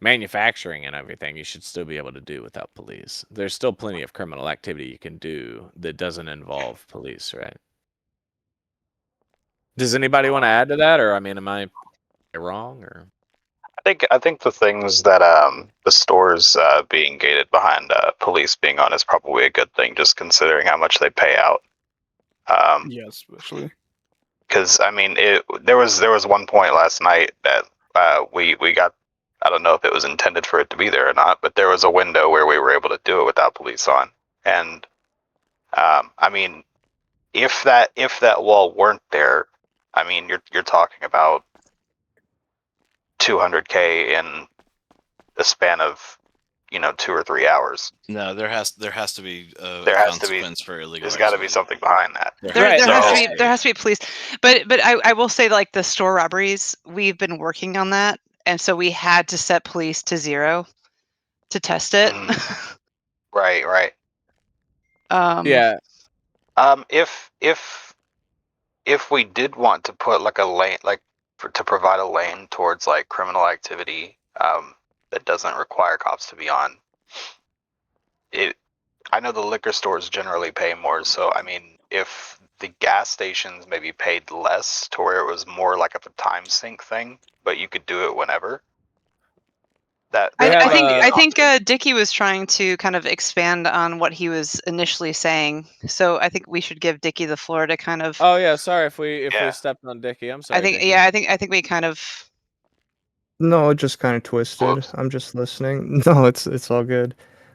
A: manufacturing and everything you should still be able to do without police. There's still plenty of criminal activity you can do that doesn't involve police, right? Does anybody want to add to that, or I mean, am I wrong? Or
C: I think the things that the stores being gated behind police being on is probably a good thing, just considering how much they pay out.
I: yeah, especially
C: because I mean, there was one point last night that we got. I don't know if it was intended for it to be there or not, but there was a window where we were able to do it without police on. And I mean, if that wall weren't there, I mean, you're talking about 200K in the span of 2 or 3 hours.
D: No, there has to be a
C: There has to be.
D: consequence for illegal.
C: There's got to be
D: activity.
C: something behind that.
B: There
A: Right,
B: has to be police, but I will say, like, the store robberies, we've been working on that, and so we had to set police to 0 to test it.
C: Right.
A: Yeah.
C: If we did want to put like a lane, to provide a lane towards like criminal activity, that doesn't require cops to be on it. I know the liquor stores generally pay more, so I mean, if the gas stations maybe paid less to where it was more like a time sink thing, but you could do it whenever.
B: I think Dickie was trying to kind of expand on what he was initially saying, so I think we should give Dickie the floor to kind of.
A: Oh yeah, sorry if we stepped on Dickie. I'm sorry. Dickie.
B: I think we kind of.
M: No, it just kind of twisted. I'm just listening. No, it's all good.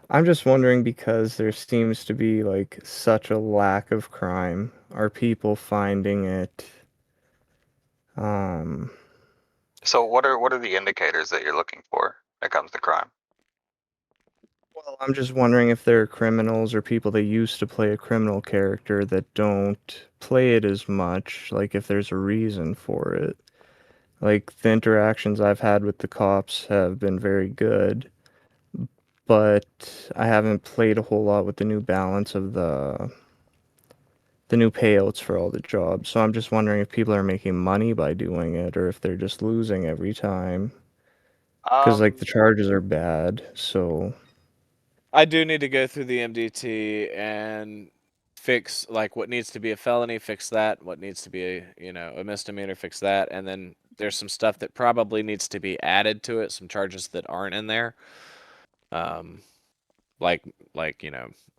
M: I'm just wondering, because there seems to be like such a lack of crime. Are people finding it?
C: So what are the indicators that you're looking for when it comes to crime?
M: Well, I'm just wondering if there are criminals or people that used to play a criminal character that don't play it as much. Like, if there's a reason for it. Like, the interactions I've had with the cops have been very good, but I haven't played a whole lot with the new balance of the new payouts for all the jobs. So I'm just wondering if people are making money by doing it, or if they're just losing every time. Because like the charges are bad, so.
A: I do need to go through the MDT and fix like what needs to be a felony, fix that. What needs to be a misdemeanor, fix that. And then there's some stuff that probably needs to be added to it, some charges that aren't in there. Like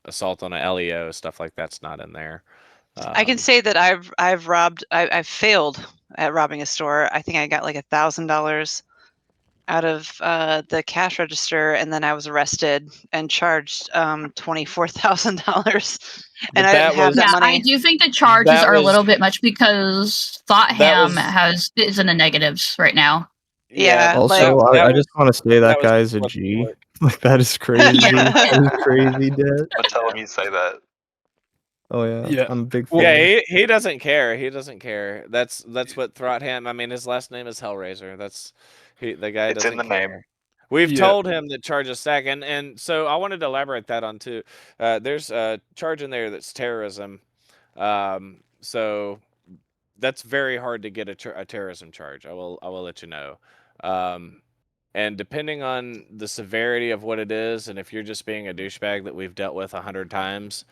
A: assault on a LEO, stuff like that's not in there.
B: I can say that I've failed at robbing a store. I think I got like $1,000 out of the cash register, and then I was arrested and charged $24,000, and I didn't have that money.
K: I do think the charges are a little bit much, because Thotham is in the negatives right now.
B: Yeah.
M: Also, I just want to say that guy's a G. Like, that is crazy. That is crazy, Dad.
C: But tell him you say that.
M: Oh yeah,
A: Yeah.
M: I'm a big fan.
A: Yeah, he doesn't care. He doesn't care. That's what Throtham. I mean, his last name is Hellraiser. The guy
C: It's
A: doesn't
C: in the
A: care.
C: name.
A: We've told him that charge is stack, and so I wanted to elaborate that on too. There's a charge in there that's terrorism. So that's very hard to get a terrorism charge. I will let you know. And depending on the severity of what it is, and if you're just being a douchebag that we've dealt with 100 times,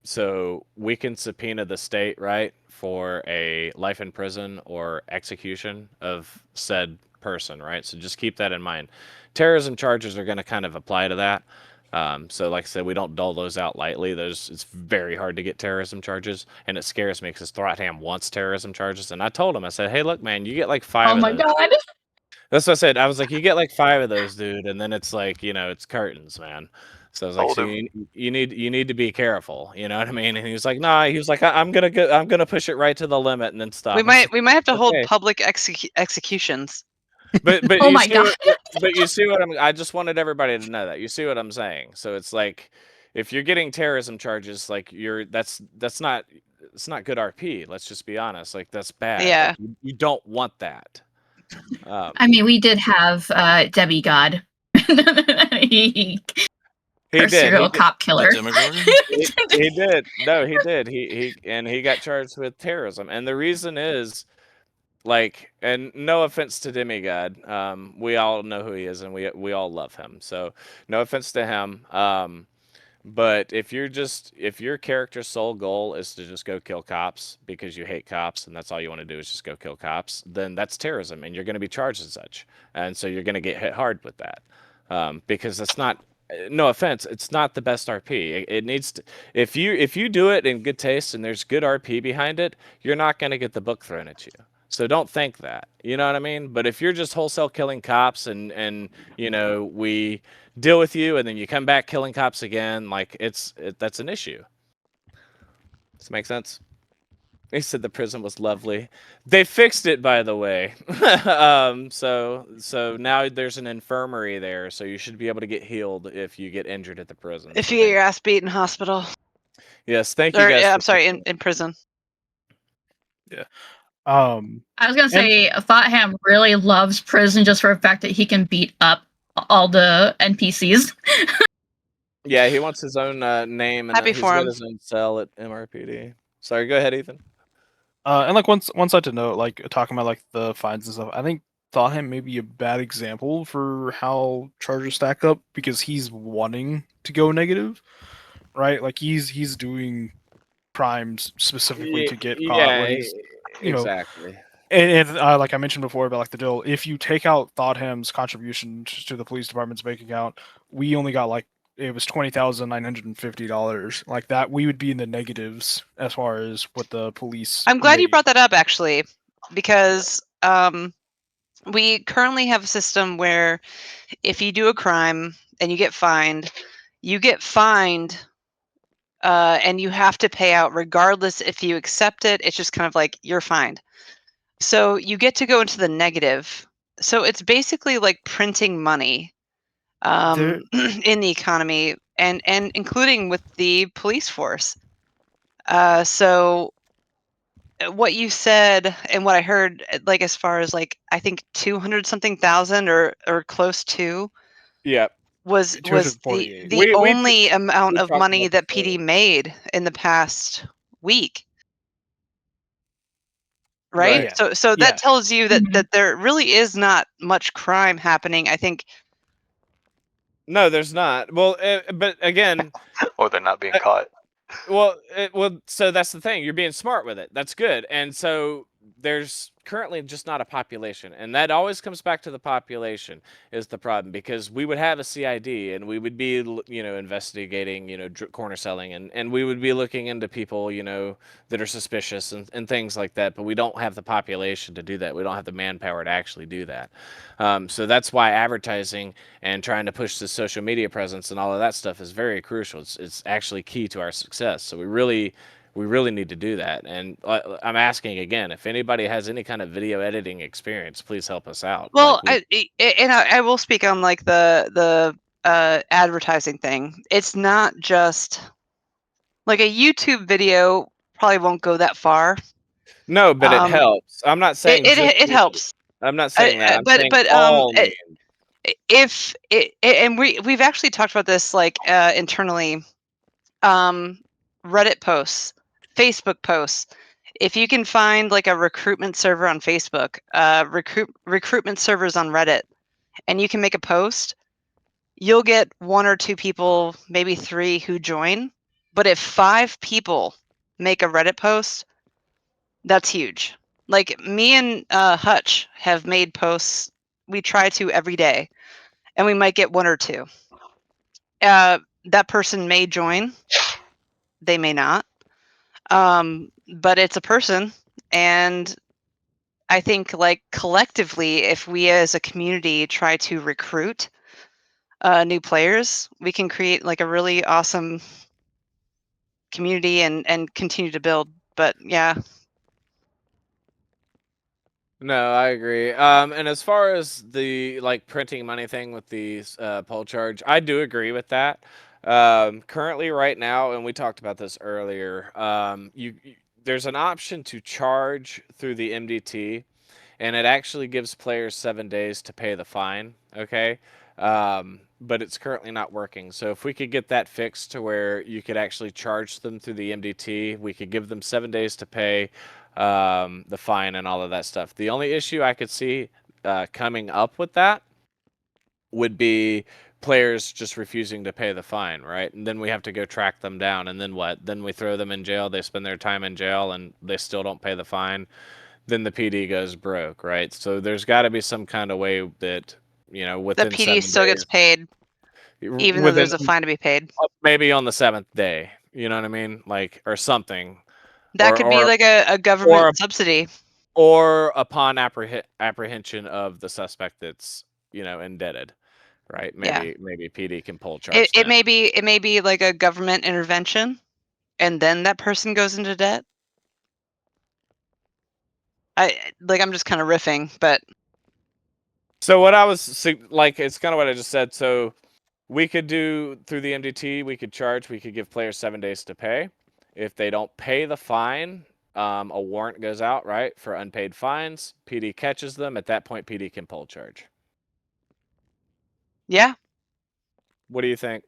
A: so we can subpoena the state, right, for a life in prison or execution of said person, right? So just keep that in mind. Terrorism charges are going to kind of apply to that. So like I said, we don't dole those out lightly. It's very hard to get terrorism charges, and it scares me because Throtham wants terrorism charges. And I told him, I said, hey, look, man, you get like 5 of those.
K: Oh my god.
A: That's what I said. I was like, you get like 5 of those, dude, and then it's like, it's curtains, man. So I was like, so you need to be careful, you know what I mean? And he was like, nah. He was like, I'm gonna push it right to the limit and then stop.
B: We might have to hold public executions.
A: But
K: Oh my god.
A: But you see what I just wanted everybody to know that. You see what I'm saying? So it's like, if you're getting terrorism charges, like that's not good RP. Let's just be honest. Like, that's bad.
B: Yeah.
A: Like, you don't want that.
K: I mean, we did have Debbie God. he
A: did.
K: Serial cop killer.
A: He did. No, he did. He got charged with terrorism. And the reason is, like, and no offense to Demigod, we all know who he is, and we all love him. So no offense to him. But if your character's sole goal is to just go kill cops because you hate cops and that's all you want to do is just go kill cops, then that's terrorism, and you're going to be charged as such. And so you're going to get hit hard with that, because that's not. No offense, it's not the best RP. It needs to. If you do it in good taste and there's good RP behind it, you're not going to get the book thrown at you. So don't think that. You know what I mean? But if you're just wholesale killing cops and we deal with you and then you come back killing cops again, like that's an issue. Does that make sense? They said the prison was lovely. They fixed it, by the way. So now there's an infirmary there, so you should be able to get healed if you get injured at the prison.
B: If
A: So
B: you get your ass beat in hospital,
A: yes, thank you
B: or
A: guys.
B: yeah,
A: for
B: I'm sorry,
A: fixing it.
B: in prison.
I: Yeah.
K: I was gonna say, Thotham really loves prison just for the fact that he can beat up all the NPCs.
A: Yeah, he wants his own name, and
B: Happy
A: he's
B: for
A: got
B: him.
A: his own cell at MRPD. Sorry, go ahead, Ethan.
I: And like one side to note, like talking about like the fines and stuff, I think Thotham may be a bad example for how charges stack up because he's wanting to go negative, right? Like he's doing crimes specifically to get caught. Where he's, you know,
A: exactly.
I: and like I mentioned before about like the deal, if you take out Thotham's contribution to the police department's bank account, we only got like it was $20,950. Like that, we would be in the negatives as far as what the police.
B: I'm glad you
I: made.
B: brought that up, actually, because we currently have a system where if you do a crime and you get fined, and you have to pay out regardless if you accept it. It's just kind of like you're fined. So you get to go into the negative. So it's basically like printing money in the economy and including with the police force. So what you said and what I heard, like as far as like I think 200 something thousand or close to,
A: yeah,
B: was the
A: 248.
B: only amount
A: we
B: of
A: talked
B: money
A: about
B: that
A: this
B: PD made in the past week. Right?
A: Right.
B: So that tells you that there really is not much crime happening. I think
A: No, there's not. Well, but again,
C: or they're not being caught.
A: Well, so that's the thing. You're being smart with it. That's good. And so there's currently just not a population, and that always comes back to the population is the problem, because we would have a CID and we would be, investigating, corner selling, and we would be looking into people, that are suspicious and things like that. But we don't have the population to do that. We don't have the manpower to actually do that. So that's why advertising and trying to push the social media presence and all of that stuff is very crucial. It's actually key to our success. So we really need to do that. And I'm asking again, if anybody has any kind of video editing experience, please help us out.
B: well, I will speak on like the advertising thing. It's not just like a YouTube video probably won't go that far.
A: No, but it helps. I'm not saying
B: it helps.
A: I'm not saying that. I'm saying
B: but
A: all means.
B: if it and we've actually talked about this like internally, Reddit posts, Facebook posts. If you can find like a recruitment server on Facebook, recruitment servers on Reddit, and you can make a post, you'll get 1 or 2 people, maybe 3 who join. But if 5 people make a Reddit post, that's huge. Like me and Hutch have made posts. We try to every day, and we might get 1 or 2. That person may join, they may not, but it's a person, and I think like collectively, if we as a community try to recruit new players, we can create like a really awesome community and continue to build. But yeah.
A: No, I agree. And as far as the like printing money thing with the poll charge, I do agree with that. Currently, right now, and we talked about this earlier, there's an option to charge through the MDT, and it actually gives players 7 days to pay the fine. Okay. But it's currently not working. So if we could get that fixed to where you could actually charge them through the MDT, we could give them 7 days to pay the fine and all of that stuff. The only issue I could see coming up with that would be players just refusing to pay the fine, right? And then we have to go track them down, and then what? Then we throw them in jail. They spend their time in jail, and they still don't pay the fine. Then the PD goes broke, right? So there's got to be some kind of way that, within
B: the PD still gets paid, even though there's a fine to be paid.
A: Maybe on the 7th day, you know what I mean? Like, or something.
B: That could be like a government subsidy.
A: Or upon apprehension of the suspect that's, indebted, right? Maybe PD can pull charge.
B: It may be like a government intervention, and then that person goes into debt. I'm just kind of riffing, but
A: So what I was like, it's kind of what I just said. So we could do through the MDT, we could give players 7 days to pay. If they don't pay the fine, a warrant goes out, right, for unpaid fines. PD catches them. At that point, PD can pull charge.
B: yeah,
A: What do you think?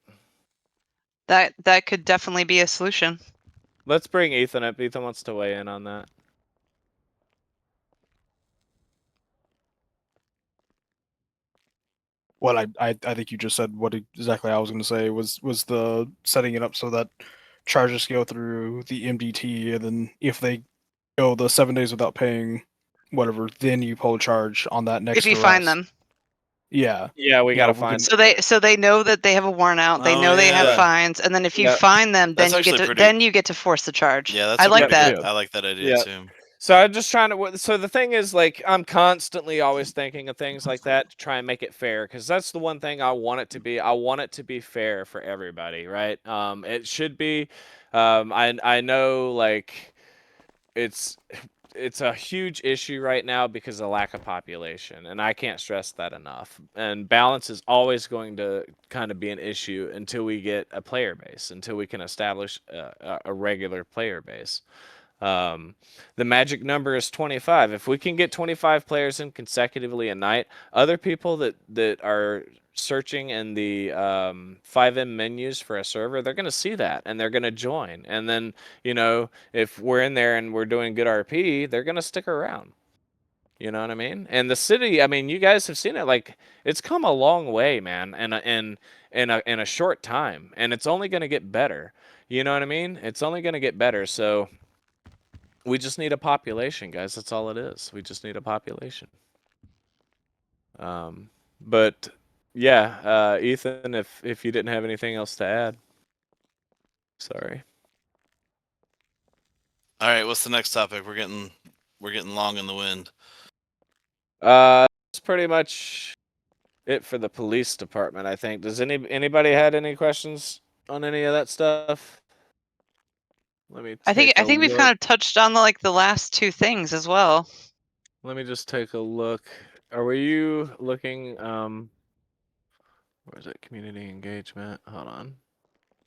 B: that could definitely be a solution.
A: Let's bring Ethan up. Ethan wants to weigh in on that.
I: Well, I think you just said what exactly I was going to say was the setting it up so that charges go through the MDT, and then if they go the 7 days without paying whatever, then you pull a charge on that next
B: If you find
I: arrest.
B: them.
I: Yeah.
A: Yeah, we gotta
I: we
A: find.
I: can-
B: So they know that they have a warrant out. They
D: Oh,
B: know they have
D: yeah.
B: fines, and then if you
A: Yeah.
B: find them,
D: That's
B: then you get
D: actually
B: to
D: pretty-
B: force the charge.
D: Yeah, that's
B: I
D: a
B: like
D: pretty
B: that.
D: good- I like that idea
A: Yeah.
D: too.
A: So I'm just trying to. So the thing is, like, I'm constantly always thinking of things like that to try and make it fair, because that's the one thing I want it to be. I want it to be fair for everybody, right? It should be. I know, like, it's a huge issue right now because of lack of population, and I can't stress that enough. And balance is always going to kind of be an issue until we get a player base, until we can establish a regular player base. The magic number is 25. If we can get 25 players in consecutively a night, other people that are searching in the 5M menus for a server, they're going to see that and they're going to join. And then, if we're in there and we're doing good RP, they're going to stick around. You know what I mean? And the city, I mean, you guys have seen it. Like, it's come a long way, man, in a short time, and it's only going to get better. You know what I mean? It's only going to get better. So we just need a population, guys. That's all it is. We just need a population. But yeah, Ethan, if you didn't have anything else to add, sorry.
D: All right, what's the next topic? We're getting long in the wind.
A: That's pretty much it for the police department, I think. Does anybody had any questions on any of that stuff? Let me.
B: I think we've
A: look.
B: kind of touched on the last two things as well.
A: Let me just take a look. Were you looking? Where's that community engagement? Hold on.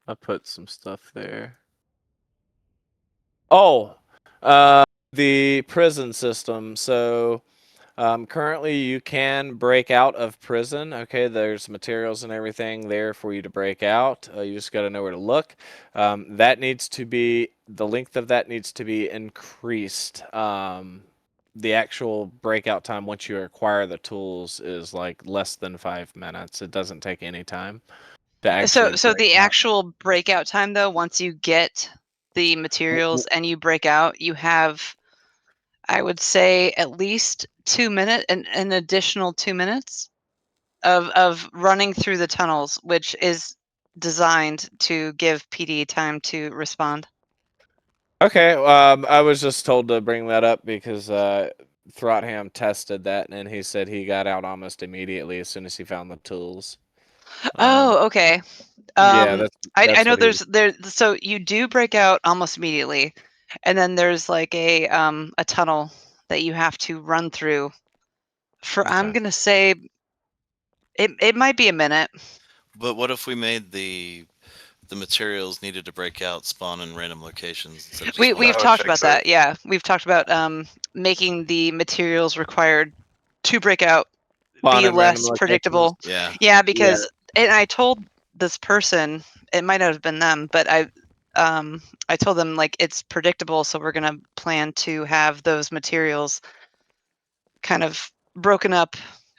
A: I put some stuff there. Oh, the prison system. So currently you can break out of prison. Okay, there's materials and everything there for you to break out. You just got to know where to look. That needs to be, the length of that needs to be increased. The actual breakout time once you acquire the tools is like less than 5 minutes. It doesn't take any time to actually.
B: So the
A: break out.
B: actual breakout time, though, once you get the materials and you break out, you have, I would say, at least 2 minutes, an additional 2 minutes of running through the tunnels, which is designed to give PD time to respond.
A: Okay, I was just told to bring that up because Throtham tested that, and he said he got out almost immediately as soon as he found the tools.
B: Oh, okay.
A: Yeah, that's
B: I know
A: what he
B: there's so you do break out almost immediately, and then there's like a tunnel that you have to run through for, I'm gonna say, it might be a minute.
D: But what if we made the materials needed to break out spawn in random locations? Instead of just one
B: We've
D: location?
B: talked about that. Yeah, we've talked about making the materials required to break out
A: Spawn
B: be
A: in random
B: less
A: locations.
B: predictable.
D: Yeah.
B: Yeah, because and I told this person, it might not have been them, but I told them, like, it's predictable, so we're gonna plan to have those materials kind of broken up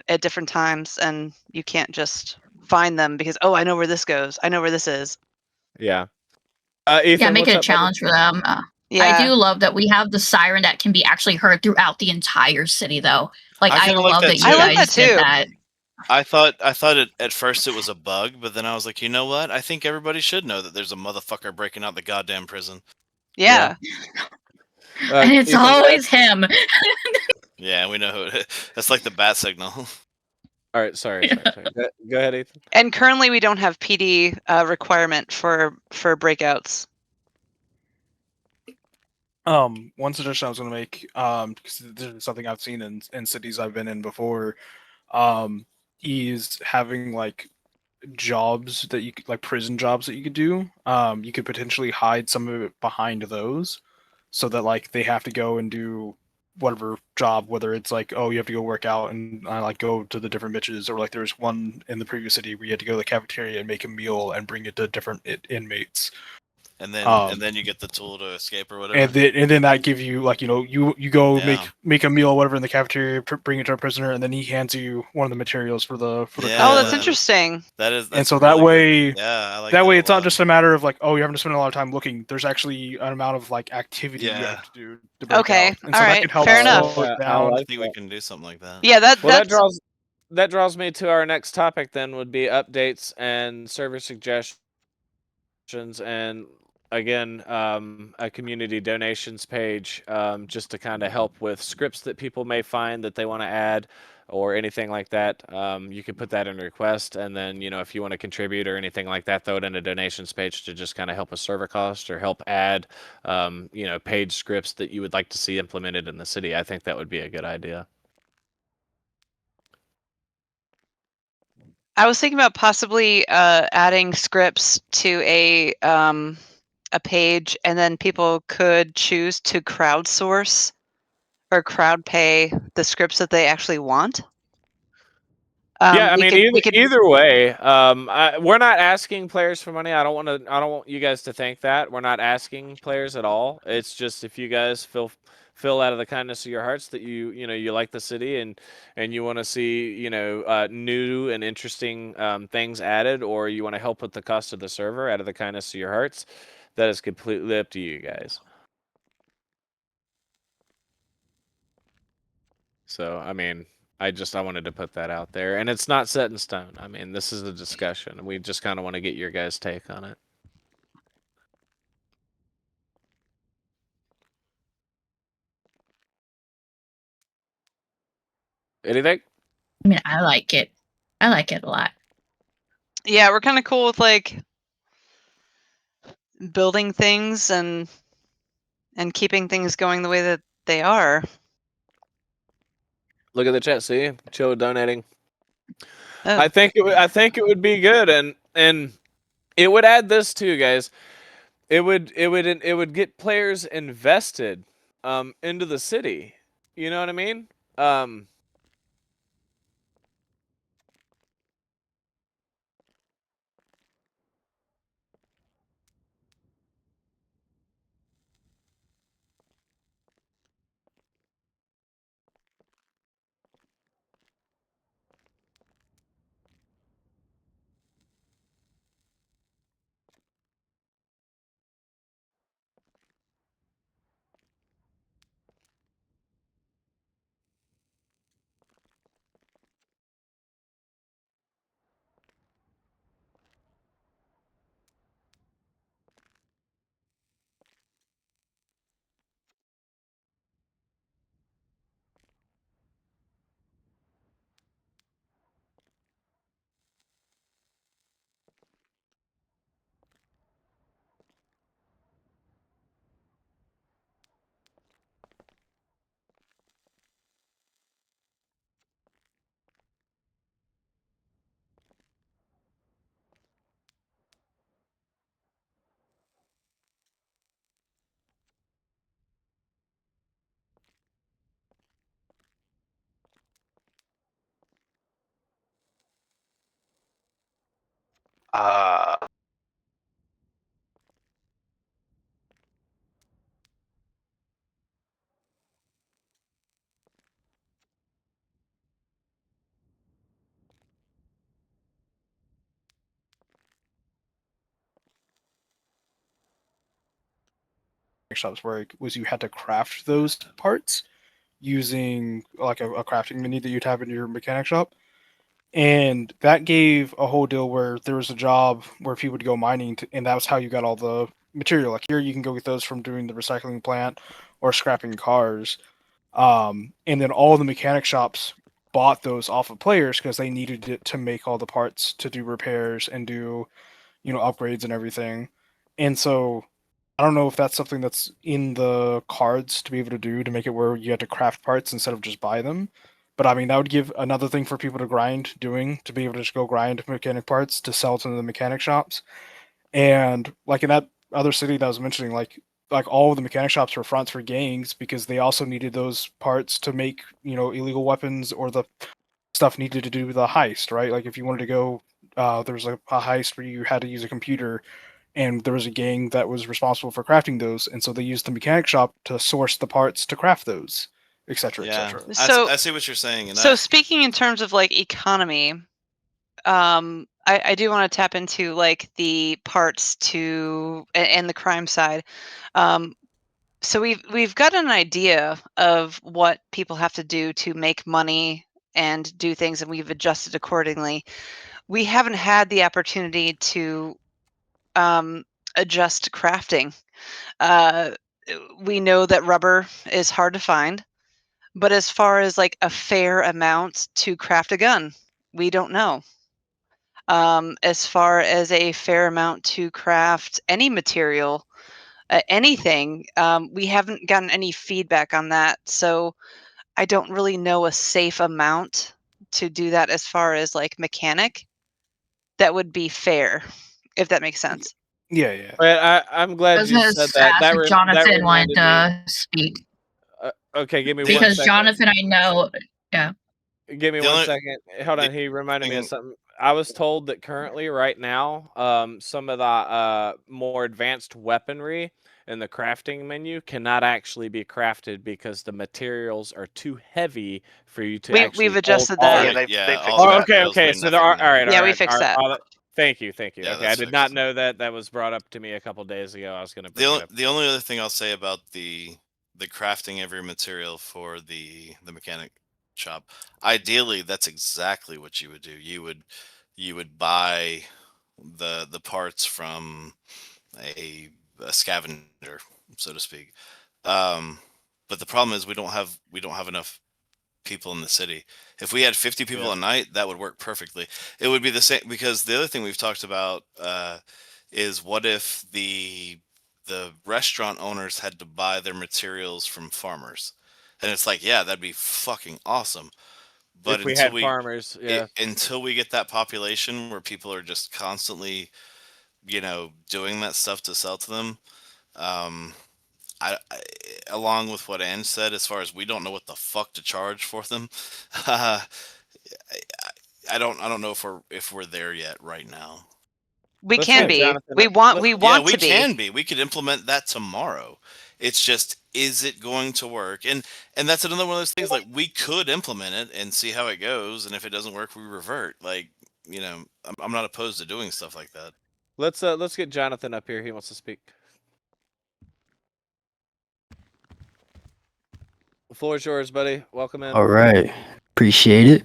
B: at different times, and you can't just find them because, oh, I know where this goes. I know where this is.
A: Yeah. Ethan,
K: Yeah, make
A: what's
K: it a
A: up, buddy?
K: challenge for them. I
B: Yeah.
K: do love that we have the siren that can be actually heard throughout the entire city, though. Like, I
D: kinda like
K: love
D: that
K: that
D: too.
K: you
D: I like
K: guys
B: that
K: did
B: too.
K: that.
D: I thought at first it was a bug, but then I was like, you know what? I think everybody should know that there's a motherfucker breaking out the goddamn prison.
B: Yeah.
K: And it's
A: Ethan,
K: always him.
D: Yeah, we know who it is. That's like the bat signal.
A: All right, sorry. Go ahead, Ethan.
B: And currently we don't have PD requirement for breakouts.
I: One suggestion I was going to make, because this is something I've seen in cities I've been in before, is having like jobs that you could, like prison jobs that you could do. You could potentially hide some of it behind those, so that like they have to go and do whatever job, whether it's like, oh, you have to go work out and like go to the different bitches, or like there's one in the previous city where you had to go to the cafeteria and make a meal and bring it to different inmates.
D: And then you get the tool to escape or whatever.
I: And then that give you like, you know, you go
D: Yeah.
I: make a meal or whatever in the cafeteria, bring it to a prisoner, and then he hands you one of the materials for the
D: Yeah.
B: Oh, that's interesting.
D: That's
I: and so that
D: really
I: way,
D: good. Yeah, I like
I: that way
D: a
I: it's not
D: lot.
I: just a matter of like, oh, you're having to spend a lot of time looking. There's actually an amount of like activity you
D: Yeah.
I: have to do to break
B: Okay,
I: out. And
B: all
I: so that
B: right,
I: could help
B: fair
I: slow
B: enough.
I: it
A: I
I: down.
A: like
D: I think we can do something like that.
B: Yeah,
A: Well,
B: that's
A: that draws me to our next topic. Then would be updates and server suggestions, and again, a community donations page, just to kind of help with scripts that people may find that they want to add, or anything like that. You can put that in request, and then if you want to contribute or anything like that, throw it in a donations page to just kind of help with server cost or help add, page scripts that you would like to see implemented in the city. I think that would be a good idea.
B: I was thinking about possibly adding scripts to a page, and then people could choose to crowdsource or crowd pay the scripts that they actually want.
A: Yeah, I
B: we
A: mean,
B: could-
A: either,
B: we could-
A: either way, we're not asking players for money. I don't want you guys to think that we're not asking players at all. It's just if you guys feel out of the kindness of your hearts that you like the city and you want to see new and interesting things added, or you want to help with the cost of the server out of the kindness of your hearts, that is completely up to you guys. So, I mean, I wanted to put that out there, and it's not set in stone. I mean, this is a discussion, and we just kind of want to get your guys' take on it. Anything?
K: I mean, I like it. I like it a lot.
B: Yeah, we're kind of cool with like building things and keeping things going the way that they are.
A: Look at the chat. See, Chill donating.
B: Oh.
A: I think it would be good, and it would add this too, guys. It would get players invested into the city. You know what I mean?
I: Shops where was you had to craft those parts using like a crafting menu that you'd have in your mechanic shop. And that gave a whole deal where there was a job where people would go mining, and that was how you got all the material. Like here, you can go get those from doing the recycling plant or scrapping cars. And then all the mechanic shops bought those off of players because they needed it to make all the parts to do repairs and do, upgrades and everything. And so I don't know if that's something that's in the cards to be able to do to make it where you had to craft parts instead of just buy them. But I mean, that would give another thing for people to grind doing, to be able to just go grind mechanic parts to sell to the mechanic shops. And like in that other city that I was mentioning, like all of the mechanic shops were fronts for gangs because they also needed those parts to make, illegal weapons or the stuff needed to do the heist, right? Like if you wanted to go, there was a heist where you had to use a computer, and there was a gang that was responsible for crafting those, and so they used the mechanic shop to source the parts to craft those, etc.,
L: Yeah,
I: etc.
B: So-
L: I see what you're saying. And
B: So speaking in terms of like economy, I do want to tap into like the parts to and the crime side. So we've got an idea of what people have to do to make money and do things, and we've adjusted accordingly. We haven't had the opportunity to adjust crafting. We know that rubber is hard to find, but as far as like a fair amount to craft a gun, we don't know. As far as a fair amount to craft any material, anything, we haven't gotten any feedback on that. So I don't really know a safe amount to do that as far as like mechanic that would be fair, if that makes sense.
I: Yeah.
A: But I'm glad you said that. That
K: Jonathan wanted
A: reminded me.
K: to speak
A: Okay, give me 1
K: because
A: second.
K: Jonathan, I know, yeah.
A: Give me
L: The
A: 1
L: only-
A: second. Hold on. He reminded me of
L: thing-
A: something. I was told that currently, right now, some of the more advanced weaponry in the crafting menu cannot actually be crafted because the materials are too heavy for you to actually.
B: We've adjusted
A: hold
B: that.
A: all-
C: they
L: Yeah,
C: fixed
L: all
A: Oh,
L: the
C: that.
A: okay.
L: materials mean
A: So there are.
L: nothing
A: All
L: now.
A: right.
B: Yeah,
A: all
B: we
A: right,
B: fixed
A: all
B: that.
A: right. Thank you.
L: Yeah,
A: Okay, I
L: that's
A: did not
L: fixed.
A: know that. That was brought up to me a couple days ago. I was going to bring it up.
L: The only other thing I'll say about the crafting every material for the mechanic shop, ideally that's exactly what you would do. You would buy the parts from a scavenger, so to speak. But the problem is we don't have enough people in the city. If we had 50 people a night, that would work perfectly. It would be the same, because the other thing we've talked about is what if the restaurant owners had to buy their materials from farmers, and it's like, yeah, that'd be fucking awesome. But
A: If we
L: until
A: had farmers, yeah.
L: until we get that population where people are just constantly, doing that stuff to sell to them, I along with what Ange said, as far as we don't know what the fuck to charge for them, I don't know if we're there yet right now.
B: We
A: Let's
B: can
A: get
B: be.
A: Jonathan
B: We
A: up.
B: want.
A: Let's-
B: We
L: Yeah,
B: want
L: we
B: to be.
L: can be. We could implement that tomorrow. It's just, is it going to work? And that's another one of those things. Like, we could implement it and see how it goes, and if it doesn't work, we revert. Like, I'm not opposed to doing stuff like that.
A: Let's get Jonathan up here. He wants to speak. The floor is yours, buddy. Welcome in.
H: All right, appreciate it.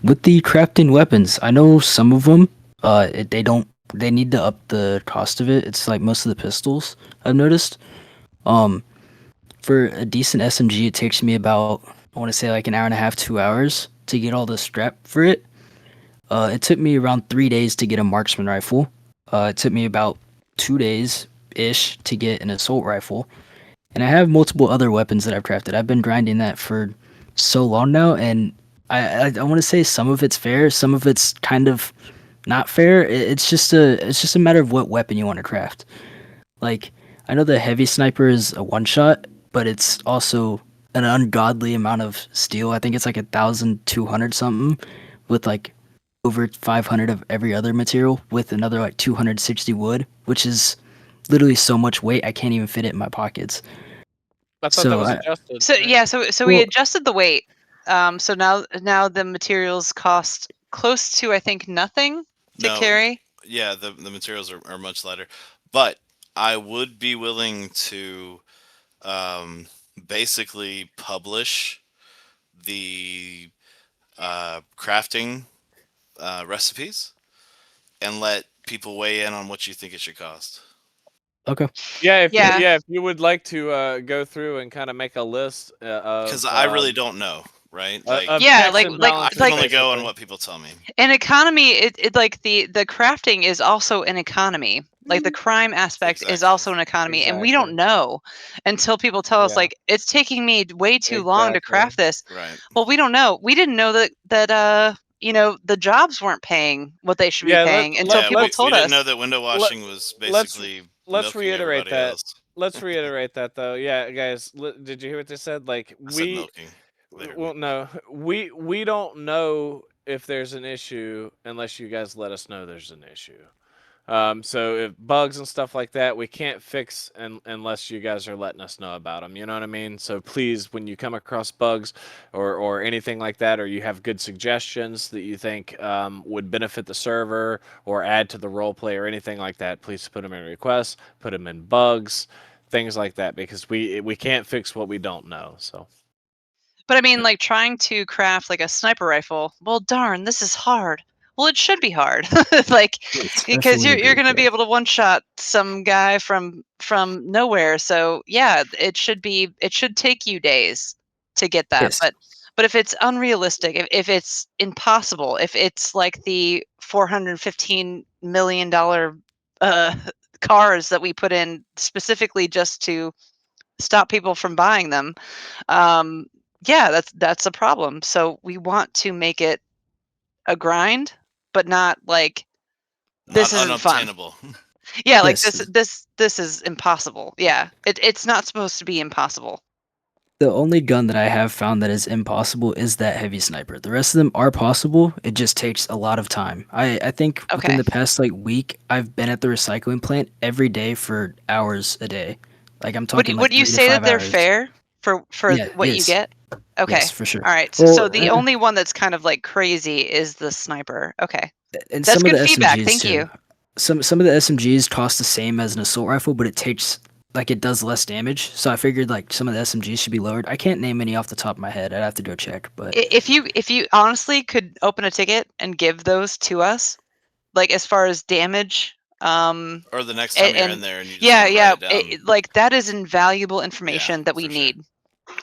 H: With the crafting weapons, I know some of them, they need to up the cost of it. It's like most of the pistols I've noticed. For a decent SMG, it takes me about, I want to say like an hour and a half, 2 hours to get all the strap for it. It took me around 3 days to get a marksman rifle. It took me about 2 days-ish to get an assault rifle. And I have multiple other weapons that I've crafted. I've been grinding that for so long now, and I want to say some of it's fair, some of it's kind of not fair. It's just a matter of what weapon you want to craft. Like, I know the heavy sniper is a one shot, but it's also an ungodly amount of steel. I think it's like 1,200 something, with like over 500 of every other material, with another like 260 wood, which is literally so much weight I can't even fit it in my pockets.
A: I thought that
H: So
A: was
H: I-
A: adjusted.
B: So
A: right?
B: yeah, so we
H: Well-
B: adjusted the weight. So now the materials cost close to, I think, nothing to
L: No,
B: carry.
L: Yeah, the materials are much lighter, but I would be willing to basically publish the crafting recipes and let people weigh in on what you think it should cost.
H: Okay.
A: Yeah,
B: Yeah.
A: if you would like to go through and kind of make a list of
L: Because I really don't know. right?
B: Yeah,
A: checks and
L: I
A: balances,
L: can only
B: like
L: go on
A: basically.
L: what people tell me.
B: an economy. It like the crafting is also an economy. Like the crime aspect is also an economy, and we don't
A: Exactly.
B: know until people tell us
A: Yeah.
B: like it's taking me way too long to
A: Exactly.
B: craft this.
L: Right.
B: Well, we don't know. We didn't know that you know, the jobs weren't paying what they should be
A: Yeah,
B: paying until
L: Yeah,
B: people
L: we
B: told
L: didn't
B: us.
L: know that window washing was basically
A: let's
L: milking
A: reiterate
L: everybody
A: that.
L: else.
A: Let's reiterate that though. Yeah, guys, did you hear what they said? Like
L: I said
A: we
L: milking. They heard
A: well
L: me.
A: no, we don't know if there's an issue unless you guys let us know there's an issue. So if bugs and stuff like that, we can't fix unless you guys are letting us know about them. You know what I mean? So please, when you come across bugs or anything like that, or you have good suggestions that you think would benefit the server or add to the role play or anything like that, please put them in requests, put them in bugs, things like that, because we can't fix what we don't know. So.
B: But I mean, like trying to craft like a sniper rifle. Well, darn, this is hard. Well, it should be hard, like because you're going to be able to one shot some guy from nowhere. So yeah, it should take you days to get that.
H: Yes.
B: But if it's unrealistic, if it's impossible, if it's like the $415 million cars that we put in specifically just to stop people from buying them, yeah, that's a problem. So we want to make it a grind, but not like this
L: Not
B: isn't fun.
L: unobtainable.
B: Yeah, like
H: Yes.
B: this is impossible. Yeah, it's not supposed to be impossible.
H: The only gun that I have found that is impossible is that heavy sniper. The rest of them are possible. It just takes a lot of time. I think within
B: Okay.
H: the past like week, I've been at the recycling plant every day for hours a day. Like I'm talking
B: Would
H: like
B: you
H: 3 to
B: say that
H: 5
B: they're
H: hours.
B: fair for
H: Yeah,
B: what you
H: yes.
B: get? Okay.
H: Yes, for sure.
B: All right.
H: Well,
B: So the only one that's kind of like crazy is the sniper. Okay.
H: and
B: That's
H: some of
B: good
H: the
B: feedback.
H: SMGs
B: Thank
H: too.
B: you.
H: Some of the SMGs cost the same as an assault rifle, but it takes like it does less damage. So I figured like some of the SMGs should be lowered. I can't name any off the top of my head. I'd have to go check, but
B: If you honestly could open a ticket and give those to us, like as far as damage,
L: Or the next time you're in
B: and
L: there and you just
B: yeah,
L: wanna
B: yeah,
L: write it down.
B: like that is invaluable information that we
L: for sure.
B: need.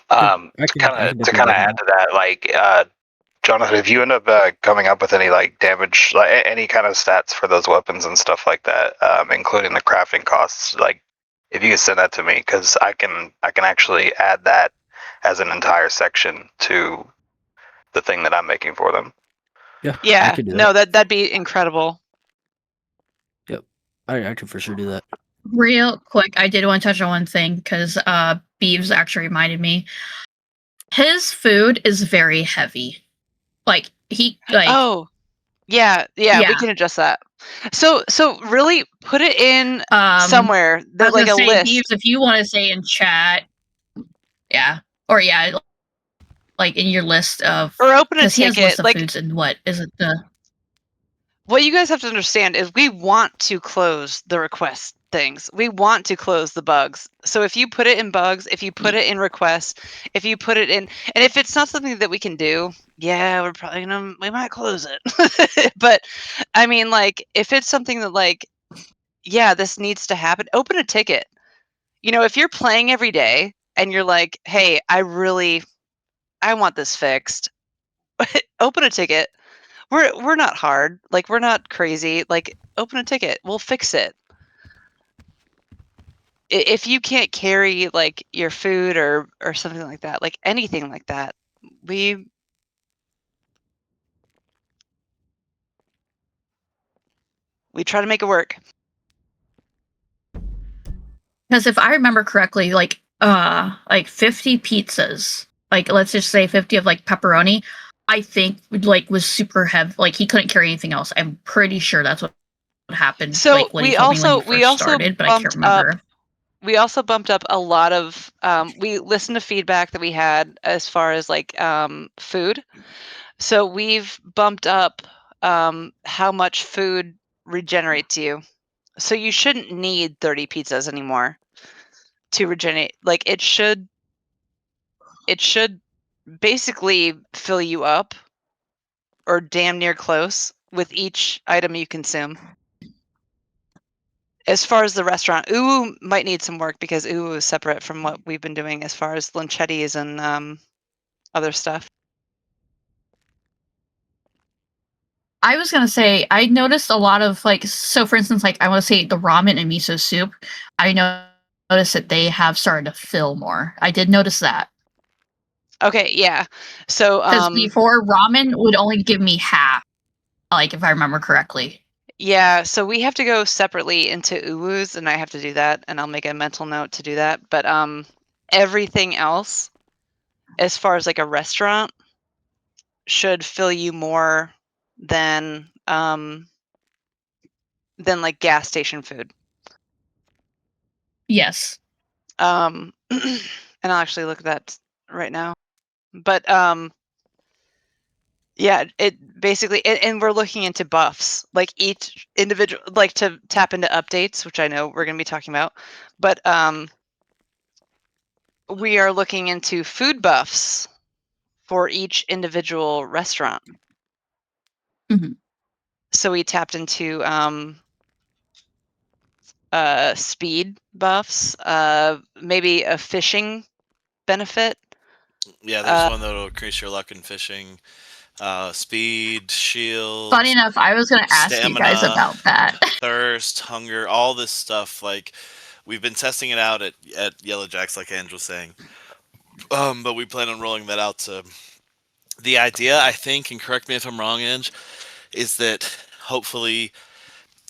H: I
C: To
H: can
C: kind of
H: definitely let you
C: add
H: know.
C: to that, like Jonathan, if you end up coming up with any like damage, like any kind of stats for those weapons and stuff like that, including the crafting costs, like if you could send that to me, because I can actually add that as an entire section to the thing that I'm making for them.
H: Yeah, I
B: Yeah,
H: could do
B: no,
H: that.
B: that'd be incredible.
H: Yep, I could for sure do that.
K: Real quick, I did want to touch on one thing because Beeves actually reminded me. His food is very heavy. Like he like
B: Oh, yeah, we
K: Yeah.
B: can adjust that. So really put it in somewhere
K: I
B: that
K: was
B: like
K: gonna
B: a
K: say,
B: list.
K: Beeves, if you want to say in chat, yeah, or yeah, like in your list of,
B: Or open a
K: because he has a list
B: ticket,
K: of
B: like
K: foods and what is it the
B: what you guys have to understand is we want to close the request things. We want to close the bugs. So if you put it in bugs, if you put it in requests, if you put it in, and if it's not something that we can do, yeah, we're probably we might close it. But I mean, like, if it's something that like, yeah, this needs to happen, open a ticket. You know, if you're playing every day and you're like, hey, I want this fixed, open a ticket. We're not hard. Like we're not crazy. Like open a ticket. We'll fix it. If you can't carry like your food or something like that, like anything like that, we try to make it work.
K: Because if I remember correctly, like 50 pizzas, like let's just say 50 of like pepperoni, I think like was super heavy. Like he couldn't carry anything else. I'm pretty sure that's what happened.
B: So
K: like what he told me when he first started, but I can't remember.
B: We also bumped up a lot of we listened to feedback that we had as far as like food. So we've bumped up how much food regenerates you. So you shouldn't need 30 pizzas anymore to regenerate. Like it should basically fill you up or damn near close with each item you consume. As far as the restaurant, Uwu might need some work because Uwu is separate from what we've been doing as far as Lunchetti's and other stuff.
K: I was gonna say I noticed a lot of like, so for instance, like I want to say the ramen and miso soup. I noticed that they have started to fill more. I did notice that
B: Okay, yeah. So
K: because before ramen would only give me half, like if I remember correctly.
B: yeah, so we have to go separately into uwus, and I have to do that, and I'll make a mental note to do that. But everything else, as far as like a restaurant, should fill you more than like gas station food.
K: Yes.
B: And I'll actually look at that right now. But yeah, it basically, and we're looking into buffs, like each individual, like to tap into updates, which I know we're going to be talking about. But we are looking into food buffs for each individual restaurant.
K: Mhm.
B: So we tapped into speed buffs, maybe a fishing benefit.
L: Yeah, there's one that'll increase your luck in fishing. Speed, shield.
K: Funny enough, I was gonna ask you guys
L: stamina,
K: about that.
L: thirst, hunger, all this stuff. Like, we've been testing it out at Yellow Jacks, like Andrew was saying. But we plan on rolling that out to. The idea, I think, and correct me if I'm wrong, Ange, is that hopefully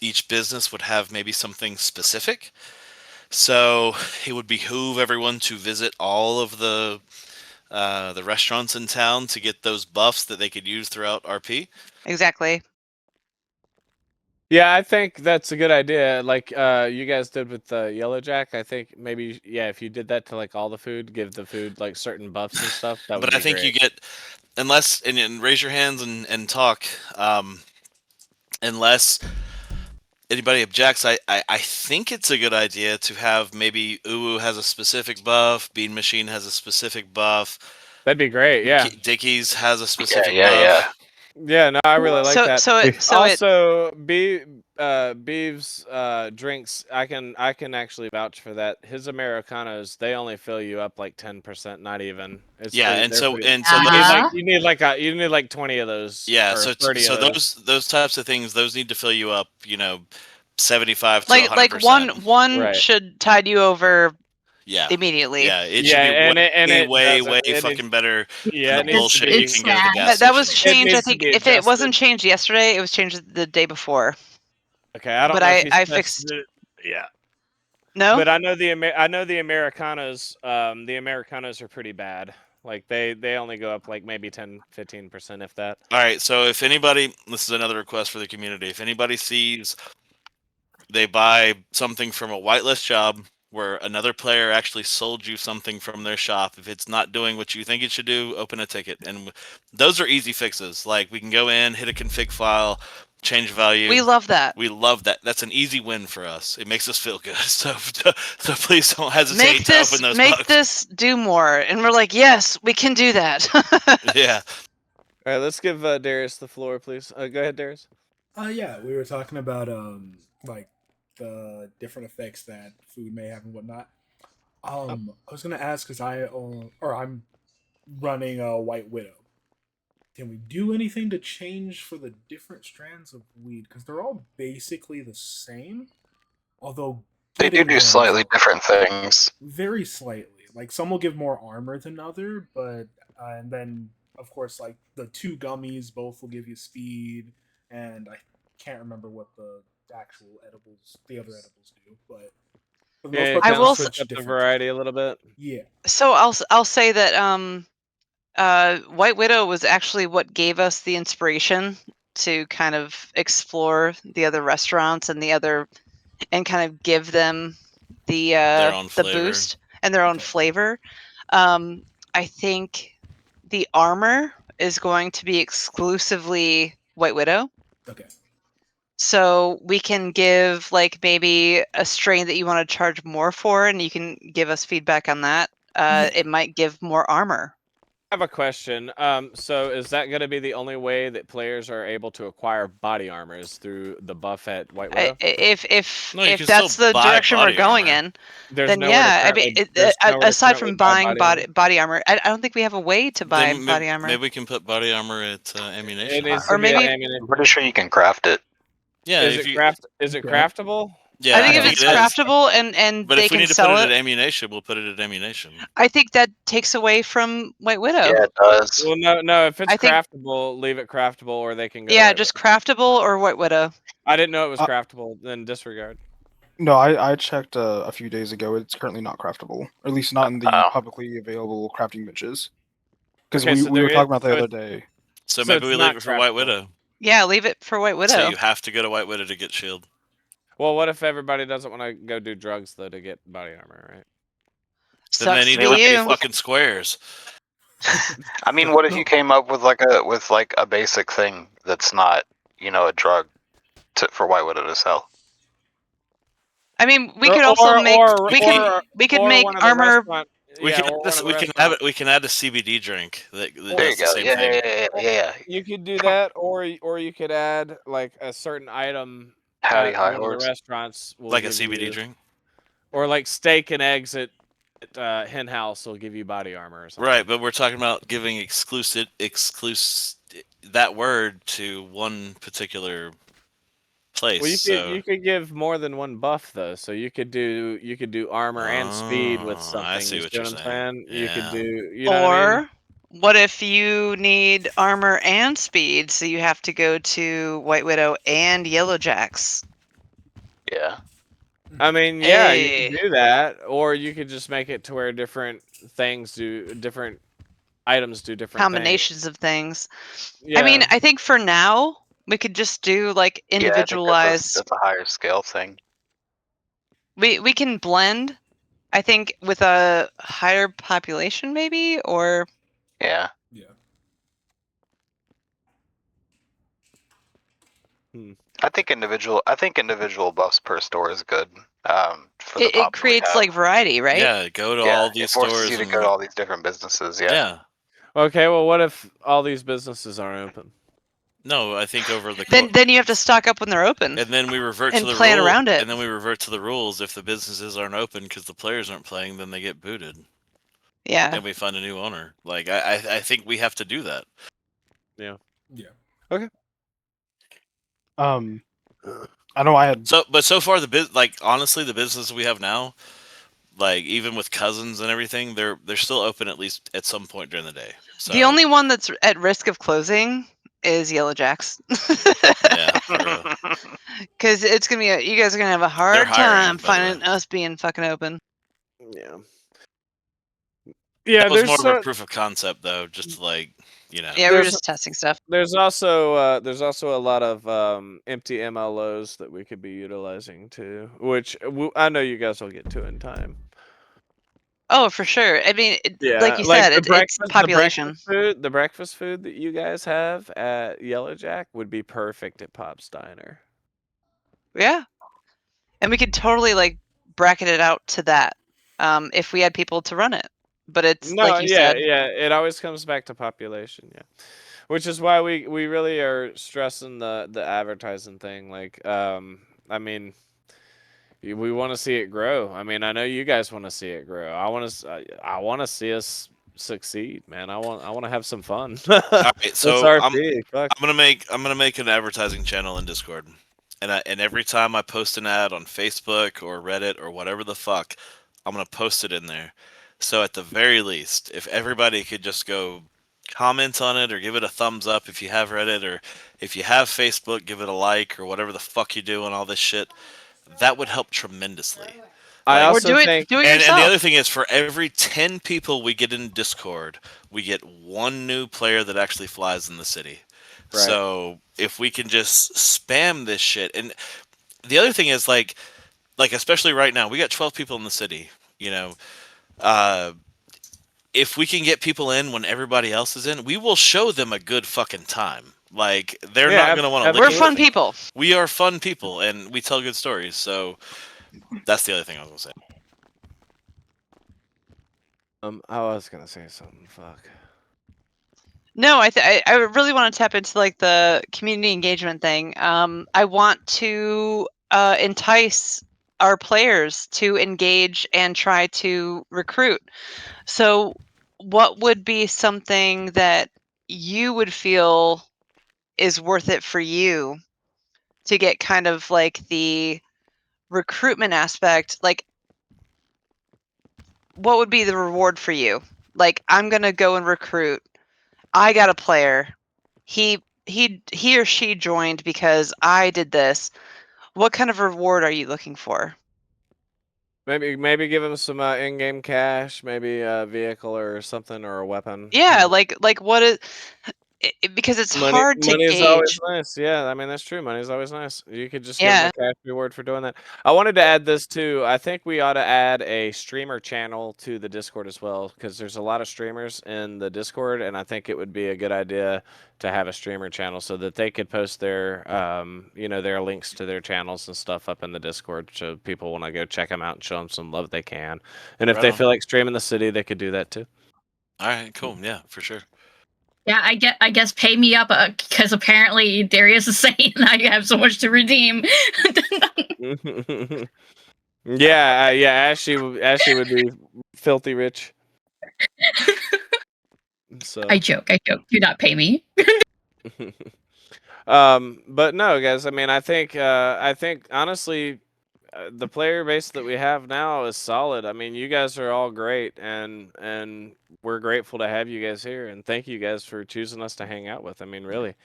L: each business would have maybe something specific. So it would behoove everyone to visit all of the restaurants in town to get those buffs that they could use throughout RP.
B: Exactly.
A: Yeah, I think that's a good idea. Like you guys did with the Yellow Jack. I think maybe if you did that to like all the food, give the food like certain buffs and stuff. That would
L: But
A: be
L: I think you
A: great.
L: get, unless, and raise your hands and talk, unless anybody objects, I think it's a good idea to have maybe Uwu has a specific buff, Bean Machine has a specific buff.
A: That'd be great. Yeah.
L: Dickies has a specific
C: yeah,
L: buff.
C: yeah.
A: Yeah, no, I really like that.
B: So
A: Beeves drinks. I can actually vouch for that. His Americanos, they only fill you up like 10%, not even. It's
L: Yeah,
A: pretty-
L: and
A: they're
L: so
A: pretty-
L: and so
A: you
L: those,
A: need like you need like 20 of those.
L: yeah,
A: or
L: so
A: 30
L: so
A: of those.
L: those types of things, those need to fill you up, 75 to 100%.
B: like one should tide you over.
L: Yeah.
B: Immediately.
L: Yeah, it
A: Yeah,
L: should be
A: and it
L: way
A: doesn't.
L: fucking better
A: Yeah,
L: than the bullshit you can get at the gas
B: That was
L: station.
B: changed. I
A: needs to
B: think
A: be
B: if it wasn't
A: adjusted.
B: changed yesterday, it was changed the day before.
A: Okay, I don't
B: But
A: know if
B: I
A: he's
B: fixed.
A: tested it. Yeah.
B: No.
A: But I know the Americanos. The Americanos are pretty bad. Like they only go up like maybe 10-15%, if that.
L: All right, so if anybody, this is another request for the community. If anybody sees they buy something from a whitelist job where another player actually sold you something from their shop, if it's not doing what you think it should do, open a ticket. And those are easy fixes. Like, we can go in, hit a config file, change value.
B: We love that.
L: We love that. That's an easy win for us. It makes us feel good. So please don't hesitate
B: Make
L: to
B: this
L: open those
B: make
L: bugs.
B: this do more, and we're like, yes, we can do that.
L: Yeah.
A: All right, let's give Darius the floor, please. Go ahead, Darius.
G: Yeah, we were talking about like the different effects that food may have and whatnot. I was gonna ask because I'm running a White Widow. Can we do anything to change for the different strands of weed? Because they're all basically the same, although
C: They do
G: getting them
C: slightly different things.
G: very slightly. Like some will give more armor than other, but and then of course like the two gummies both will give you speed, and I can't remember what the actual the other edibles do, but for the most part,
B: I
G: they
B: will
G: switch
A: Up the
G: different.
A: variety a little bit.
G: Yeah.
B: So I'll say that White Widow was actually what gave us the inspiration to kind of explore the other restaurants and kind of give them the
L: own
B: the
L: flavor.
B: boost and their own flavor. I think the armor is going to be exclusively White Widow.
G: Okay.
B: So we can give like maybe a strain that you want to charge more for, and you can give us feedback on that. It might give more armor.
A: have a question. So is that going to be the only way that players are able to acquire body armor is through the buff at White Widow?
B: If
D: No, you can
B: that's
D: still
B: the
D: buy
B: direction we're
D: body
B: going
D: armor.
B: in,
A: There's
B: then
A: nowhere to
B: yeah. I mean,
A: currently, there's nowhere to
B: aside
A: currently
B: from
A: buy
B: buying body armor, I don't think we have a way to buy
L: Then
B: body armor.
L: maybe we can put body armor at ammunition.
A: It needs
B: Or
A: to be an
B: maybe-
A: ammunition.
C: I'm pretty sure you can craft it.
L: Yeah,
A: Is
L: if
A: it
L: you,
A: Is it
I: Yeah.
A: craftable?
L: yeah,
B: I think if
L: it
B: it's
L: is.
B: craftable and
L: But
B: they
L: if we
B: can
L: need to
B: sell
L: put it
B: it,
L: at ammunition, we'll put it at ammunition.
B: I think that takes away from White Widow.
C: Yeah, it does.
A: Well, no. If it's
B: I think-
A: craftable, leave it craftable, or they can go. to
B: Yeah,
A: White
B: just
A: Widow.
B: craftable or White Widow.
A: I didn't know it was
I: Uh,
A: craftable. Then disregard.
I: No, I checked a few days ago. It's currently not craftable, or at least not in the
C: Oh.
I: publicly available crafting benches. Because
A: Okay,
I: we,
A: so
I: we were
A: there
I: talking
A: is-
I: about the
A: so
I: other
A: it's-
I: day.
L: So,
A: So
L: maybe
A: it's
L: we
A: not
L: leave it for White
A: craftable.
L: Widow.
B: Yeah, leave it for White Widow.
L: So you have to go to White Widow to get shield.
A: Well, what if everybody doesn't want to go do drugs though to get body armor, right?
L: Then they
B: Sucks
L: need
B: for
L: to be
B: you.
L: fucking squares.
C: I mean, what if you came up with like a basic thing that's not, a drug for White Widow to sell?
B: I mean, we
A: Or-
B: could also
A: or-
B: make
A: or-
B: we
A: or-
B: could
A: or
B: make
A: one of the
B: armor.
A: restaurant-
L: We
A: yeah,
L: can
A: or
L: add
A: one
L: this,
A: of the
L: we can have
A: restaurants.
L: it. We can add a CBD drink that
C: There you
L: does the
C: go.
L: same
C: Yeah,
L: thing.
C: yeah.
A: You could do that, or you could add like a certain item
C: Howdy,
A: at
C: hi,
A: one of the
C: horse.
A: restaurants. Will
L: Like a
A: give
L: CBD
A: you-
L: drink.
A: or like steak and eggs at Hen House will give you body armor or something.
L: Right, but we're talking about giving exclusive that word to one particular place.
A: Well,
L: so
A: you could give more than one buff though. So you could do armor and speed with
L: Oh,
A: something.
L: I see
A: you
L: what
A: see
L: you're
A: what I'm
L: saying.
A: saying? You could
L: Yeah.
A: do. You know what I mean?
B: Or what if you need armor and speed, so you have to go to White Widow and Yellow Jacks?
C: Yeah.
A: I mean, yeah, you
B: Hey.
A: can do that, or you could just make it to where different things do different items do different
B: Combinations of things.
A: Things.
B: I mean,
A: Yeah.
B: I think for now we could just do like
C: Yeah, I think
B: individualized.
C: that's a higher scale thing.
B: We can blend. I think with a higher population, maybe, or
C: Yeah.
G: Yeah.
C: I think individual buffs per store is good. For the
B: it
C: pop that we
B: creates
C: have.
B: like variety, right?
L: yeah, go to
C: Yeah,
L: all
C: it
L: these
C: forces
L: stores
C: you to
L: and
C: go to all these different businesses. Yeah.
L: yeah.
A: Okay. Well, what if all these businesses aren't open?
L: No, I think over the
B: Then you have to stock up when they're open.
L: and then we revert
B: and
L: to the
B: plan
L: rule,
B: around it.
L: And then we revert to the rules. If the businesses aren't open because the players aren't playing, then they get booted.
B: Yeah.
L: And we find a new owner. Like I think we have to do that.
A: Yeah.
G: Yeah.
I: I know I had.
L: So far honestly, the businesses we have now, like even with cousins and everything, they're still open at least at some point during the day. So
B: The only one that's at risk of closing is Yellow Jacks.
L: yeah, for real.
B: Because it's gonna be you guys are gonna have a hard
L: hiring,
B: time
L: by the
B: finding
L: way.
B: us being fucking open.
A: Yeah. Yeah.
L: that was
A: There's
L: more of a proof of concept though, just to
B: Yeah, we were
A: There's-
B: just testing stuff.
A: there's also a lot of empty MLOs that we could be utilizing too, which I know you guys will get to in time.
B: Oh, for sure. I mean,
A: Yeah,
B: like you said, it's population.
A: The breakfast food that you guys have at Yellow Jack would be perfect at Pop's Diner.
B: Yeah, and we could totally like bracket it out to that if we had people to run it. But it's like you said.
A: It always comes back to population, yeah. Which is why we really are stressing the advertising thing. Like, I mean, we want to see it grow. I mean, I know you guys want to see it grow. I want to see us succeed, man. I want to have some fun.
L: All right, so I'm
A: fuck.
L: gonna make an advertising channel in Discord, and every time I post an ad on Facebook or Reddit or whatever the fuck, I'm gonna post it in there. So at the very least, if everybody could just go comment on it or give it a thumbs up if you have Reddit, or if you have Facebook, give it a like or whatever the fuck you do and all this shit, that would help tremendously.
A: I
L: Like-
A: also think,
B: do it
L: and
B: yourself.
L: the other thing is, for every 10 people we get in Discord, we get one new player that actually flies in the city.
A: Right.
L: So if we can just spam this shit, and the other thing is like especially right now, we got 12 people in the city. If we can get people in when everybody else is in, we will show them a good fucking time. Like they're
A: Yeah,
L: not gonna want to.
B: We're fun people.
L: We are fun people, and we tell good stories. So that's the other thing I was gonna say.
A: I was gonna say something. Fuck.
B: No, I really want to tap into like the community engagement thing. I want to entice our players to engage and try to recruit. So, what would be something that you would feel is worth it for you to get kind of like the recruitment aspect? Like, what would be the reward for you? Like, I'm gonna go and recruit. I got a player. He or she joined because I did this. What kind of reward are you looking for?
A: Maybe give them some in-game cash, maybe a vehicle or something, or a weapon.
B: Yeah, like what is because it's hard to
A: Money is always
B: gauge.
A: nice. Yeah, I mean that's true. Money is always nice. You could just give
B: Yeah.
A: them a cash reward for doing that. I wanted to add this too. I think we ought to add a streamer channel to the Discord as well, because there's a lot of streamers in the Discord, and I think it would be a good idea to have a streamer channel so that they could post their, their links to their channels and stuff up in the Discord, so people want to go check them out and show them some love they can. And if
D: Right
A: they
D: on.
A: feel like streaming the city, they could do that too.
D: All right, cool. Yeah, for sure.
K: Yeah, I guess pay me up because apparently Darius is saying now you have so much to redeem.
A: Yeah, Ashley would be filthy rich. So
K: I joke. Do not pay me.
A: but no, guys. I mean, I think honestly, the player base that we have now is solid. I mean, you guys are all great, and we're grateful to have you guys here, and thank you guys for choosing us to hang out with. I mean, really.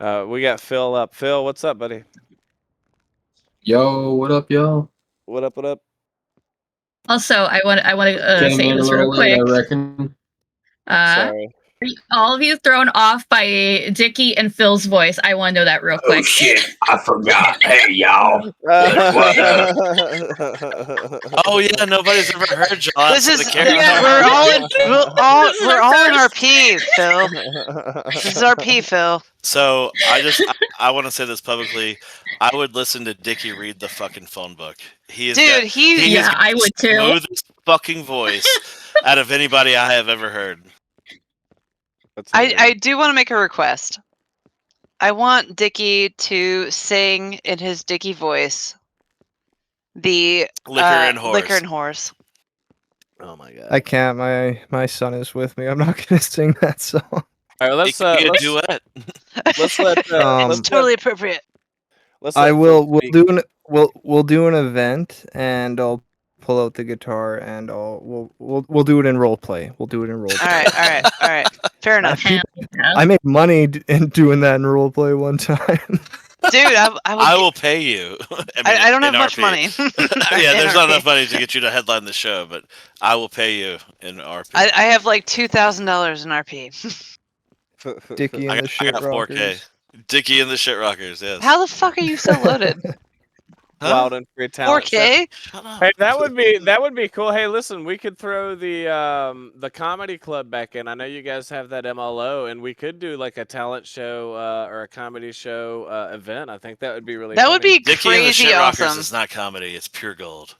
A: We got Phil up. Phil, what's up, buddy?
N: Yo, what up, y'all?
A: What up? What up?
K: Also, I want to
N: Came
K: say
N: in a
K: this real
N: little late,
K: quick.
N: I reckon.
A: Sorry.
K: All of you thrown off by Dickie and Phil's voice. I want to know that real quick.
N: Oh shit, I forgot. Hey y'all.
D: Oh yeah, nobody's ever heard y'all.
B: This
D: ask
B: is
D: the character.
B: we're all in RP, Phil. This is RP, Phil.
D: So I want to say this publicly. I would listen to Dickie read the fucking phone book. He is
B: Dude, he
D: has
K: I would
D: the
K: too.
D: smoothest fucking voice out of anybody I have ever heard.
B: I do want to make a request. I want Dickie to sing in his Dickie voice the
D: Liquor and Whores.
B: Liquor and Whores.
A: Oh my god.
M: I can't. My son is with me. I'm not gonna sing that song.
A: All right, let's
D: It could be a
A: let's,
D: duet.
A: let's let
B: It's totally appropriate.
A: let's
M: I
A: let
M: will.
A: Phil
M: We'll
A: speak.
M: do an. We'll do an event, and I'll pull out the guitar, and we'll do it in role play. We'll do it in role play.
B: All right. Fair enough.
M: I made money in doing that in role play one time.
B: Dude,
D: I will pay you.
B: I don't have
D: in
B: much
D: RP.
B: money.
D: Yeah,
B: In
D: there's not
B: RP.
D: enough money to get you to headline the show, but I will pay you in RP.
B: I have like $2,000 in RP.
M: Dickie and
D: I
M: the
D: got
M: shit
D: 4K.
M: rockers.
D: Dickie and the shit rockers. Yes.
B: How the fuck are you so loaded?
A: Wild and free talent.
B: 4K?
A: Hey, that would be cool. Hey, listen, we could throw the comedy club back in. I know you guys have that MLO, and we could do like a talent show or a comedy show event. I think that would be really.
B: That would
A: funny.
B: be
D: Dickie and the
B: crazy
D: shit rockers
B: awesome.
D: is not comedy. It's pure gold.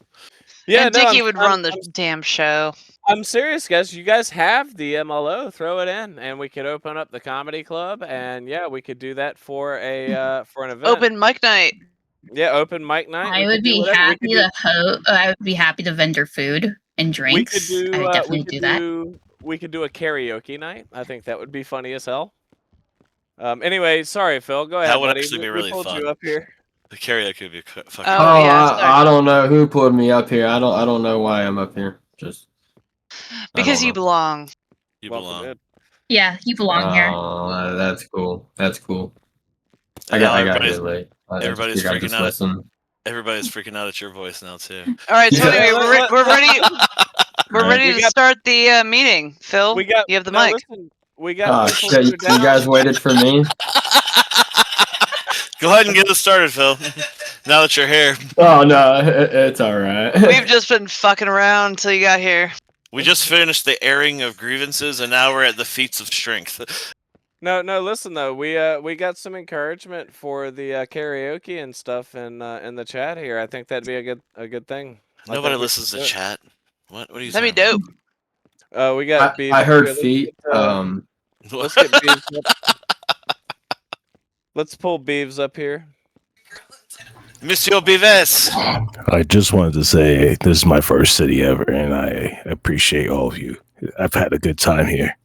A: Yeah,
B: And
A: no,
B: Dickie
A: I'm-
B: would
A: I'm-
B: run the damn show.
A: I'm serious, guys. You guys have the MLO. Throw it in, and we could open up the comedy club, and yeah, we could do that for an event.
B: Open mic night.
A: Yeah, open mic night.
K: I
A: We
K: would
A: could do
K: be
A: whatever. We
K: happy
A: could do-
K: to I would be happy to vendor food and drinks.
A: We could do.
K: I would definitely
A: we could
K: do that.
A: We could do a karaoke night. I think that would be funny as hell. Anyway, sorry, Phil. Go ahead.
D: That would
A: buddy.
D: actually be
A: We
D: really
A: pulled
D: fun.
A: you up here.
D: The karaoke would be fucking.
N: Oh,
B: yeah, sorry.
N: I don't know who put me up here. I don't know why I'm up here. Just
B: Because
N: don't
B: you
N: know.
B: belong.
D: You
A: Welcome
D: belong.
A: in.
K: Yeah, you belong here.
N: Oh, that's cool. That's cool. I
D: And now
N: got here
D: everybody's-
N: late.
D: everybody's
N: I
D: freaking
N: just
D: out.
N: listen.
D: Everybody's freaking out at your voice now too.
B: All right, so
N: Yeah.
B: anyway, we're ready. We're
N: Alright.
B: ready
A: We
B: to
A: got-
B: start the meeting. Phil,
A: We got.
B: you have the
A: no,
B: mic.
A: Listen, we got.
N: Oh
A: people
N: shit!
A: who
N: You
A: are down.
N: guys waited for me.
D: Go ahead and get us started, Phil. Now that you're here,
N: Oh no, it's all right.
B: We've just been fucking around until you got here.
D: we just finished the airing of grievances, and now we're at the feats of strength.
A: No. Listen though, we got some encouragement for the karaoke and stuff in the chat here. I think that'd be a good thing. I
D: Nobody
A: think we
D: listens
A: should
D: to
A: do it.
D: chat. What are you?
B: That'd be
D: talking
B: dope.
A: We got.
N: I heard
A: let's
N: feet.
A: get, Let's get Beeves up. Let's pull Beeves up here.
D: Monsieur Beavis.
O: I just wanted to say this is my first city ever, and I appreciate all of you. I've had a good time here.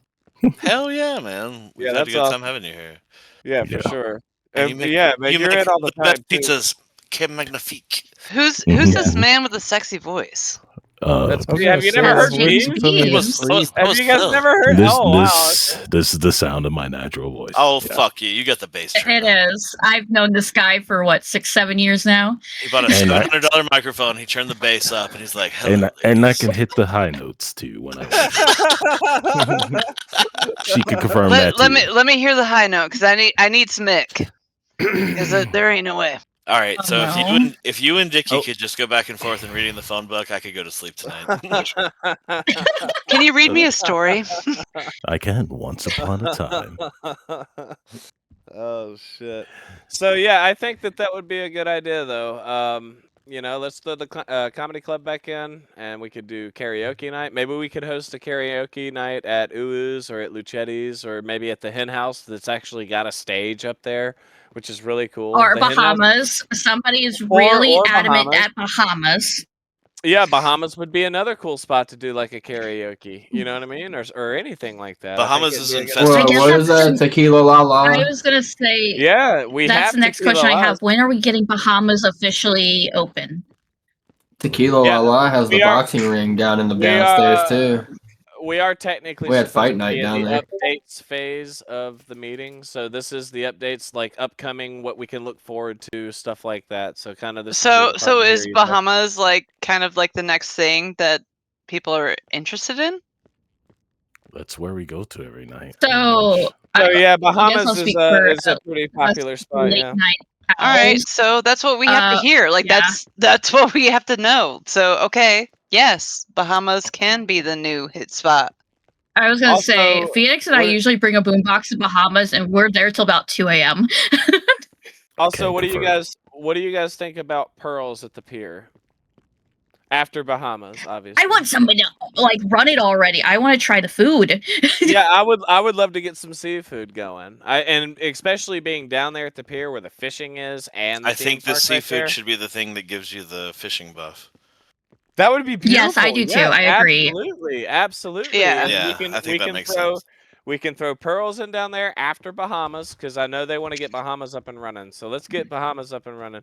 D: Hell yeah, man. We've
A: Yeah,
D: had a
A: that's
D: good
A: awesome.
D: time having you here.
A: Yeah, for sure.
D: And you make,
A: yeah, man,
D: you
A: you're
D: make
A: in all the
D: the best
A: time too.
D: pizzas. Que magnifique.
B: Who's
O: Mhm.
B: this man with the sexy voice?
A: That's
M: I was
A: have
M: gonna
A: you
M: say,
A: never heard
M: that's really
A: Beeves?
M: something
B: Beeves.
M: creepy.
A: Have you guys never heard?
O: This
A: Oh wow.
O: this is the sound of my natural voice.
D: Oh,
O: Yeah.
D: fuck you. You got the bass
K: It
D: turned up.
K: is. I've known this guy for what 6-7 years now.
D: He bought a
O: And I-
D: $700 microphone. He turned the bass up, and he's like, "Hello,
O: And I
D: ladies."
O: can hit the high notes too when I. She can confirm that
B: Let
O: too.
B: me hear the high note because I need some mic. Because there ain't no way.
D: All right, so
K: no.
D: if you and Dickie could just go back and forth and reading the phone book, I could go to sleep tonight.
B: Can you read me a story?
O: I can. Once upon a time.
A: Oh shit. So yeah, I think that would be a good idea though. You know, let's throw the comedy club back in, and we could do karaoke night. Maybe we could host a karaoke night at Uwu's or at Luchetti's, or maybe at the Hen House that's actually got a stage up there, which is really cool.
K: Or
A: The Hen House-
K: Bahamas. Somebody is really
A: or
K: adamant
A: Bahamas.
K: at Bahamas.
A: Yeah, Bahamas would be another cool spot to do like a karaoke. You know what I mean, or anything like that. I think
D: Bahamas
A: it'd
D: is
A: be a
D: in
A: good-
D: festival.
K: I guess
N: What is
K: that's-
N: that? Tequila La La?
K: I was gonna say
A: Yeah, we
K: that's
A: have
K: the next
A: Tequila
K: question I
A: La's.
K: have. When are we getting Bahamas officially open?
N: Tequila
A: Yeah,
N: La La has the
A: we are-
N: boxing ring down in the
A: we
N: downstairs
A: are-
N: too.
A: We are technically
N: We had
A: supposed
N: fight
A: to
N: night
A: be in
N: down
A: the
N: there.
A: updates phase of the meeting. So this is the updates, like upcoming, what we can look forward to, stuff like that. So kind of this.
B: So
A: is your
B: is
A: department here,
B: Bahamas like kind of like the next thing that people are interested in?
O: That's where we go to every night.
K: So
A: So yeah,
K: I guess
A: Bahamas
K: I'll
A: is
K: speak for
A: a pretty popular spot.
K: late
A: Yeah.
K: night
B: All right,
K: owls.
B: so that's what we have to hear. Like
K: yeah.
B: that's what we have to know. So okay, yes, Bahamas can be the new hit spot.
K: I was gonna say
A: Also,
K: Phoenix and I
A: what-
K: usually bring a boombox to Bahamas, and we're there till about 2 a.m.
A: Also,
O: Can
A: what do you
O: confirm.
A: guys think about pearls at the pier? After Bahamas, obviously.
K: I want somebody to like run it already. I want to try the food.
A: Yeah, I would love to get some seafood going. And especially being down there at the pier where the fishing is, and
D: I think the
A: the
D: seafood should be the thing that gives you the fishing buff.
A: That would be beautiful.
K: Yes, I do too.
A: Yes,
K: I agree.
A: Absolutely, absolutely.
B: Yeah.
A: And
D: Yeah,
A: we can,
D: I think that makes
A: throw,
D: sense.
A: We can throw pearls in down there after Bahamas because I know they want to get Bahamas up and running. So let's get Bahamas up and running.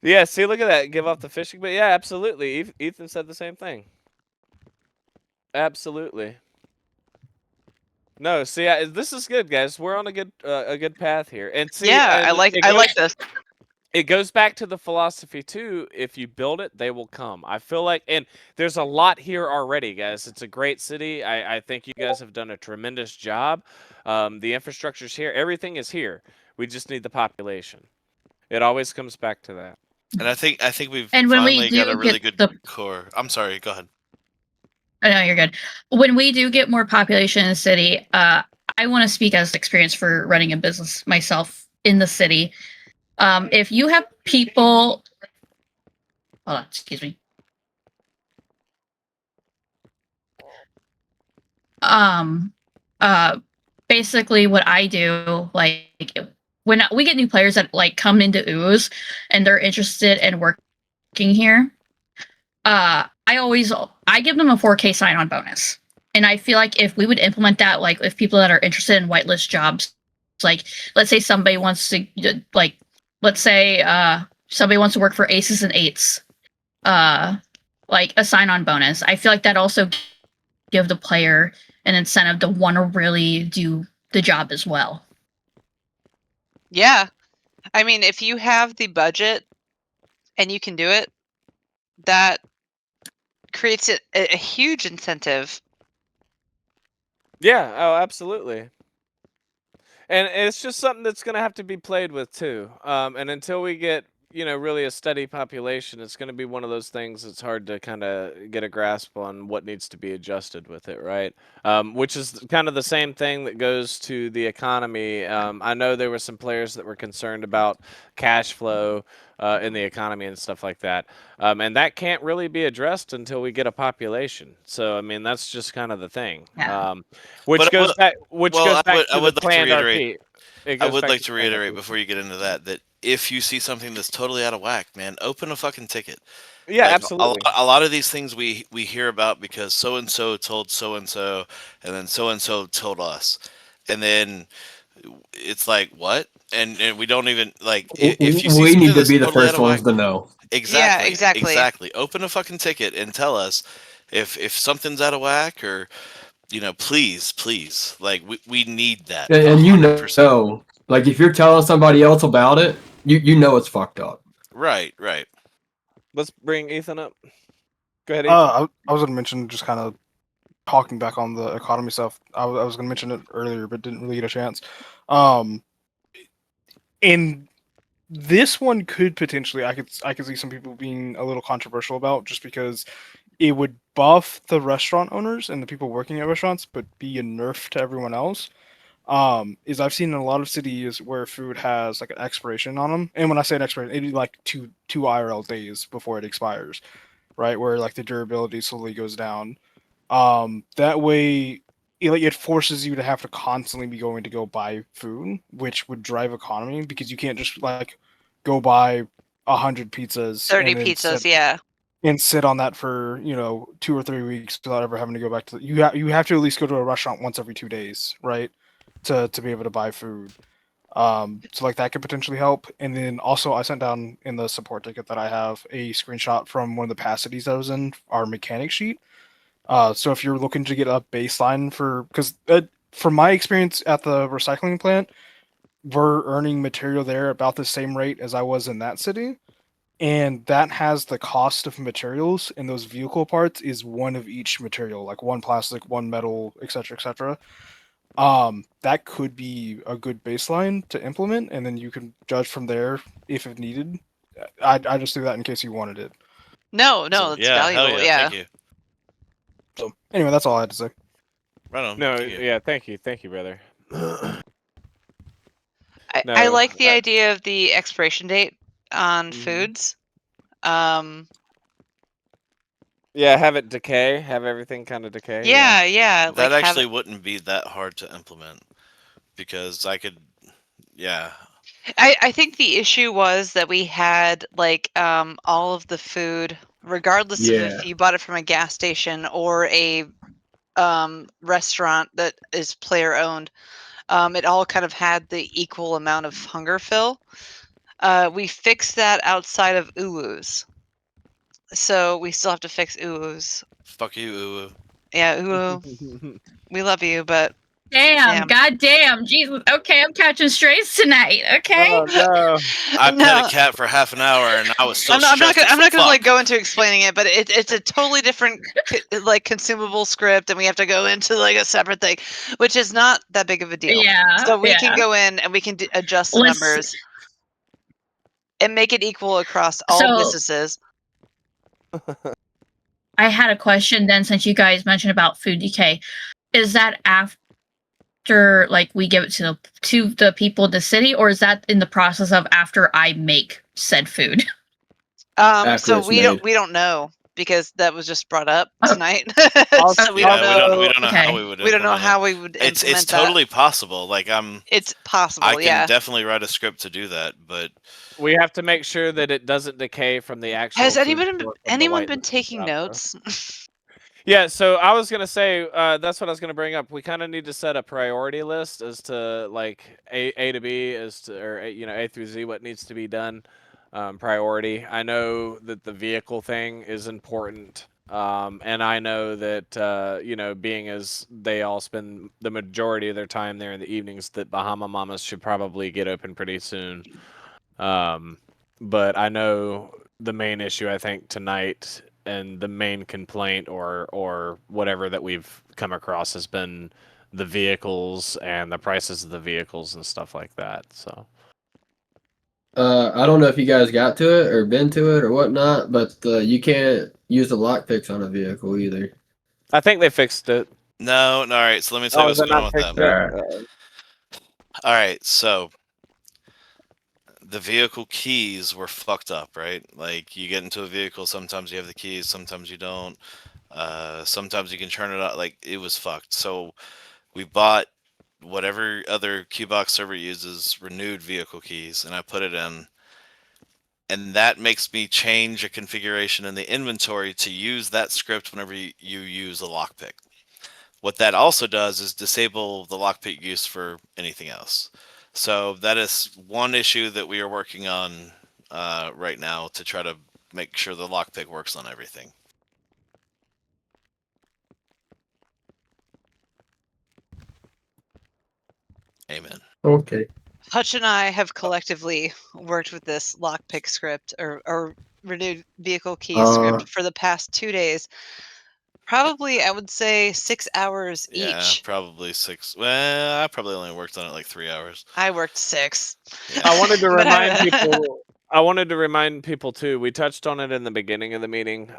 A: Yeah, see, look at that. Give off the fishing, but yeah, absolutely. Ethan said the same thing. Absolutely. No, see, this is good, guys. We're on a good path here. And see,
B: Yeah, I
A: and
B: like this.
A: it goes back to the philosophy too. If you build it, they will come. I feel like, and there's a lot here already, guys. It's a great city. I think you guys have done a tremendous job. The infrastructure's here. Everything is here. We just need the population. It always comes back to that.
D: And I think we've
K: And when we
D: finally got
K: do
D: a really
K: get
D: good
K: the-
D: core. I'm sorry, go ahead.
K: I know you're good. When we do get more population in the city, I want to speak as experience for running a business myself in the city. If you have people, hold on, excuse me. Basically, what I do, like when we get new players that like come into Ooze and they're interested in working here, I give them a 4K sign-on bonus. And I feel like if we would implement that, like if people that are interested in whitelist jobs, like let's say somebody wants to let's say somebody wants to work for Aces and Eights, like a sign-on bonus. I feel like that also give the player an incentive to want to really do the job as well.
B: Yeah. I mean, if you have the budget and you can do it, that creates a huge incentive.
A: Yeah. Oh, absolutely. And it's just something that's going to have to be played with too. And until we get, really a steady population, it's going to be one of those things that's hard to kind of get a grasp on what needs to be adjusted with it, right? Which is kind of the same thing that goes to the economy. I know there were some players that were concerned about cash flow in the economy and stuff like that. And that can't really be addressed until we get a population. So, I mean, that's just kind of the thing.
K: Yeah.
A: Which
L: But-
A: goes
L: well-
A: back, which
L: well,
A: goes
L: I
A: back
L: would-
A: to
L: I
A: the
L: would like to
A: planned
L: reiterate-
A: RP. It
L: I
A: goes
L: would
A: back
L: like to
A: planned
L: reiterate
A: RP.
L: before you get into that if you see something that's totally out of whack, man, open a fucking ticket.
A: Yeah,
L: Like,
A: absolutely.
L: A lot of these things we hear about because so and so told so and then so and so told us, and then it's like what? And we don't even like if you see
N: we
L: something
N: need to
L: that's
N: be the
L: totally out
N: first
L: of
N: ones
L: whack-
N: to know.
L: Exactly.
B: exactly.
L: Exactly. Open a fucking ticket and tell us if something's out of whack or please. Like we need that.
N: And you
L: 100%.
N: know, like if you're telling somebody else about it, you know it's fucked up.
L: Right.
A: Let's bring Ethan up. Go ahead, Ethan.
I: I was going to mention just kind of talking back on the economy stuff. I was going to mention it earlier, but didn't really get a chance. And this one could potentially, I could see some people being a little controversial about, just because it would buff the restaurant owners and the people working at restaurants, but be a nerf to everyone else. Is I've seen in a lot of cities where food has like an expiration on them, and when I say an expiration, it'd be like two IRL days before it expires, right? Where like the durability slowly goes down. That way, it forces you to have to constantly be going to go buy food, which would drive economy, because you can't just like go buy 100 pizzas,
B: 30
I: and then
B: pizzas,
I: sit-
B: yeah.
I: and sit on that for 2 or 3 weeks without ever having to go back to. You have to at least go to a restaurant once every 2 days, right, to be able to buy food. So like that could potentially help. And then also I sent down in the support ticket that I have a screenshot from one of the past cities that I was in, our mechanic sheet. So if you're looking to get a baseline because from my experience at the recycling plant, we're earning material there about the same rate as I was in that city. And that has the cost of materials, and those vehicle parts is one of each material, like one plastic, one metal, etc., etc. That could be a good baseline to implement, and then you can judge from there if needed. I just do that in case you wanted it.
B: No,
L: So,
B: that's
L: yeah,
B: valuable.
L: hell
B: Yeah.
L: Thank you.
I: So anyway, that's all I had to say.
L: Right on.
A: No,
L: Thank you.
A: yeah, thank you, brother.
B: I
A: No,
B: like the idea of the expiration date on
A: Mhm.
B: foods.
A: Yeah, have it decay, have everything kind of decay.
B: Yeah.
L: That
B: like, have
L: actually
B: it-
L: wouldn't be that hard to implement because I could, yeah.
B: I think the issue was that we had like all of the food, regardless of
N: Yeah.
B: if you bought it from a gas station or a restaurant that is player owned, it all kind of had the equal amount of hunger fill. We fixed that outside of Uwu's, so we still have to fix Uwu's.
L: Fuck you, Uwu.
B: Yeah, Uwu, we love you, but
K: Damn, goddamn, Jesus. Okay, I'm catching strays tonight. Okay.
A: Oh no.
L: I
B: No.
L: pet a cat for half an hour and I was still
B: I'm not
L: stressed
B: gonna,
L: as
B: I'm not gonna like
L: fuck.
B: go into explaining it, but it's a totally different like consumable script, and we have to go into like a separate thing, which is not that big of a deal.
K: Yeah,
B: So we can
K: yeah.
B: go in and we can adjust the
K: Let's-
B: numbers and make it equal across all
K: So-
B: businesses.
K: I had a question then, since you guys mentioned about food decay. Is that after like we give it to the people in the city, or is that in the process of after I make said food?
N: After
B: So
N: it's
B: we
N: made.
B: don't know because that was just brought up tonight.
A: Also-
B: so we
L: Yeah,
B: don't know.
L: we don't know
K: Okay.
L: how we would.
B: We don't know
L: implement it.
B: how we would
L: It's
B: implement that.
L: totally possible. Like
B: It's possible.
L: I can
B: yeah.
L: definitely write a script to do that, but
A: We have to make sure that it doesn't decay from the actual.
B: Has
A: food
B: anyone
A: source of the
B: anyone
A: white
B: been
A: listed
B: taking
A: shop, though.
B: notes?
A: Yeah, so I was gonna say that's what I was gonna bring up. We kind of need to set a priority list as to like A to B as to or A through Z what needs to be done. Priority. I know that the vehicle thing is important, and I know that being as they all spend the majority of their time there in the evenings, that Bahama Mamas should probably get open pretty soon. But I know the main issue I think tonight and the main complaint or whatever that we've come across has been the vehicles and the prices of the vehicles and stuff like that. So
N: I don't know if you guys got to it or been to it or whatnot, but you can't use the lockpicks on a vehicle either.
A: I think they fixed it.
D: No, all right. So let me tell you
A: Oh,
D: what's
A: is it
D: going on
A: not
D: with
A: fixed
D: that.
A: yet?
D: All right, so the vehicle keys were fucked up, right? Like you get into a vehicle, sometimes you have the keys, sometimes you don't. Sometimes you can turn it out. Like it was fucked. So we bought whatever other Qbox server uses renewed vehicle keys, and I put it in. And that makes me change a configuration in the inventory to use that script whenever you use a lockpick. What that also does is disable the lockpick use for anything else. So that is one issue that we are working on right now to try to make sure the lockpick works on everything. Amen.
N: Okay.
B: Hutch and I have collectively worked with this lockpick script or renewed vehicle keys script for the past 2 days. Probably, I would say 6 hours
D: Yeah,
B: each.
D: probably 6. Well, I probably only worked on it like 3 hours.
B: I worked 6.
A: I wanted to
B: But
A: remind
B: I-
A: people. I wanted to remind people too. We touched on it in the beginning of the meeting.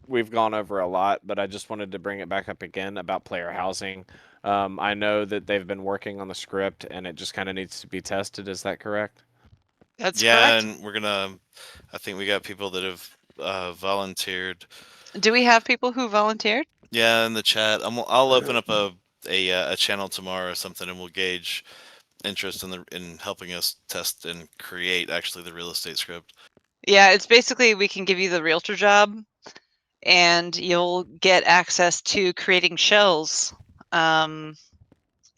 A: We've gone over a lot, but I just wanted to bring it back up again about player housing. I know that they've been working on the script, and it just kind of needs to be tested. Is that correct?
B: That's
D: yeah,
B: correct.
D: and we're gonna. I think we got people that have volunteered.
B: Do we have people who volunteered?
D: Yeah, in the chat. I'll open up a channel tomorrow or something, and we'll gauge interest in helping us test and create actually the real estate script.
B: Yeah, it's basically we can give you the realtor job, and you'll get access to creating shells in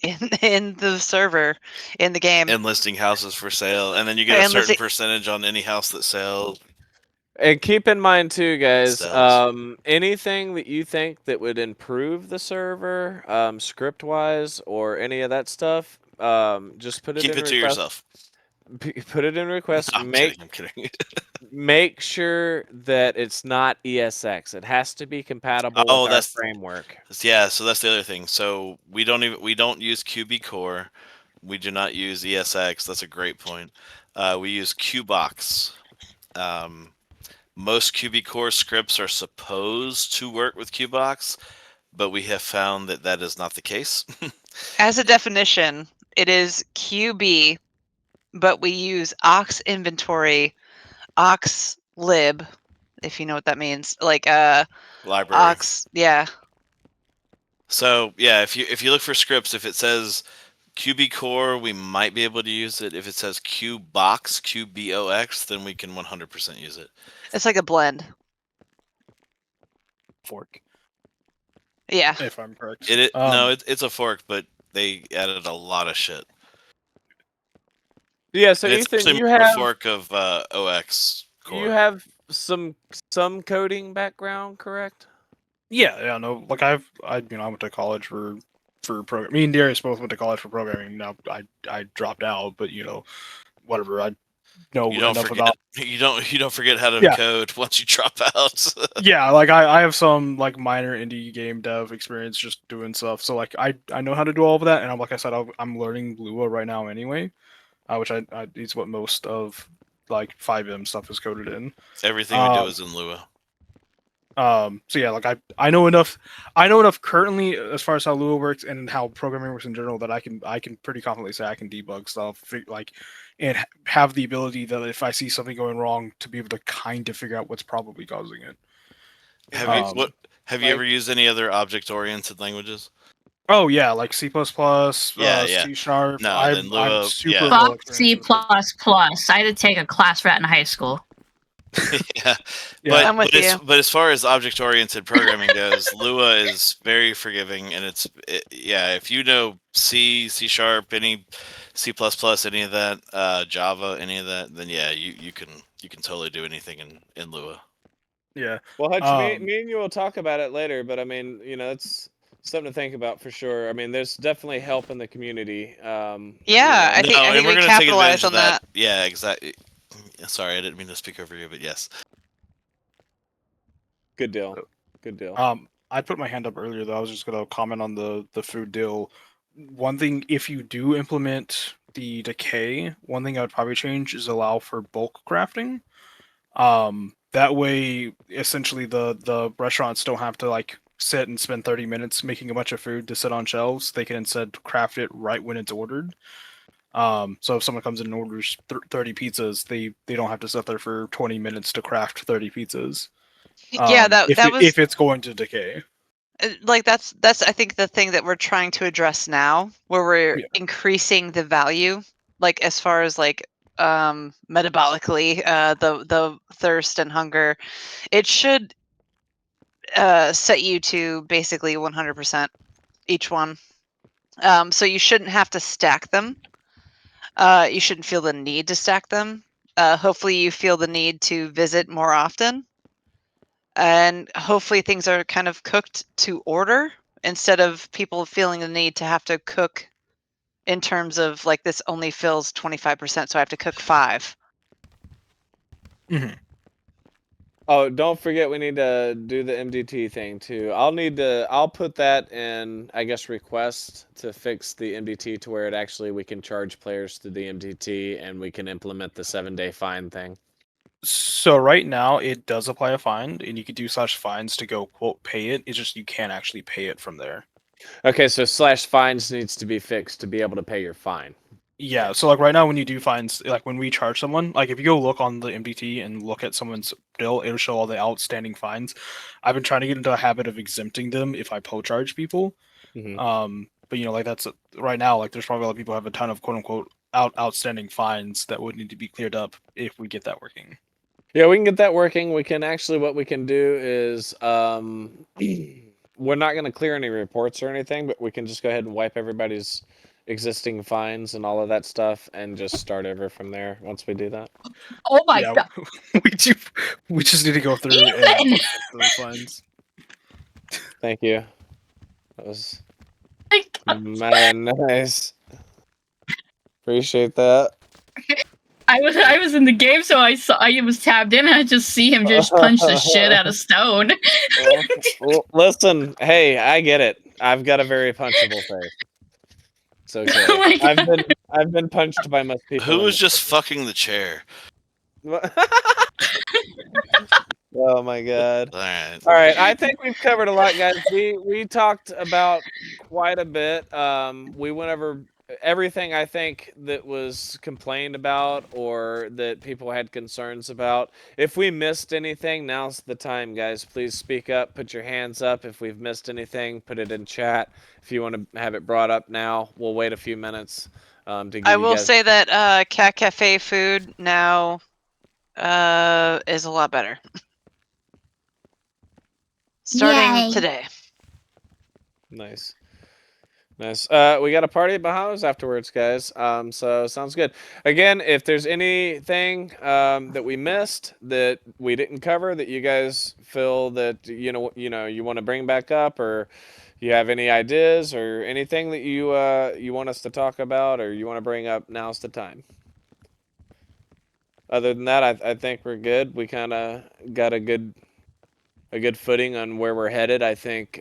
B: the server in the game.
D: And listing houses for sale, and then you get a
B: And
D: certain
B: listing-
D: percentage on any house that sells.
A: And keep in mind too, guys,
D: Cells.
A: anything that you think that would improve the server, script wise or any of that stuff, just put it
D: Keep
A: in
D: it to
A: request.
D: yourself.
A: Put it in request.
D: I'm
A: make
D: kidding. I'm kidding.
A: make sure that it's not ESX. It has to be compatible with our
D: that's
A: framework.
D: Yeah, so that's the other thing. So we don't use QB Core. We do not use ESX. That's a great point. We use Qbox. Most QB Core scripts are supposed to work with Qbox, but we have found that that is not the case.
B: As a definition, it is QB, but we use Ox inventory, Ox lib, if you know what that means. Like
D: Library.
B: Ox, yeah.
D: So yeah, if you look for scripts, if it says QB Core, we might be able to use it. If it says Qbox, QBOX, then we can 100% use it.
B: It's like a blend.
I: Fork.
B: Yeah.
I: If I'm correct.
D: No, it's a fork, but they added a lot of shit.
A: Yeah, so
D: It's
A: Ethan,
D: actually
A: you
D: more a
A: have
D: fork of OX Core.
A: you have some coding background, correct?
I: Yeah, no. Like I went to college for program. Me and Darius both went to college for programming. Now I dropped out, but whatever. I know
D: You don't
I: enough
D: forget.
I: about.
D: You don't forget how to
I: Yeah.
D: code once you drop out.
I: Yeah, like I have some like minor indie game dev experience just doing stuff. So like I know how to do all of that, and I'm like I said, I'm learning Lua right now anyway, which it's what most of like 5M stuff is coded in.
D: Everything we do is in Lua.
I: So yeah, like I know enough currently as far as how Lua works and how programming works in general that I can pretty confidently say I can debug stuff and have the ability that if I see something going wrong to be able to kind of figure out what's probably causing it.
D: Have you ever used any other object-oriented languages?
I: Oh yeah, like C++,
D: Yeah.
I: C#.
D: No, then Lua.
I: I'm super
D: Yeah.
I: well
K: Fuck C++. I had to take a class for that in high school.
D: Yeah,
B: I'm with you.
D: but as far as object-oriented programming goes, Lua is very forgiving, and if you know C, C#, any C++, any of that, Java, any of that, then yeah, you can totally do anything in Lua.
I: Yeah.
A: Well, Hutch, me and you will talk about it later, but I mean, it's something to think about for sure. I mean, there's definitely help in the community.
B: Yeah, I think
D: we're
B: we
D: gonna take
B: capitalize
D: advantage
B: on
D: of that.
B: that.
D: Yeah, exactly. Sorry, I didn't mean to speak over you, but yes.
A: Good deal. Good deal.
I: I put my hand up earlier though. I was just gonna comment on the food deal. one thing, if you do implement the decay, one thing I would probably change is allow for bulk crafting. That way, essentially, the restaurants don't have to like sit and spend 30 minutes making a bunch of food to sit on shelves. They can instead craft it right when it's ordered. So if someone comes in and orders 30 pizzas, they don't have to sit there for 20 minutes to craft 30 pizzas.
B: Yeah, that
I: if
B: that
I: it-
B: was
I: if it's going to decay.
B: like that's I think the thing that we're trying to address now, where we're increasing the value, like as far as like metabolically, the thirst and hunger, it should set you to basically 100% each one. So you shouldn't have to stack them. You shouldn't feel the need to stack them. Hopefully you feel the need to visit more often. And hopefully things are kind of cooked to order instead of people feeling the need to have to cook in terms of like this only fills 25%, so I have to cook 5.
A: Oh, don't forget we need to do the MDT thing too. I'll put that in, I guess, request to fix the MDT to where it actually we can charge players through the MDT and we can implement the 7-day fine thing.
I: So right now it does apply a fine, and you could do /fines to go quote pay it. It's just you can't actually pay it from there.
A: Okay, so /fines needs to be fixed to be able to pay your fine.
I: Yeah, so like right now when you do fines, like when we charge someone, like if you go look on the MDT and look at someone's bill, it'll show all the outstanding fines. I've been trying to get into a habit of exempting them if I charge people. But you know, like that's right now, like there's probably a lot of people who have a ton of quote unquote outstanding fines that would need to be cleared up if we get that working.
A: Yeah, we can get that working. We can actually, what we can do is, we're not going to clear any reports or anything, but we can just go ahead and wipe everybody's existing fines and all of that stuff and just start over from there once we do that.
K: Oh my
I: Yeah,
K: god.
I: We just need to go through
K: Ethan!
I: and fix those fines.
A: Thank you. That was
K: Like,
A: man, nice. Appreciate that.
K: I was in the game, so I was tabbed in. And I just see him just punch the shit out of Stone.
A: Well, listen, hey, I get it. I've got a very punchable face. It's okay.
K: Oh my God.
A: I've been punched by most people.
L: Who
A: in
L: was just fucking the chair?
A: Oh my god.
L: All right.
A: All right, I think we've covered a lot, guys. We talked about quite a bit. We went over everything I think that was complained about or that people had concerns about. If we missed anything, now's the time, guys. Please speak up, put your hands up. If we've missed anything, put it in chat. If you want to have it brought up now, we'll wait a few minutes to give
B: I
A: you
B: will
A: guys...
B: say that Cat Cafe food now is a lot better. Starting
K: Yay.
B: today.
A: Nice. Nice. We got a party at Bahamas afterwards, guys. So sounds good. Again, if there's anything that we missed that we didn't cover that you guys feel that you want to bring back up, or you have any ideas or anything that you want us to talk about or you want to bring up, now's the time. Other than that, I think we're good. We kind of got a good footing on where we're headed. I think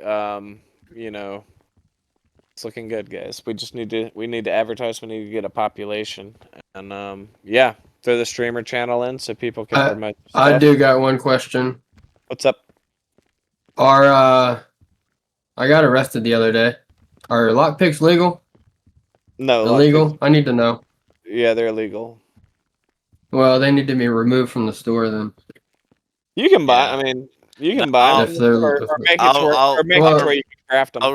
A: it's looking good, guys. We just need to advertise. We need to get a population, and throw the streamer channel in so people can promote stuff.
N: I do got one question.
A: What's up?
N: I got arrested the other day. Are lockpicks legal?
A: No.
N: Illegal? I need to know.
A: Yeah, they're illegal.
N: Well, they need to be removed from the store then.
A: You can buy. I mean, you can buy them, or make it to where you can craft them.
L: I'll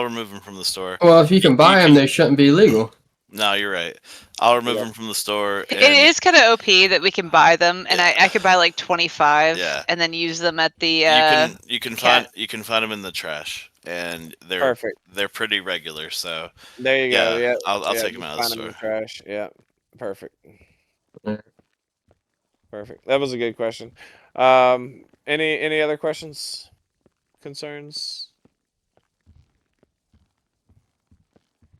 L: remove them from the store.
N: Well, if you can buy them, they shouldn't be legal.
L: No, you're right. I'll remove them from the store.
B: It is kind of OP that we can buy them, and I could buy like 25, and then use them at the.
L: You can find them in the trash, and they're
A: Perfect.
L: They're pretty regular. So
A: there you go. Yeah,
L: I'll
A: yeah,
L: take them out of the
A: find 'em in
L: store.
A: trash. Yeah, perfect. Perfect. That was a good question. Any other questions, concerns?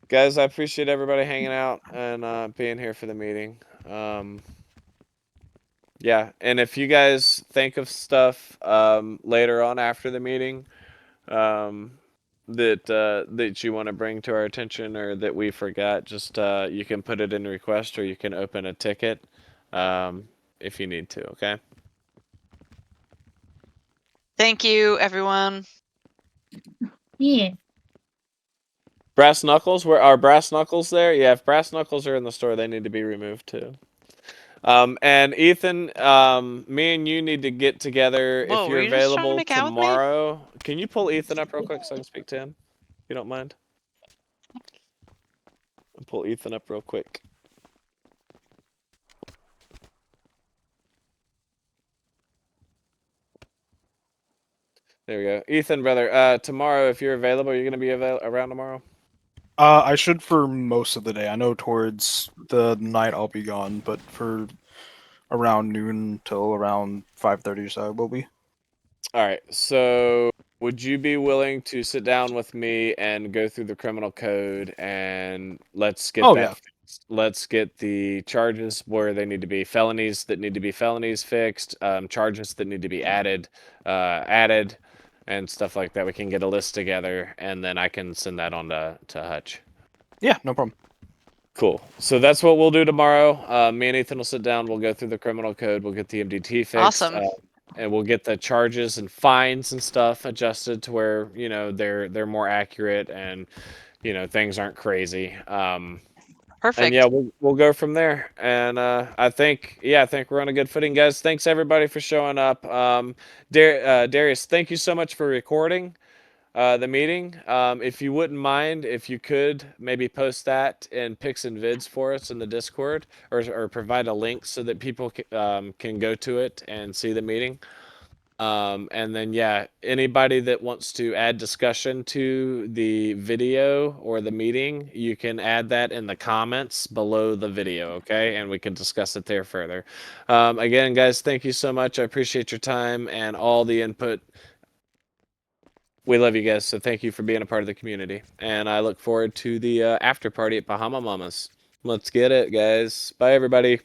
A: Guys, I appreciate everybody hanging out and being here for the meeting. Yeah, and if you guys think of stuff later on after the meeting, that you want to bring to our attention or that we forgot, just you can put it in request or you can open a ticket if you need to. Okay.
B: Thank you, everyone.
K: Yeah.
A: Brass knuckles. Where are brass knuckles there? Yeah, if brass knuckles are in the store, they need to be removed too. And Ethan, me and you need to get together
B: Whoa,
A: if
B: were
A: you're
B: you just trying to
A: available
B: make out with me?
A: tomorrow. Can you pull Ethan up real quick so I can speak to him? If you don't mind. I'll pull Ethan up real quick. There we go. Ethan, brother, tomorrow, if you're available, you're going to be around tomorrow?
I: I should for most of the day. I know towards the night I'll be gone, but for around noon till around 5:30 or so I will be.
A: All right. So would you be willing to sit down with me and go through the criminal code and let's get that fixed? Let's get the charges where they need to be, felonies that need to be felonies fixed, charges that need to be added, and stuff like that. We can get a list together and then I can send that on to Hutch.
I: Yeah, no problem.
A: Cool. So that's what we'll do tomorrow. Me and Ethan will sit down. We'll go through the criminal code. We'll get the MDT fixed.
B: Awesome.
A: And we'll get the charges and fines and stuff adjusted to where they're more accurate and things aren't crazy.
B: Perfect.
A: And yeah, we'll go from there. And I think we're on a good footing, guys. Thanks everybody for showing up. Darius, thank you so much for recording the meeting. If you wouldn't mind, if you could maybe post that in pics and vids for us in the Discord, or provide a link so that people can go to it and see the meeting. And then anybody that wants to add discussion to the video or the meeting, you can add that in the comments below the video, okay? And we can discuss it there further. Again, guys, thank you so much. I appreciate your time and all the input. We love you guys, so thank you for being a part of the community. And I look forward to the after party at Bahama Mamas. Let's get it, guys. Bye, everybody.